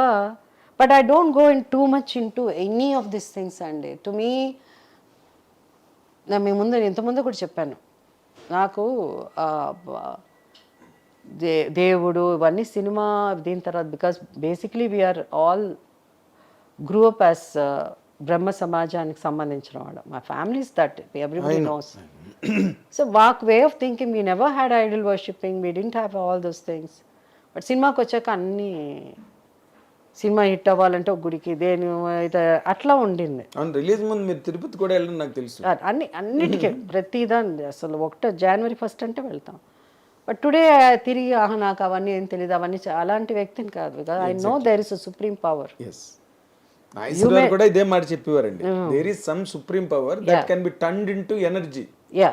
but I don't go in too much into any of this things అండి. టు మీ, నేను మీ ముందు ఇంతకుముందు కూడా చెప్పాను, నాకు దేవుడు ఇవన్నీ సినిమా దీని తర్వాత, because basically we are all grew up as Brahma సమాజానికి సంబంధించిన వాళ్ళు. My family is that, everybody knows. So walk way of thinking, we never had idol worshipping, we didn't have all those things. But సినిమాకి వచ్చాక అన్నీ, cinema hit అవ్వాలంటే ఒక గుడికి దేని అట్లా ఉండింది. రిలీజ్ ముందు మీరు తిరుపతి కూడా వెళ్ళడం నాకు తెలుసు. అన్నిటికీ ప్రతిదాన్ని అసలు January 1st అంటే వెళ్తాం. బట్ టుడే తిరిగి నాకు అవన్నీ ఏం తెలియదు, అవన్నీ అలాంటి వ్యక్తిని కాదు. Because I know there is a supreme power. కూడా ఇదే మాట చెప్పేవారండి, there is some supreme power that can be turned into energy. Ya,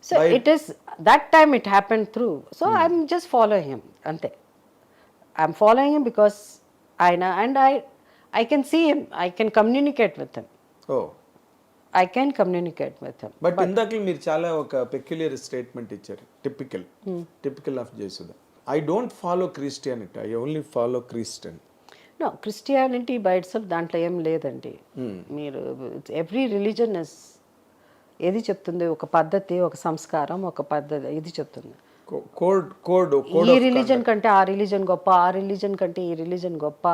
so it is that time it happened through. So I'm just following him అంతే. I'm following him because ఆయన, and I can see him, I can communicate with him. I can communicate with him. But ఇందాక మీరు చాలా ఒక peculiar statement ఇచ్చారు, typical of Jayasudha. I don't follow Christianity, I only follow Christian. No, Christianity by itself దాంట్లో ఏం లేదండి. మీరు every religion is ఏది చెప్తుంది, ఒక పద్ధతి, ఒక సంస్కారం, ఒక పద్ధతి ఇది చెప్తుంది. ఈ రిలీజన్ కంటే ఆ రిలీజన్ గొప్ప, ఆ రిలీజన్ కంటే ఈ రిలీజన్ గొప్ప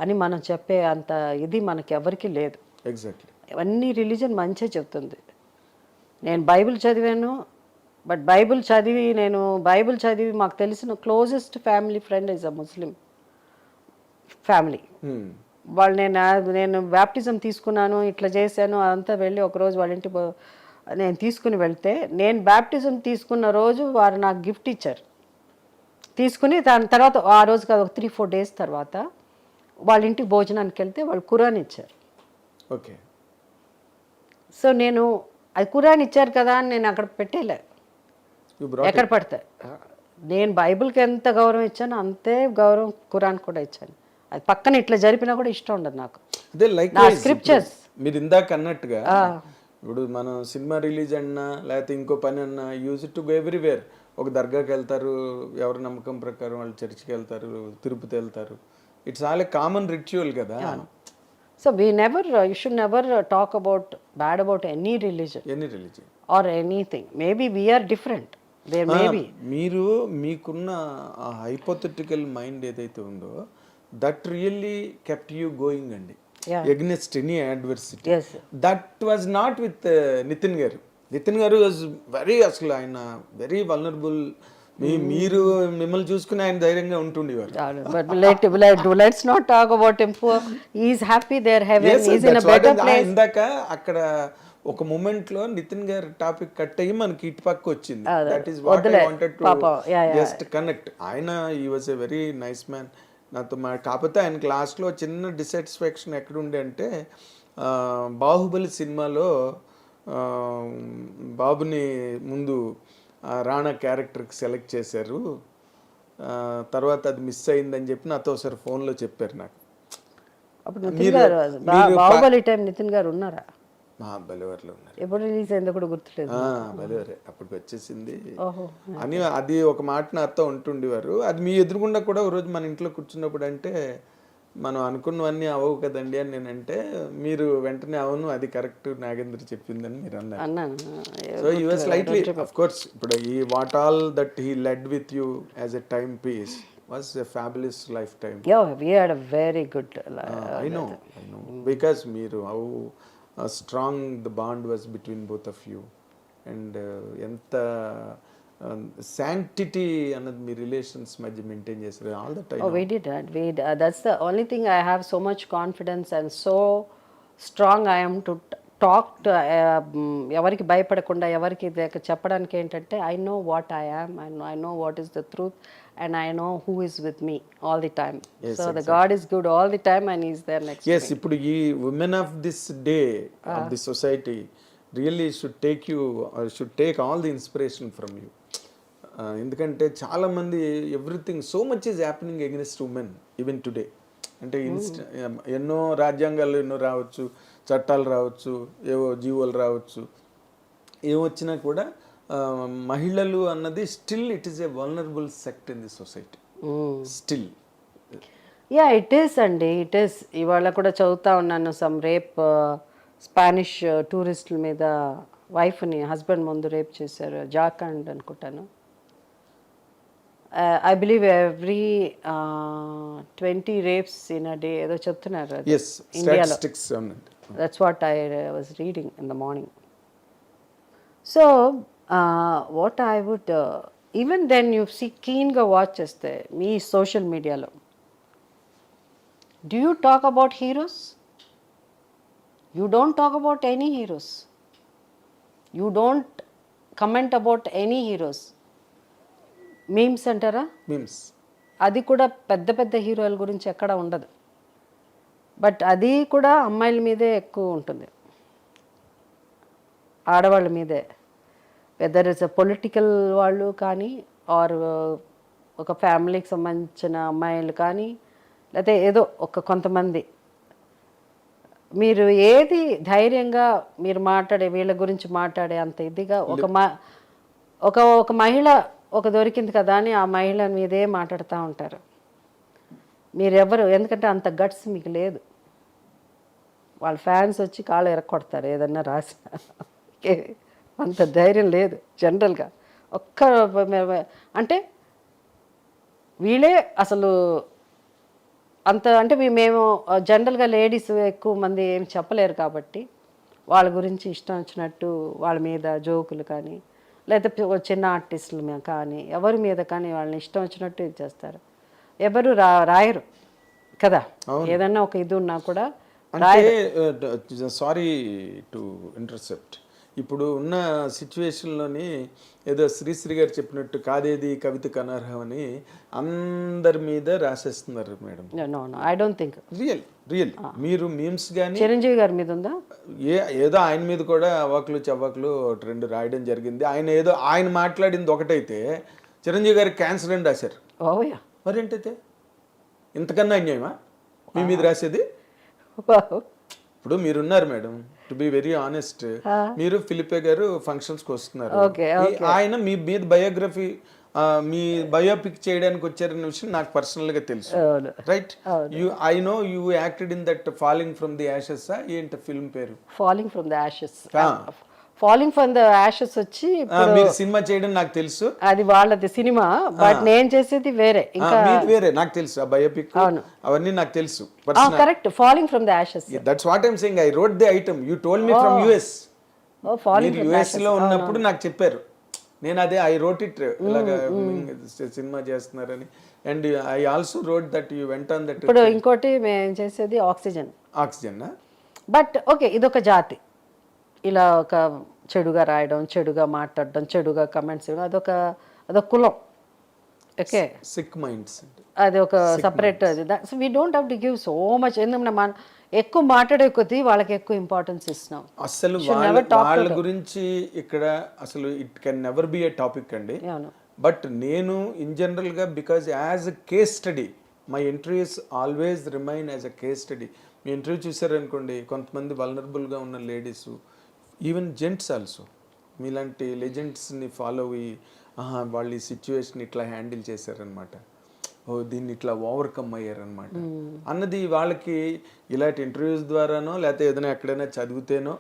అని మనం చెప్పే అంత ఇది మనకి ఎవరికి లేదు. ఎగ్జాక్ట్లీ. అన్ని రిలీజన్ మంచిగా చెప్తుంది. నేను బైబిల్ చదివాను, బట్ బైబిల్ చదివి మాకు తెలిసిన closest family friend is a Muslim family. వాళ్ళు నేను బ్యాప్టిజం తీసుకున్నాను, ఇట్లా చేశాను, అదంతా వెళ్ళి ఒకరోజు వాళ్ళ ఇంటికి నేను తీసుకుని వెళ్తే, నేను బ్యాప్టిజం తీసుకున్న రోజు వారు నాకు గిఫ్ట్ ఇచ్చారు. తీసుకుని దాని తర్వాత ఆ రోజు కాదు, ఒక 3-4 days తర్వాత వాళ్ళ ఇంటికి భోజనానికి వెళ్తే వాళ్ళు ఖురాన్ ఇచ్చారు. ఓకే. సో నేను అది ఖురాన్ ఇచ్చారు కదా అని నేను అక్కడ పెట్టేలే, ఎక్కడ పడితే. నేను బైబిల్కి ఎంత గౌరవం ఇచ్చానో అంతే గౌరవం ఖురాన్ కూడా ఇచ్చాను. అది పక్కన ఇట్లా జరిపినా కూడా ఇష్టం ఉండదు నాకు. నా స్క్రిప్చర్స్ మీరు ఇందాక అన్నట్టుగా, ఇప్పుడు మనం సినిమా రిలీజ్ అన్నా లేకపోతే ఇంకో పని అన్నా, యూజ్ టు గో ఎవ్రీవేర్. ఒక దర్గాకి వెళ్తారు, ఎవరి నమ్మకం ప్రకారం వాళ్ళు చర్చికి వెళ్తారు, తిరుపతి వెళ్తారు. It's all a common ritual కదా. So you should never talk bad about any religion or anything. Maybe we are different, there may be. మీరు మీకున్న ఆ హైపోథెటికల్ మైండ్ ఏదైతే ఉందో, that really kept you going అండి, against any adversity. Yes. That was not with Nithin garu was very, అసలు ఆయన very vulnerable. మీరు మిమ్మల్ని చూసుకుని ఆయన ధైర్యంగా ఉంటుండేవారు. But let's not talk about him. He is happy there, heaven, he is in a better place. ఇందాక అక్కడ ఒక మూమెంట్ లో నితిన్ గారి టాపిక్ కట్ అయ్యి మనకి ఇటు పక్క వచ్చింది. That is what I wanted to just connect. ఆయన he was a very nice man. నాతో కాకపోతే ఆయన క్లాస్లో చిన్న డిసాటిస్ఫాక్షన్ ఎక్కడుండే అంటే, బాహుబలి సినిమాలో బాబుని ముందు రాణా క్యారెక్టర్కి సెలెక్ట్ చేశారు, తర్వాత అది మిస్ అయిందని చెప్పి నాతో ఒకసారి ఫోన్లో చెప్పారు నాకు. బాహుబలి టైం నితిన్ గారు ఉన్నారా? బలివర్లో ఉన్నారు. ఎప్పుడు రిలీజ్ అయిందో కూడా గుర్తులేదు. బలివరే అప్పటికి వచ్చేసింది అని అది ఒక మాట నాతో ఉంటుండేవారు. అది మీ ఎదురుగుండా కూడా ఒక రోజు మన ఇంట్లో కూర్చున్నప్పుడు అంటే, మనం అనుకున్నవన్నీ అవవు కదండి అని నేనంటే, మీరు వెంటనే అవును అది కరెక్ట్ నాగేంద్ర చెప్పిందని మీరు అన్నారు. So you was slightly, of course, ఇప్పుడు ఈ what all that he led with you as a time piece was a fabulous lifetime. Yeah, we had a very good life. I know because meeru how strong the bond was between both of you, and enta sanctity anad me relations మధ్య maintain చేశారు all the time. Oh, we did that. That's the only thing I have so much confidence and so strong I am to talk to ఎవరికి భయపడకుండా ఎవరికి చెప్పడానికి ఏంటంటే, I know what I am, I know what is the truth, and I know who is with me all the time. Yes, so exactly. The God is good all the time and he is there next to me. Yes, ఇప్పుడు ఈ women of this day of the society really should take all the inspiration from you. ఎందుకంటే చాలా మంది everything so much is happening against women even today. అంటే ఎన్నో రాజ్యాంగాలు ఎన్నో రావచ్చు, చట్టాలు రావచ్చు, ఏవో జీవోలు రావచ్చు, ఏమొచ్చినా కూడా మహిళలు అన్నది still it is a vulnerable sect in the society still. Yeah it is అండి, ఇట్ ఈస్. ఇవాళ కూడా చదువుతా ఉన్నాను సమ్ రేప్, స్పానిష్ టూరిస్టుల మీద వైఫ్ని హస్బెండ్ ముందు రేప్ చేశారు, జార్ఖండ్ అనుకుంటాను. I believe every 20 rapes in a day ఏదో చెప్తున్నారు yes ఇండియాలో. statistics ఉన్నది. That's what I was reading in the morning. So what I would even then you see కీన్గా వాచ్ చేస్తే మీ సోషల్ మీడియాలో, do you talk about heroes? You don't talk about any heroes. You don't comment about any heroes. Memes అంటారా, memes అది కూడా పెద్ద పెద్ద హీరోల గురించి ఎక్కడ ఉండదు. బట్ అది కూడా అమ్మాయిల మీదే ఎక్కువ ఉంటుంది, ఆడవాళ్ళ మీదే. వెదర్ ఇస్ అ పొలిటికల్ వాళ్ళు కానీ, ఆర్ ఒక ఫ్యామిలీకి సంబంధించిన అమ్మాయిలు కానీ, లేకపోతే ఏదో కొంతమంది. మీరు ఏది ధైర్యంగా మీరు మాట్లాడే వీళ్ళ గురించి మాట్లాడే అంత ఇదిగా ఒక మహిళ ఒక దొరికింది కదా అని ఆ మహిళ మీదే మాట్లాడుతూ ఉంటారు. మీరెవరు, ఎందుకంటే అంత గట్స్ మీకు లేదు. వాళ్ళ ఫ్యాన్స్ వచ్చి కాళ్ళు ఎరక్కొడతారు ఏదన్నా రాసి, అంత ధైర్యం లేదు జనరల్గా. అంటే వీళ్ళే అసలు అంత అంటే మేము జనరల్గా లేడీస్ ఎక్కువ మంది ఏం చెప్పలేరు కాబట్టి వాళ్ళ గురించి ఇష్టం వచ్చినట్టు వాళ్ళ మీద జోకులు కానీ, లేకపోతే చిన్న ఆర్టిస్టుల కానీ ఎవరి మీద కానీ వాళ్ళని ఇష్టం వచ్చినట్టు ఇది చేస్తారు. ఎవరు రాయరు కదా, ఏదన్నా ఒక ఇది ఉన్నా కూడా. అంటే సారీ టు ఇంటర్సెప్ట్, ఇప్పుడు ఉన్న సిచ్యువేషన్లోని ఏదో శ్రీశ్రీ గారు చెప్పినట్టు కాదేది కవితకు అనర్హం అని అందరి మీద రాసేస్తున్నారు madam. I don't think real మీరు మీమ్స్ కానీ చిరంజీవి గారి మీద ఉందా, ఏదో ఆయన మీద కూడా అవాకులు చవాకులు ఒకటి రెండు రాయడం జరిగింది. ఆయన మాట్లాడింది ఒకటైతే చిరంజీవి గారికి క్యాన్సర్ అని రాశారు. ఓయా, మరి ఏంటైతే ఇంతకన్నా అన్యాయమా మీ మీద రాసేది? ఇప్పుడు మీరున్నారు madam, to be very honest, మీరు ఫిలిపే గారు ఫంక్షన్స్కి వస్తున్నారు, ఆయన మీ మీద బయోగ్రఫీ మీ బయోపిక్ చేయడానికి వచ్చారన్న విషయం నాకు పర్సనల్గా తెలుసు, right? I know you acted in that falling from the Ashes. ఏంటి ఫిల్మ్ పేరు? Falling from the Ashes. Falling from the Ashes వచ్చి మీరు సినిమా చేయడం నాకు తెలుసు, అది వాళ్ళది సినిమా. బట్ నేను చేసేది వేరే, ఇంకా వేరే నాకు తెలుసు. ఆ బయోపిక్ అవన్నీ నాకు తెలుసు. Correct, falling from the Ashes. That's what I'm saying. I wrote the item, you told me from US. మీరు యుఎస్ లో ఉన్నప్పుడు నాకు చెప్పారు, నేను అదే ఐ రోట్ ఇట్ ఇలాగా సినిమా చేస్తున్నారని. And I also wrote that you went on that. ఇప్పుడు ఇంకోటి మేము చేసేది ఆక్సిజన్. బట్ ఓకే, ఇదొక జాతి, ఇలా ఒక చెడుగా రాయడం, చెడుగా మాట్లాడడం, చెడుగా కమెంట్స్ ఇవ్వడం, అదొక కులం. ఓకే, సిక్ మైండ్స్, అది ఒక separate. So we don't have to give so much. ఎందుకంటే మనం ఎక్కువ మాట్లాడే కొద్దీ వాళ్ళకి ఎక్కువ ఇంపార్టెన్స్ ఇస్తున్నాం. అసలు వాళ్ళ గురించి ఇక్కడ అసలు it can never be a topic అండి. బట్ నేను ఇన్ జనరల్గా, because as a case study my interviews always remain as a case study. మీ ఇంటర్వ్యూ చూసారనుకోండి, కొంతమంది వల్నరబుల్గా ఉన్న లేడీస్, ఈవెన్ జెంట్స్ ఆల్సో మీలాంటి లెజెండ్స్ని ఫాలో అయ్యి వాళ్ళు ఈ సిచ్యువేషన్ ఇట్లా హ్యాండిల్ చేశారనమాట, దీన్ని ఇట్లా ఓవర్కమ్ అయ్యారనమాట అన్నది వాళ్ళకి ఇలాంటి ఇంటర్వ్యూస్ ద్వారానో లేకపోతే ఏదైనా ఎక్కడైనా చదివితేనో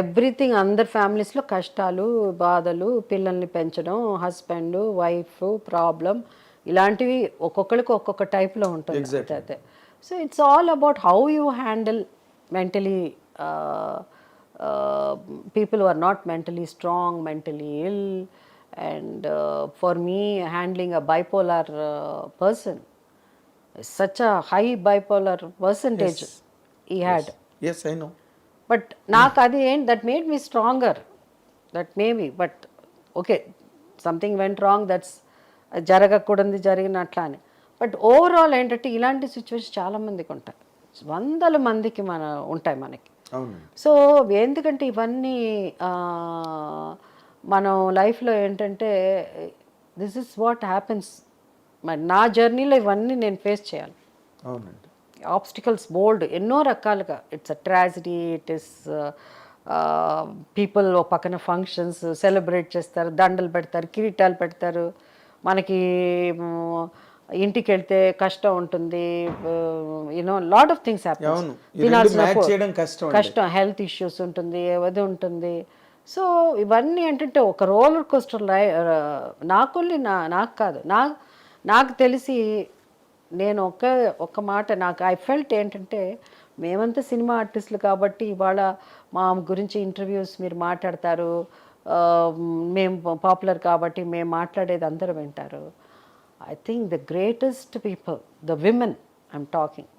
ఎవ్రీథింగ్. అందరి ఫ్యామిలీస్లో కష్టాలు, బాధలు, పిల్లల్ని పెంచడం, హస్బెండ్ వైఫ్ ప్రాబ్లం, ఇలాంటివి ఒక్కొక్కరికి ఒక్కొక్క టైప్లో ఉంటుంది. అయితే so it's all about how you handle mentally people who are not mentally strong, mentally ill. And for me, handling a bipolar person, such a high bipolar percentage he had. Yes, I know. But నాకు అది ఏంటి, that made me stronger, that maybe. But okay, something went wrong, that's జరగకూడదు జరిగినట్లా అని. But overall ఏంటంటే ఇలాంటి situation చాలామందికి ఉంటాయి, వందల మందికి ఉంటాయి మనకి. సో ఎందుకంటే ఇవన్నీ మనం లైఫ్లో ఏంటంటే దిస్ ఇస్ వాట్ హ్యాపెన్స్. మరి నా జర్నీలో ఇవన్నీ నేను ఫేస్ చేయాలి. ఆబ్స్టికల్స్ బోల్డ్, ఎన్నో రకాలుగా. It's a tragedy, it is people ఒక పక్కన ఫంక్షన్స్ సెలబ్రేట్ చేస్తారు, దండలు పెడతారు, కిరీటాలు పెడతారు. మనకి ఇంటికి వెళ్తే కష్టం ఉంటుంది, లాట్ ఆఫ్ థింగ్స్ అవును, ఈ రెండు match చేయడం కష్టం. కష్టం, హెల్త్ ఇష్యూస్ ఉంటుంది, అది ఉంటుంది. సో ఇవన్నీ ఏంటంటే ఒక రోలర్ కోస్టర్ నాకు కాదు, నాకు తెలిసి నేను ఒక మాట నాకు ఐ ఫెల్ట్ ఏంటంటే, మేమంతా సినిమా ఆర్టిస్టులు కాబట్టి ఇవాళ మా గురించి ఇంటర్వ్యూస్ మీరు మాట్లాడతారు, మేము పాపులర్ కాబట్టి మేము మాట్లాడేది అందరూ వింటారు. I think the greatest people, the women I'm talking,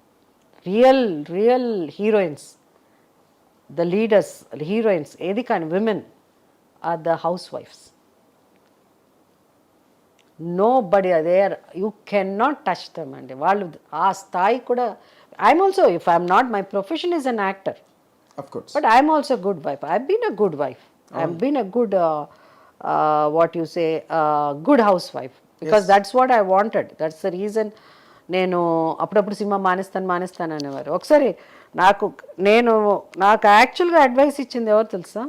real heroines, the leaders, heroines ఏది కానీ విమెన్ ఆర్ ద హౌస్ వైఫ్స్. Nobody there, you can not touch them అండి. వాళ్ళు ఆ స్థాయి కూడా. I'm also, if I'm not, my profession is an actor, but I'm also good wife. I been a good wife, I been a good what you say good housewife, because that's what I wanted. That's the reason. నేను అప్పుడప్పుడు cinema మానేస్తాను అనేవారు. ఒకసారి నాకు యాక్చువల్గా advice ఇచ్చింది ఎవరు తెలుసా?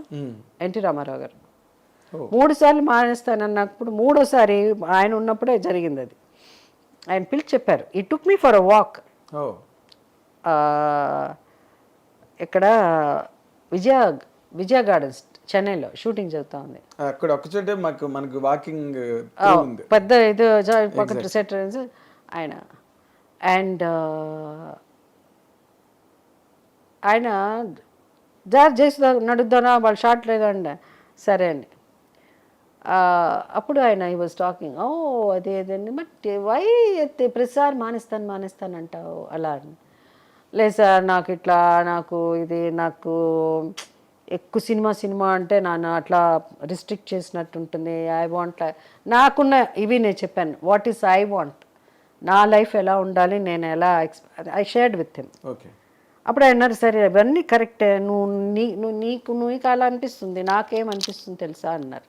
ఎన్టీ రామారావు గారు. 3 సార్లు మానేస్తానన్నప్పుడు 3వసారి ఆయన ఉన్నప్పుడే జరిగింది అది. ఆయన పిలిచి చెప్పారు, ఈ టుక్ మీ ఫర్ అ వాక్. ఇక్కడ విజయ గార్డెన్స్ చెన్నైలో షూటింగ్ జరుగుతూ ఉంది. అక్కడ ఒకచోటే మనకు వాకింగ్ పెద్ద ఇది పక్కన సెట్ ఆయన. అండ్ ఆయన జయసుధ నడుద్దానా, వాళ్ళు షార్ట్ లేదండి. సరే అండి. అప్పుడు ఆయన ఈ వాజ్ టాకింగ్, అదేదండి, బట్ వై ప్రతిసారి మానేస్తాను అంటావు అలా అని. లేదు సార్, నాకు ఎక్కువ సినిమా అంటే నన్ను అట్లా రిస్ట్రిక్ట్ చేసినట్టు ఉంటుంది. ఐ వాంట్, నాకున్న ఇవి నేను చెప్పాను, వాట్ ఈస్ ఐ వాంట్, నా లైఫ్ ఎలా ఉండాలి, నేను ఎలా I shared with him. Okay. అప్పుడు ఆయన అన్నారు, సరే అవన్నీ కరెక్టే, నీకు అలా అనిపిస్తుంది, నాకేమనిపిస్తుంది తెలుసా అన్నారు.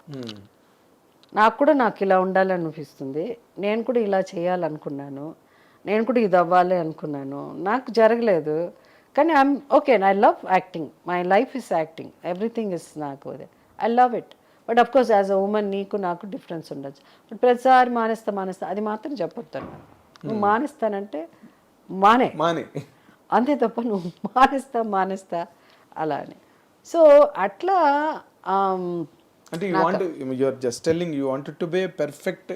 నాకు ఇలా ఉండాలనిపిస్తుంది, నేను కూడా ఇలా చేయాలనుకున్నాను, నేను కూడా ఇది అవ్వాలి అనుకున్నాను, నాకు జరగలేదు. కానీ I'm okay, I love acting, my life is acting, everything is నాకు I love it. But of course as a women నాకు డిఫరెన్స్ ఉండొచ్చు. బట్ ప్రతిసారి మానేస్తా అది మాత్రం చెప్పొద్దు. నువ్వు మానేస్తానంటే మానే, అంతే తప్ప నువ్వు మానేస్తా అలా అని. సో అట్లా అంటే you are just telling you wanted to be a perfect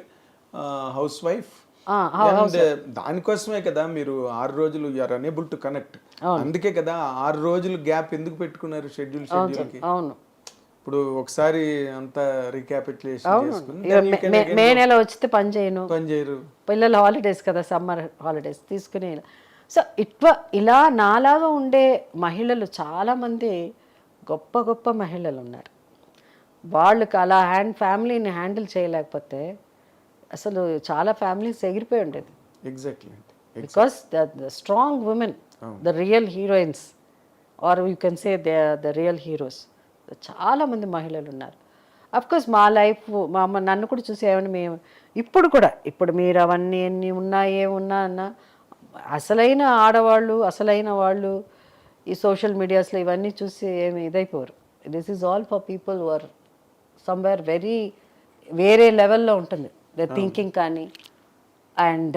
housewife. దానికోసమే కదా మీరు 6 రోజులు you are unable to connect. అందుకే కదా 6 రోజులు గ్యాప్ ఎందుకు పెట్టుకున్నారు షెడ్యూల్కి? అవును. ఇప్పుడు ఒకసారి అంతా రీక్యాపిటులేషన్ చేసుకుని మే నెల వచ్చితే పని చేయరు, పిల్లల హాలిడేస్ కదా, సమ్మర్ హాలిడేస్ తీసుకుని. సో ఇలా నాలాగా ఉండే మహిళలు చాలామంది, గొప్ప మహిళలు ఉన్నారు. వాళ్ళకి అలా ఫ్యామిలీని హ్యాండిల్ చేయలేకపోతే అసలు చాలా ఫ్యామిలీస్ ఎగిరిపోయి ఉండేది. Exactly. Because the strong women, the real heroines, or you can say the real heroes, చాలామంది మహిళలు ఉన్నారు. అఫ్కోర్స్ మా లైఫ్, మా అమ్మ నన్ను కూడా చూసి ఏమని ఇప్పుడు మీరు అవన్నీ ఎన్ని ఉన్నా ఏమున్నా అన్న, అసలైన ఆడవాళ్ళు, అసలైన వాళ్ళు ఈ సోషల్ మీడియాస్లో ఇవన్నీ చూసి ఏమి ఇదైపోరు. This is all for people where somewhere వేరే లెవెల్లో ఉంటుంది ద థింకింగ్ కానీ, అండ్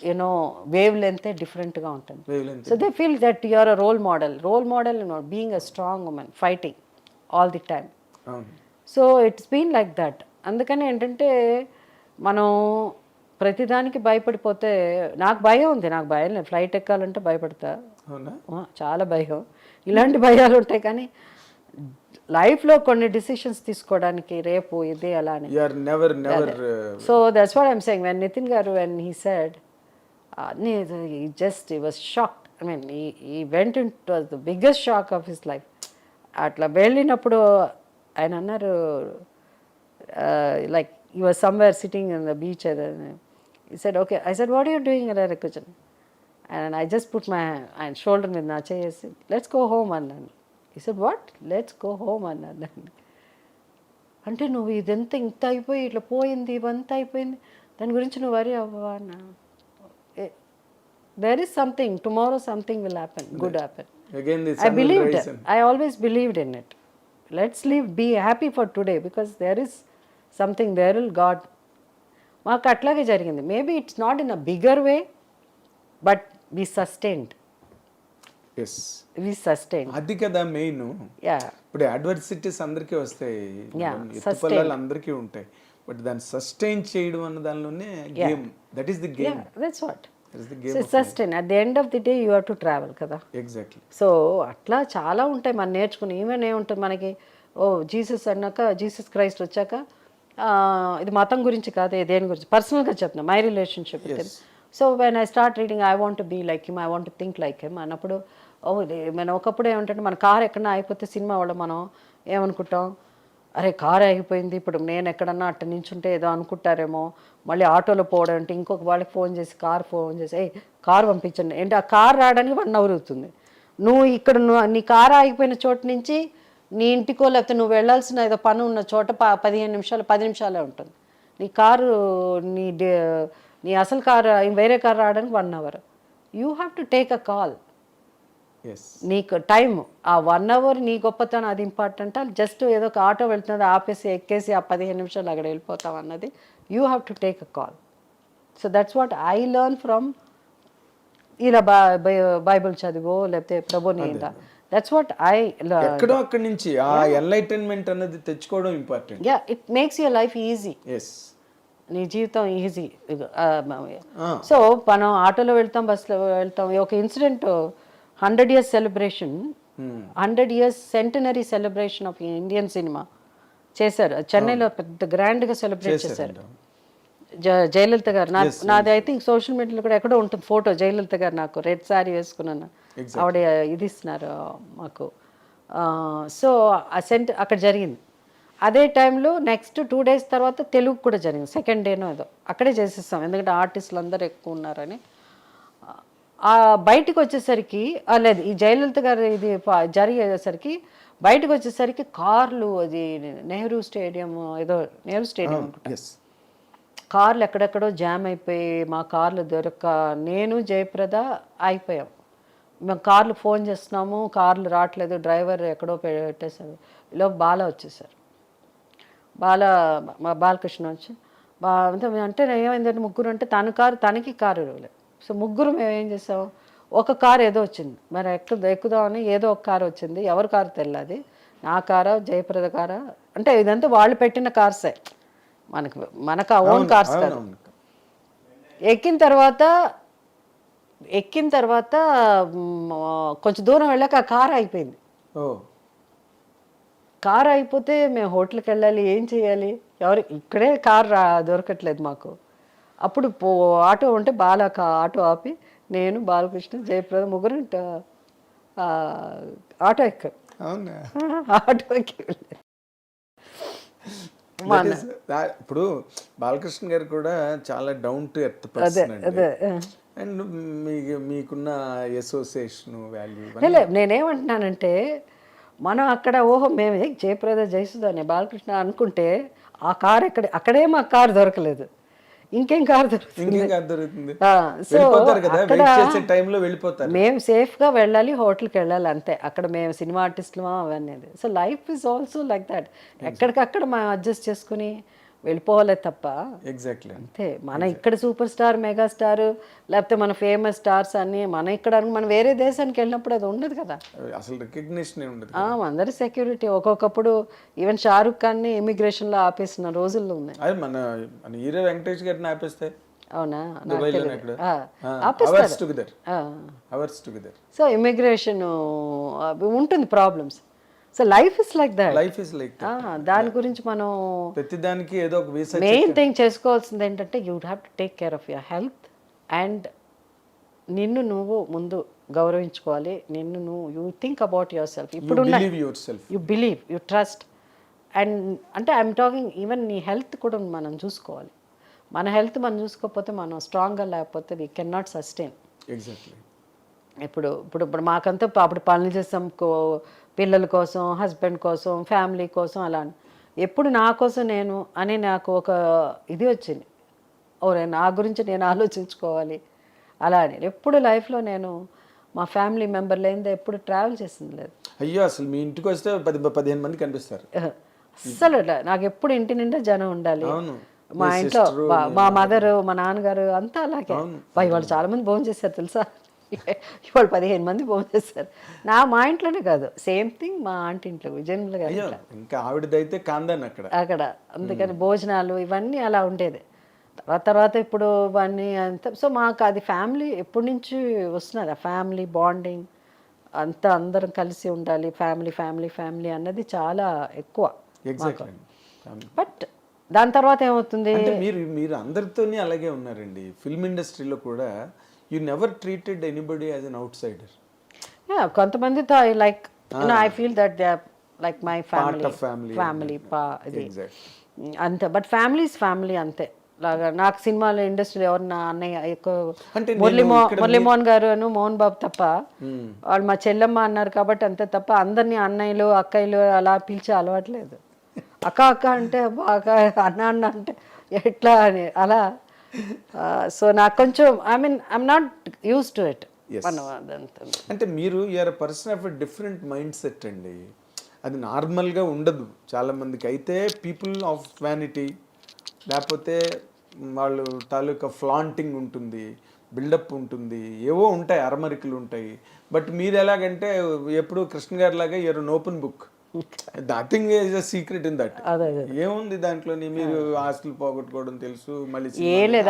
యూనో వేవ్ లెంత్ డిఫరెంట్గా ఉంటుంది. So they feel that you are a role model being a strong women, fighting all the time. So it's been like that. అందుకని ఏంటంటే మనం ప్రతిదానికి భయపడిపోతే, నాకు భయం లేదు, ఫ్లైట్ ఎక్కాలంటే భయపడతా, చాలా భయం. ఇలాంటి భయాలు ఉంటాయి. కానీ లైఫ్లో కొన్ని డిసిషన్స్ తీసుకోవడానికి రేపు ఇది అలానే. So that's what I'm saying. When Nithin garu, when he said, he was shocked. I mean, he went into the biggest shock of his life. అట్లా వెళ్ళినప్పుడు ఆయన అన్నారు, like he was somewhere sitting in the beach, he said, okay. I said, what are you doing in the kitchen? And I just put my shoulder మీద నా చేసి, let's go home అన్నాను. He said, what? Let's go home అన్నాను. అంటే నువ్వు ఇదంతా ఇంత అయిపోయి ఇట్లా పోయింది, ఇవంతా అయిపోయింది, దాని గురించి నువ్వు వరి అవ్వవా అన్నా. There is something, tomorrow something will happen, good happen. Again, I believed it. I always believed in it. Let's live, be happy for today, because there is something, there will God. మాకు అట్లాగే జరిగింది. Maybe it's not in a bigger way, but we sustained. Yes, we sustained. అది కదా main. Yeah, ఇప్పుడు adversities అందరికీ వస్తాయి, Yeah, ఎత్తుపల్లాలు అందరికీ ఉంటాయి, బట్ దాన్ని సస్టైన్ చేయడం అన్న దానిలోనే game. That is the game. That's what. That's the game. Sustain. At the end of the day you have to travel కదా. ఎగ్జాక్ట్లీ. సో అట్లా చాలా ఉంటాయి మనం నేర్చుకుని. ఈవెన్ ఏముంటుంది మనకి, ఓ జీసస్ అన్నాక, జీసస్ క్రైస్ట్ వచ్చాక, ఇది మతం గురించి కాదు, దేని గురించి పర్సనల్గా చెప్తున్నా, my relationship with him. So when I start reading, I want be like him, I want think like him అన్నప్పుడు, మనం ఒకప్పుడు ఏమంటే మన కార్ ఎక్కడన్నా అయిపోతే సినిమా వాళ్ళు మనం ఏమనుకుంటాం, అరే కారు ఆగిపోయింది, ఇప్పుడు నేను ఎక్కడన్నా అట్ట నించుంటే ఏదో అనుకుంటారేమో, మళ్ళీ ఆటోలో పోవడం అంటే ఇంకొక వాళ్ళకి ఫోన్ చేసి, ఫోన్ చేసి, ఏ కారు పంపించండి ఏంటి, ఆ కారు రావడానికి 1 hour అవుతుంది. నువ్వు ఇక్కడ నీ కారు ఆగిపోయిన చోటు నుంచి నీ ఇంటికో లేకపోతే నువ్వు వెళ్ళాల్సిన ఏదో పని ఉన్న చోట 15 నిమిషాలు 10 నిమిషాలే ఉంటుంది. నీ కారు నీ అసలు కారు వేరే కారు రావడానికి 1 hour. You have to take a call. నీకు టైం, ఆ 1 hour నీ గొప్పతనం, అది ఇంపార్టెంట్. జస్ట్ ఏదో ఒక ఆటో వెళ్తున్నది ఆపేసి ఎక్కేసి ఆ 15 నిమిషాలు అక్కడ వెళ్ళిపోతాం అన్నది, you have to take a call. So that's what I learn from. ఇలా బైబిల్ చదివో లేకపోతే ప్రభుని, దట్స్ వాట్ ఐ లెర్న్. ఎక్కడో అక్కడి నుంచి ఆ ఎన్లైటన్మెంట్ అనేది తెచ్చుకోవడం important. Yeah, it makes your life easy. Yes, నీ జీవితం ఈజీ. సో మనం ఆటోలో వెళ్తాం, బస్సులో వెళ్తాం. ఒక incident, 100 years celebration, 100 years centenary celebration of Indian cinema చేశారు చెన్నైలో, పెద్ద గ్రాండ్గా సెలబ్రేట్ చేశారు. జయలలిత గారు, నాది ఐ థింక్ సోషల్ మీడియాలో కూడా ఎక్కడో ఉంటుంది ఫోటో, జయలలిత గారు నాకు రెడ్ శారీ వేసుకున్నాను, ఆవిడ ఇది ఇస్తున్నారు మాకు. సో ఆ అక్కడ జరిగింది. అదే టైంలో నెక్స్ట్ 2 days తర్వాత తెలుగు కూడా జరిగింది, 2nd day ఏదో అక్కడే చేసేస్తాం, ఎందుకంటే ఆర్టిస్టులు అందరూ ఎక్కువ ఉన్నారని. బయటికి వచ్చేసరికి లేదు, ఈ జయలలిత గారు ఇది జరిగేసరికి బయటకు వచ్చేసరికి కార్లు, అది నెహ్రూ స్టేడియం ఏదో, నెహ్రూ స్టేడియం అనుకుంటా, కార్లు ఎక్కడెక్కడో జామ్ అయిపోయి మా కార్లు దొరక్క నేను జయప్రద అయిపోయాం. మేము కార్లు ఫోన్ చేస్తున్నాము, కార్లు రావట్లేదు, డ్రైవర్ ఎక్కడో పెట్టేశారు. ఇలా వచ్చేసారు, బాలకృష్ణ వచ్చి అంటే ఏమైందంటే ముగ్గురు అంటే తనకి కారు ఇవ్వలేదు. సో ముగ్గురు మేము ఏం చేసాం, ఒక కారు ఏదో వచ్చింది, మరి ఎక్కుదామని ఏదో ఒక కారు వచ్చింది, ఎవరి కారు తెలియదు, నా కారా జయప్రద కారా అంటే ఇదంతా వాళ్ళు పెట్టిన కార్సే, మనకు ఓన్ కార్స్ కాదు. ఎక్కిన తర్వాత కొంచెం దూరం వెళ్ళాక ఆ కారు అయిపోయింది. కారు అయిపోతే మేము హోటల్కి వెళ్ళాలి, ఏం చేయాలి, ఇక్కడే కారు దొరకట్లేదు మాకు. అప్పుడు ఆటో ఉంటే ఆటో ఆపి నేను, బాలకృష్ణ, జయప్రద ముగ్గురు ఆటో ఎక్కాం. ఆటో ఎక్కి ఇప్పుడు బాలకృష్ణ గారు కూడా చాలా down to earth person and మీకున్న అసోసియేషన్ వాల్యూ. నేనేమంటున్నానంటే, మనం అక్కడ మేము జయప్రద జయసుధ బాలకృష్ణ అనుకుంటే ఆ కారు అక్కడే మాకు కారు దొరకలేదు, ఇంకేం కారు దొరుకుతుంది. సో మేము సేఫ్గా వెళ్ళాలి, హోటల్కి వెళ్ళాలి, అంతే. అక్కడ మేము సినిమా ఆర్టిస్టులమా అవన్నీ. So life is also like that. ఎక్కడికక్కడ మనం అడ్జస్ట్ చేసుకుని వెళ్ళిపోవాలి తప్ప. ఎగ్జాక్ట్లీ అంతే. మన ఇక్కడ సూపర్ స్టార్, మెగా స్టార్, లేకపోతే మన ఫేమస్ స్టార్స్ అన్ని మన ఇక్కడ, మనం వేరే దేశానికి వెళ్ళినప్పుడు అది ఉండదు కదా, అసలు రికగ్నిషన్ ఉండదు. అందరి సెక్యూరిటీ. ఒక్కొక్కప్పుడు ఈవెన్ షారుఖ్ ఖాన్ని ఇమిగ్రేషన్లో ఆపేసిన రోజుల్లో ఉన్నాయి. మన హీరో వెంకటేష్ గారిని ఆపేస్తే, అవునా, సో ఇమిగ్రేషన్ ఉంటుంది, problems. So life is like that. దాని గురించి మనం ప్రతిదానికి ఏదో ఒక వీసా. మెయిన్ థింగ్ చేసుకోవాల్సింది ఏంటంటే, you have to take care of your health and నిన్ను నువ్వు ముందు గౌరవించుకోవాలి. You think about yourself. ఇప్పుడు you believe, you trust. And అంటే ఐఎమ్ టాకింగ్ ఈవెన్ నీ హెల్త్ కూడా మనం చూసుకోవాలి. మన హెల్త్ మనం చూసుకోకపోతే, మనం స్ట్రాంగ్గా లేకపోతే we can not sustain. Exactly. ఇప్పుడు మాకంతా అప్పుడు పనులు చేస్తాం, పిల్లల కోసం, హస్బెండ్ కోసం, ఫ్యామిలీ కోసం, అలా. ఎప్పుడు నా కోసం నాకు ఒక ఇది వచ్చింది, నా గురించి నేను ఆలోచించుకోవాలి అలా అని. ఎప్పుడు లైఫ్లో మా ఫ్యామిలీ మెంబర్ లేనిదే ఎప్పుడు ట్రావెల్ చేసింది లేదు. అయ్యో అసలు మీ ఇంటికి వస్తే 15 మంది కనిపిస్తారు. అస్సలు నాకు ఎప్పుడు ఇంటి నిండా జనం ఉండాలి. అవును. మా ఇంట్లో మా మదరు మా నాన్నగారు అంతా అలాగే. వాళ్ళు చాలా మంది భోజనం చేశారు తెలుసా, ఇవాళ 15 మంది భోజనం చేశారు. మా ఇంట్లోనే కాదు, సేమ్ థింగ్ మా ఆంటీ ఇంట్లో విజయనగరం గారు ఇంకా ఆవిడదైతే కాందాన్ అక్కడ. అందుకని భోజనాలు ఇవన్నీ అలా ఉండేది. తర్వాత ఇప్పుడు ఇవన్నీ అంతా. సో మాకు అది ఫ్యామిలీ ఎప్పటి నుంచి వస్తున్నది, ఆ ఫ్యామిలీ బాండింగ్ అంతా అందరం కలిసి ఉండాలి, ఫ్యామిలీ ఫ్యామిలీ ఫ్యామిలీ అన్నది చాలా ఎక్కువ. బట్ దాని తర్వాత ఏమవుతుంది, మీరు అందరితోనే అలాగే ఉన్నారండి. ఫిల్మ్ ఇండస్ట్రీలో కూడా you never treated anybody as an outsider. కొంతమందితో I like I feel that they are like my family అంతే. బట్ ఫ్యామిలీ ఇస్ ఫ్యామిలీ అంతే. లాగా నాకు సినిమాలో ఇండస్ట్రీలో ఎవరన్నా అన్నయ్య ఎక్కువ మురళీమోహన్ గారు మోహన్ బాబు తప్ప, వాళ్ళు మా చెల్లెమ్మ అన్నారు కాబట్టి అంతే తప్ప అందరినీ అన్నయ్యలు అక్కయ్యలు అలా పిలిచే అలవాట్లేదు. అక్క అక్క అంటే బాగా, అన్న అన్న అంటే ఎట్లా అని అలా. సో నాకు కొంచెం I'm not used to it. అంటే మీరు you're a person of a different mindset అండి. అది నార్మల్గా ఉండదు చాలా మందికి. అయితే పీపుల్ ఆఫ్ వ్యానిటీ, లేకపోతే వాళ్ళు తాలూకా ఫ్లాంటింగ్ ఉంటుంది, బిల్డప్ ఉంటుంది, ఏవో ఉంటాయి, అరమరికలు ఉంటాయి. బట్ మీరు ఎలాగంటే ఎప్పుడు కృష్ణ గారి లాగా you're an open book. Nothing is a secret in that. ఏముంది దాంట్లోని, మీరు ఆస్తులు పోగొట్టుకోవడం తెలుసు, మళ్ళీ ఏ లేదు.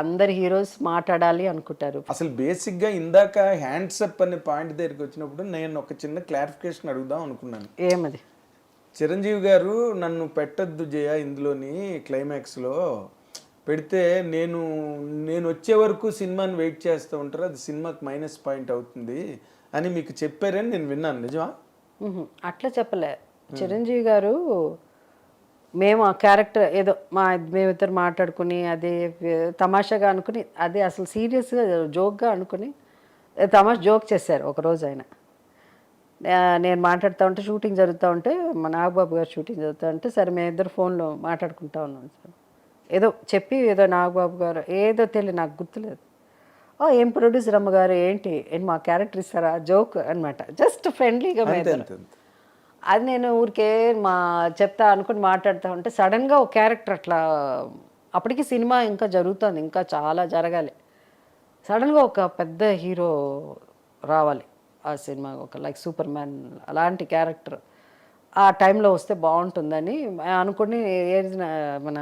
అందరి హీరోస్ మాట్లాడాలి అనుకుంటారు. అసలు బేసిక్ గా ఇందాక హ్యాండ్స్ అప్ అనే పాయింట్ దగ్గరికి వచ్చినప్పుడు నేను ఒక చిన్న క్లారిఫికేషన్ అడుగుదాం అనుకున్నాను. ఏమది? చిరంజీవి గారు నన్ను పెట్టద్దు జయ ఇందులోని క్లైమాక్స్లో పెడితే నేను వచ్చే వరకు సినిమాని వెయిట్ చేస్తూ ఉంటారు, అది సినిమాకి మైనస్ పాయింట్ అవుతుంది అని మీకు చెప్పారని నేను విన్నాను. నిజమా? అట్లా చెప్పలే చిరంజీవి గారు. మేము ఆ క్యారెక్టర్ ఏదో మేమిద్దరు మాట్లాడుకుని అదే తమాషాగా అనుకుని, అదే అసలు సీరియస్గా జోక్గా అనుకుని జోక్ చేశారు ఒకరోజు. ఆయన నేను మాట్లాడుతూ ఉంటే, షూటింగ్ జరుగుతూ ఉంటే, మా నాగబాబు గారు షూటింగ్ జరుగుతూ ఉంటే, సరే మేమిద్దరు ఫోన్లో మాట్లాడుకుంటా ఉన్నాం సార్. ఏదో చెప్పి ఏదో నాగబాబు గారు ఏదో తెలియదు, నాకు గుర్తులేదు. ఏం ప్రొడ్యూసర్ అమ్మగారు ఏంటి మా క్యారెక్టర్ ఇస్తారా జోక్ అనమాట, జస్ట్ ఫ్రెండ్లీగా. అది నేను ఊరికే చెప్తా అనుకుని మాట్లాడుతూ ఉంటే సడన్గా ఒక క్యారెక్టర్ అట్లా, అప్పటికి సినిమా ఇంకా జరుగుతుంది, ఇంకా చాలా జరగాలి. సడన్గా ఒక పెద్ద హీరో రావాలి ఆ సినిమా, ఒక లైక్ సూపర్ మ్యాన్ అలాంటి క్యారెక్టర్ ఆ టైంలో వస్తే బాగుంటుందని అనుకుని మన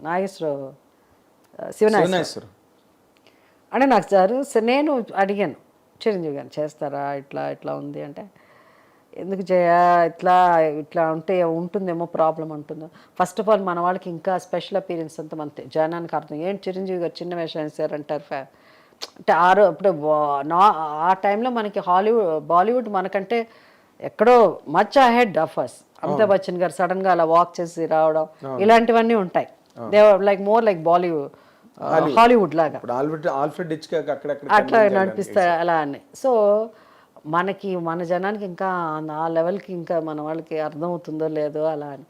నాగేశ్వరరావు శివనాగేశ్వరరావు అంటే నాకు సార్ నేను అడిగాను చిరంజీవి గారిని, చేస్తారా ఇట్లా ఉంది అంటే, ఎందుకు జయ ఇట్లా ఉంటుందేమో ప్రాబ్లం ఉంటుందో. ఫస్ట్ ఆఫ్ ఆల్ మన వాళ్ళకి ఇంకా స్పెషల్ అపీరెన్స్ అంతా అంతే, జనానికి అర్థం ఏంటి చిరంజీవి గారు చిన్న వేషం వేసారంటారు. అంటే అప్పుడు ఆ టైంలో మనకి బాలీవుడ్ మనకంటే ఎక్కడో much ahead of us. Amitabh Bachchan garu సడన్గా అలా వాక్ చేసి రావడం ఇలాంటివన్నీ ఉంటాయి. They like more like Hollywood లాగా అట్లా నడిపిస్తారు అలా అని. సో మనకి మన జనానికి ఇంకా ఆ లెవెల్కి ఇంకా మన వాళ్ళకి అర్థమవుతుందో లేదో అలా అని,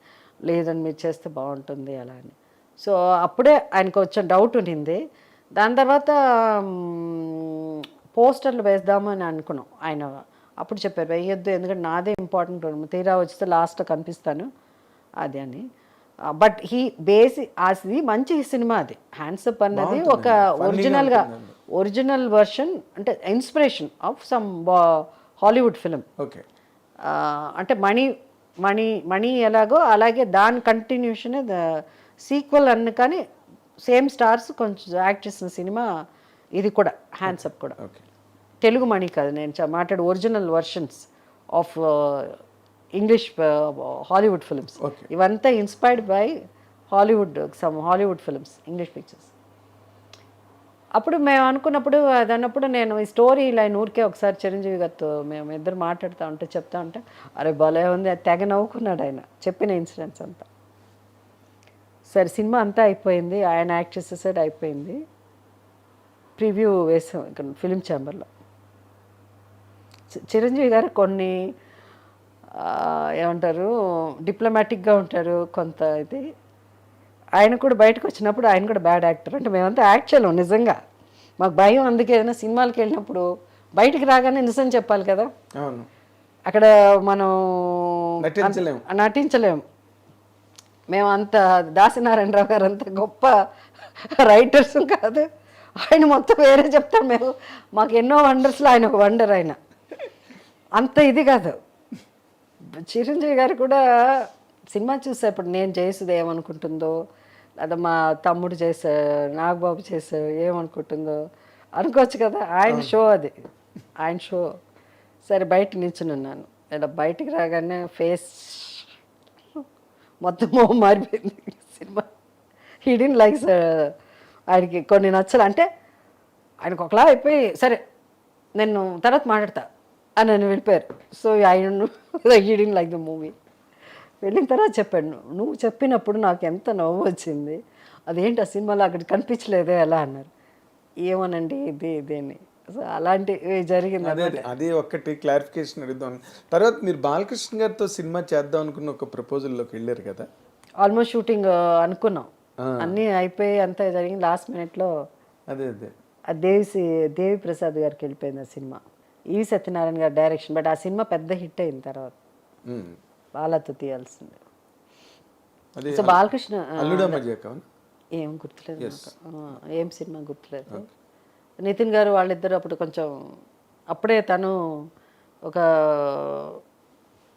లేదని మీరు చేస్తే బాగుంటుంది అలా అని. సో అప్పుడే ఆయనకు వచ్చిన డౌట్ ఉండింది. దాని తర్వాత పోస్టర్లు వేద్దాము అని అనుకున్నాం. ఆయన అప్పుడు చెప్పారు వేయొద్దు, ఎందుకంటే నాదే ఇంపార్టెంట్, తీరా వచ్చితే లాస్ట్లో కనిపిస్తాను అది అని. బట్ అది మంచి సినిమా, అది హ్యాండ్సప్ అన్నది ఒక ఒరిజినల్ వర్షన్, అంటే inspiration of some Hollywood film. అంటే మణి ఎలాగో అలాగే దాని కంటిన్యూషన్ సీక్వెల్ అన్న, కానీ సేమ్ స్టార్స్ కొంచెం యాక్ట్ చేసిన సినిమా ఇది కూడా, హ్యాండ్సప్ కూడా. తెలుగు మణి కాదు నేను మాట్లాడే original versions of English Hollywood films. ఇవంతా inspired by Hollywood films, English pictures. అప్పుడు మేము అనుకున్నప్పుడు అదన్నప్పుడు నేను ఈ స్టోరీ లైన్ ఊరికే ఒకసారి చిరంజీవి గారితో మేము ఇద్దరు మాట్లాడుతూ ఉంటే చెప్తా ఉంటే, అరే భలే ఉంది, అది తెగ నవ్వుకున్నాడు ఆయన చెప్పిన ఇన్సిడెంట్స్ అంతా. సరే సినిమా అంతా అయిపోయింది, ఆయన యాక్ట్ చేసేసాడు, అయిపోయింది. ప్రివ్యూ వేసాం ఇక్కడ ఫిలిం ఛాంబర్లో. చిరంజీవి గారు కొన్ని ఏమంటారు డిప్లొమాటిక్గా ఉంటారు కొంత. ఇది ఆయన కూడా బయటకు వచ్చినప్పుడు ఆయన కూడా బ్యాడ్ యాక్టర్ అంటే మేమంతా యాక్ట్ చేయలేం నిజంగా, మాకు భయం. అందుకే ఏదైనా సినిమాలకు వెళ్ళినప్పుడు బయటికి రాగానే నిజం చెప్పాలి కదా, అవును, అక్కడ మనం నటించలేము. మేము అంత దాసనారాయణరావు గారు అంత గొప్ప రైటర్స్ కాదు, ఆయన మొత్తం వేరే చెప్తాడు. మాకు ఎన్నో వండర్స్లో ఆయన ఒక వండర్. ఆయన అంత ఇది కాదు. చిరంజీవి గారు కూడా సినిమా చూసేప్పుడు నేను జయసుధ ఏమనుకుంటుందో, లేదా మా తమ్ముడు చేసా, నాగబాబు చేసావు ఏమనుకుంటుందో అనుకోవచ్చు కదా. ఆయన షో అది, ఆయన షో. సరే బయట నిల్చున్నాను, ఇలా బయటికి రాగానే ఫేస్ మొత్తం మారిపోయింది. సినిమా హిడెన్ లైక్స్ ఆయనకి కొన్ని నచ్చలు, అంటే ఆయనకు ఒకలా అయిపోయి సరే నేను తర్వాత మాట్లాడతా అని నన్ను వెళ్ళిపోయారు. సో ఆయన హిడెన్ లైక్ ద మూవీ. వెళ్ళిన తర్వాత చెప్పాడు, నువ్వు చెప్పినప్పుడు నాకు ఎంత నవ్వు వచ్చింది, అదేంటి ఆ సినిమాలో అక్కడ కనిపించలేదే ఎలా అన్నారు. ఏమోనండి ఇదేని. సో అలాంటివి జరిగింది. అది ఒక్కటి క్లారిఫికేషన్ అడుగుదాం. తర్వాత మీరు బాలకృష్ణ గారితో సినిమా చేద్దాం అనుకున్న ఒక ప్రపోజల్లోకి వెళ్ళారు కదా. ఆల్మోస్ట్ షూటింగ్ అనుకున్నాం, అన్నీ అయిపోయి అంతా జరిగింది. లాస్ట్ మినిట్లో అదే దేవి ప్రసాద్ గారికి వెళ్ళిపోయింది ఆ సినిమా. ఈ సత్యనారాయణ గారి డైరెక్షన్. బట్ ఆ సినిమా పెద్ద హిట్ అయిన తర్వాత వాళ్ళతో తీయాల్సింది. సో బాలకృష్ణ ఏం గుర్తులేదు నాకు, ఏం సినిమా గుర్తులేదు. నితిన్ గారు వాళ్ళిద్దరు అప్పుడు కొంచెం అప్పుడే తను ఒక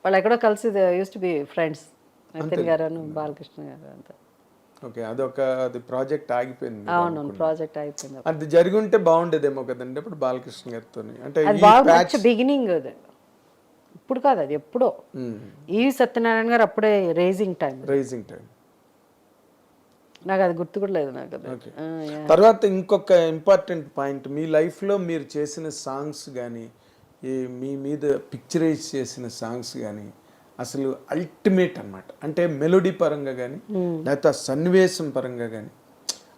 వాళ్ళు ఎక్కడో కలిసి used to be friends, Nithin garu Balakrishna గారు అంతా. ఓకే, అది ప్రాజెక్ట్ ఆగిపోయింది. అవును, ప్రాజెక్ట్ అయిపోయింది. అది జరిగి ఉంటే బాగుండేదేమో కదండి ఇప్పుడు బాలకృష్ణ గారితో. అంటే అది బాగా బిగినింగ్, అది ఇప్పుడు కాదు, అది ఎప్పుడో. ఈ సత్యనారాయణ గారు అప్పుడే రేజింగ్ టైం. నాకు అది గుర్తు కూడా లేదు నాకు. తర్వాత ఇంకొక ఇంపార్టెంట్ పాయింట్, మీ లైఫ్లో మీరు చేసిన సాంగ్స్ కానీ, మీ మీద పిక్చరైజ్ చేసిన సాంగ్స్ కానీ అసలు అల్టిమేట్ అన్నమాట. అంటే మెలోడీ పరంగా కానీ, లేకపోతే సన్నివేశం పరంగా కానీ,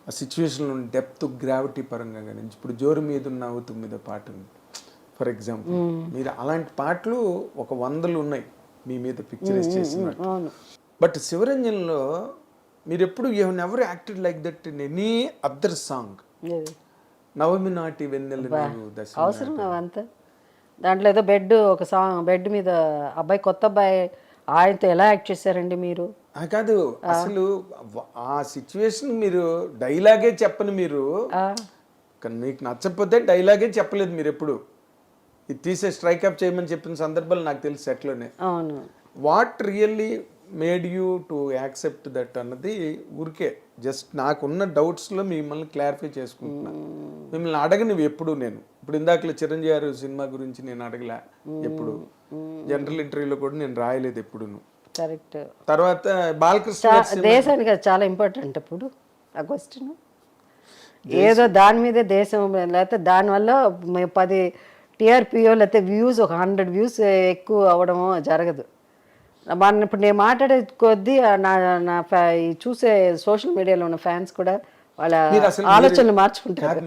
ఆ సిచ్యువేషన్లో డెప్త్ గ్రావిటీ పరంగా కానీ. ఇప్పుడు జోరు మీద ఉన్న అవుతు మీద పాట ఉంది ఫర్ ఎగ్జాంపుల్, మీరు అలాంటి పాటలు ఒక 100 ఉన్నాయి మీ మీద పిక్చరైజ్ చేసిన. బట్ శివరంజన్లో మీరు ఎప్పుడు you have never acted like that in any other song. Navami నాటి వెన్నెల అవసరం అవంతా. దాంట్లో ఏదో ఒక సాంగ్ బెడ్ మీద అబ్బాయి, కొత్త అబ్బాయి, ఆయనతో ఎలా యాక్ట్ చేశారండి మీరు? కాదు, అసలు ఆ సిచ్యువేషన్ మీరు డైలాగే చెప్పని మీరు, మీకు నచ్చకపోతే డైలాగే చెప్పలేదు మీరు ఎప్పుడు. ఇది తీసే స్ట్రైక్ అప్ చేయమని చెప్పిన సందర్భాలు నాకు తెలుసు సెట్లోనే. అవును. What really made you to accept that అన్నది ఊరికే జస్ట్ నాకున్న డౌట్స్లో మిమ్మల్ని క్లారిఫై చేసుకుంటున్నా. మిమ్మల్ని అడగనివి ఎప్పుడు నేను. ఇప్పుడు ఇందాకలో చిరంజీవి గారు సినిమా గురించి నేను అడగలే ఎప్పుడు, జనరల్ ఇంటర్వ్యూలో కూడా నేను రాయలేదు ఎప్పుడును. కరెక్ట్. తర్వాత బాలకృష్ణ దేశానికి అది చాలా ఇంపార్టెంట్. అప్పుడు ఆ క్వశ్చన్ ఏదో దాని మీదే దేశం, లేకపోతే దానివల్ల 10 TRPO లేకపోతే వ్యూస్, ఒక 100 వ్యూస్ ఎక్కువ అవ్వడమో జరగదు. ఇప్పుడు నేను మాట్లాడే కొద్దీ నా చూసే సోషల్ మీడియాలో ఉన్న ఫ్యాన్స్ కూడా వాళ్ళ ఆలోచనలు మార్చుకుంటారు.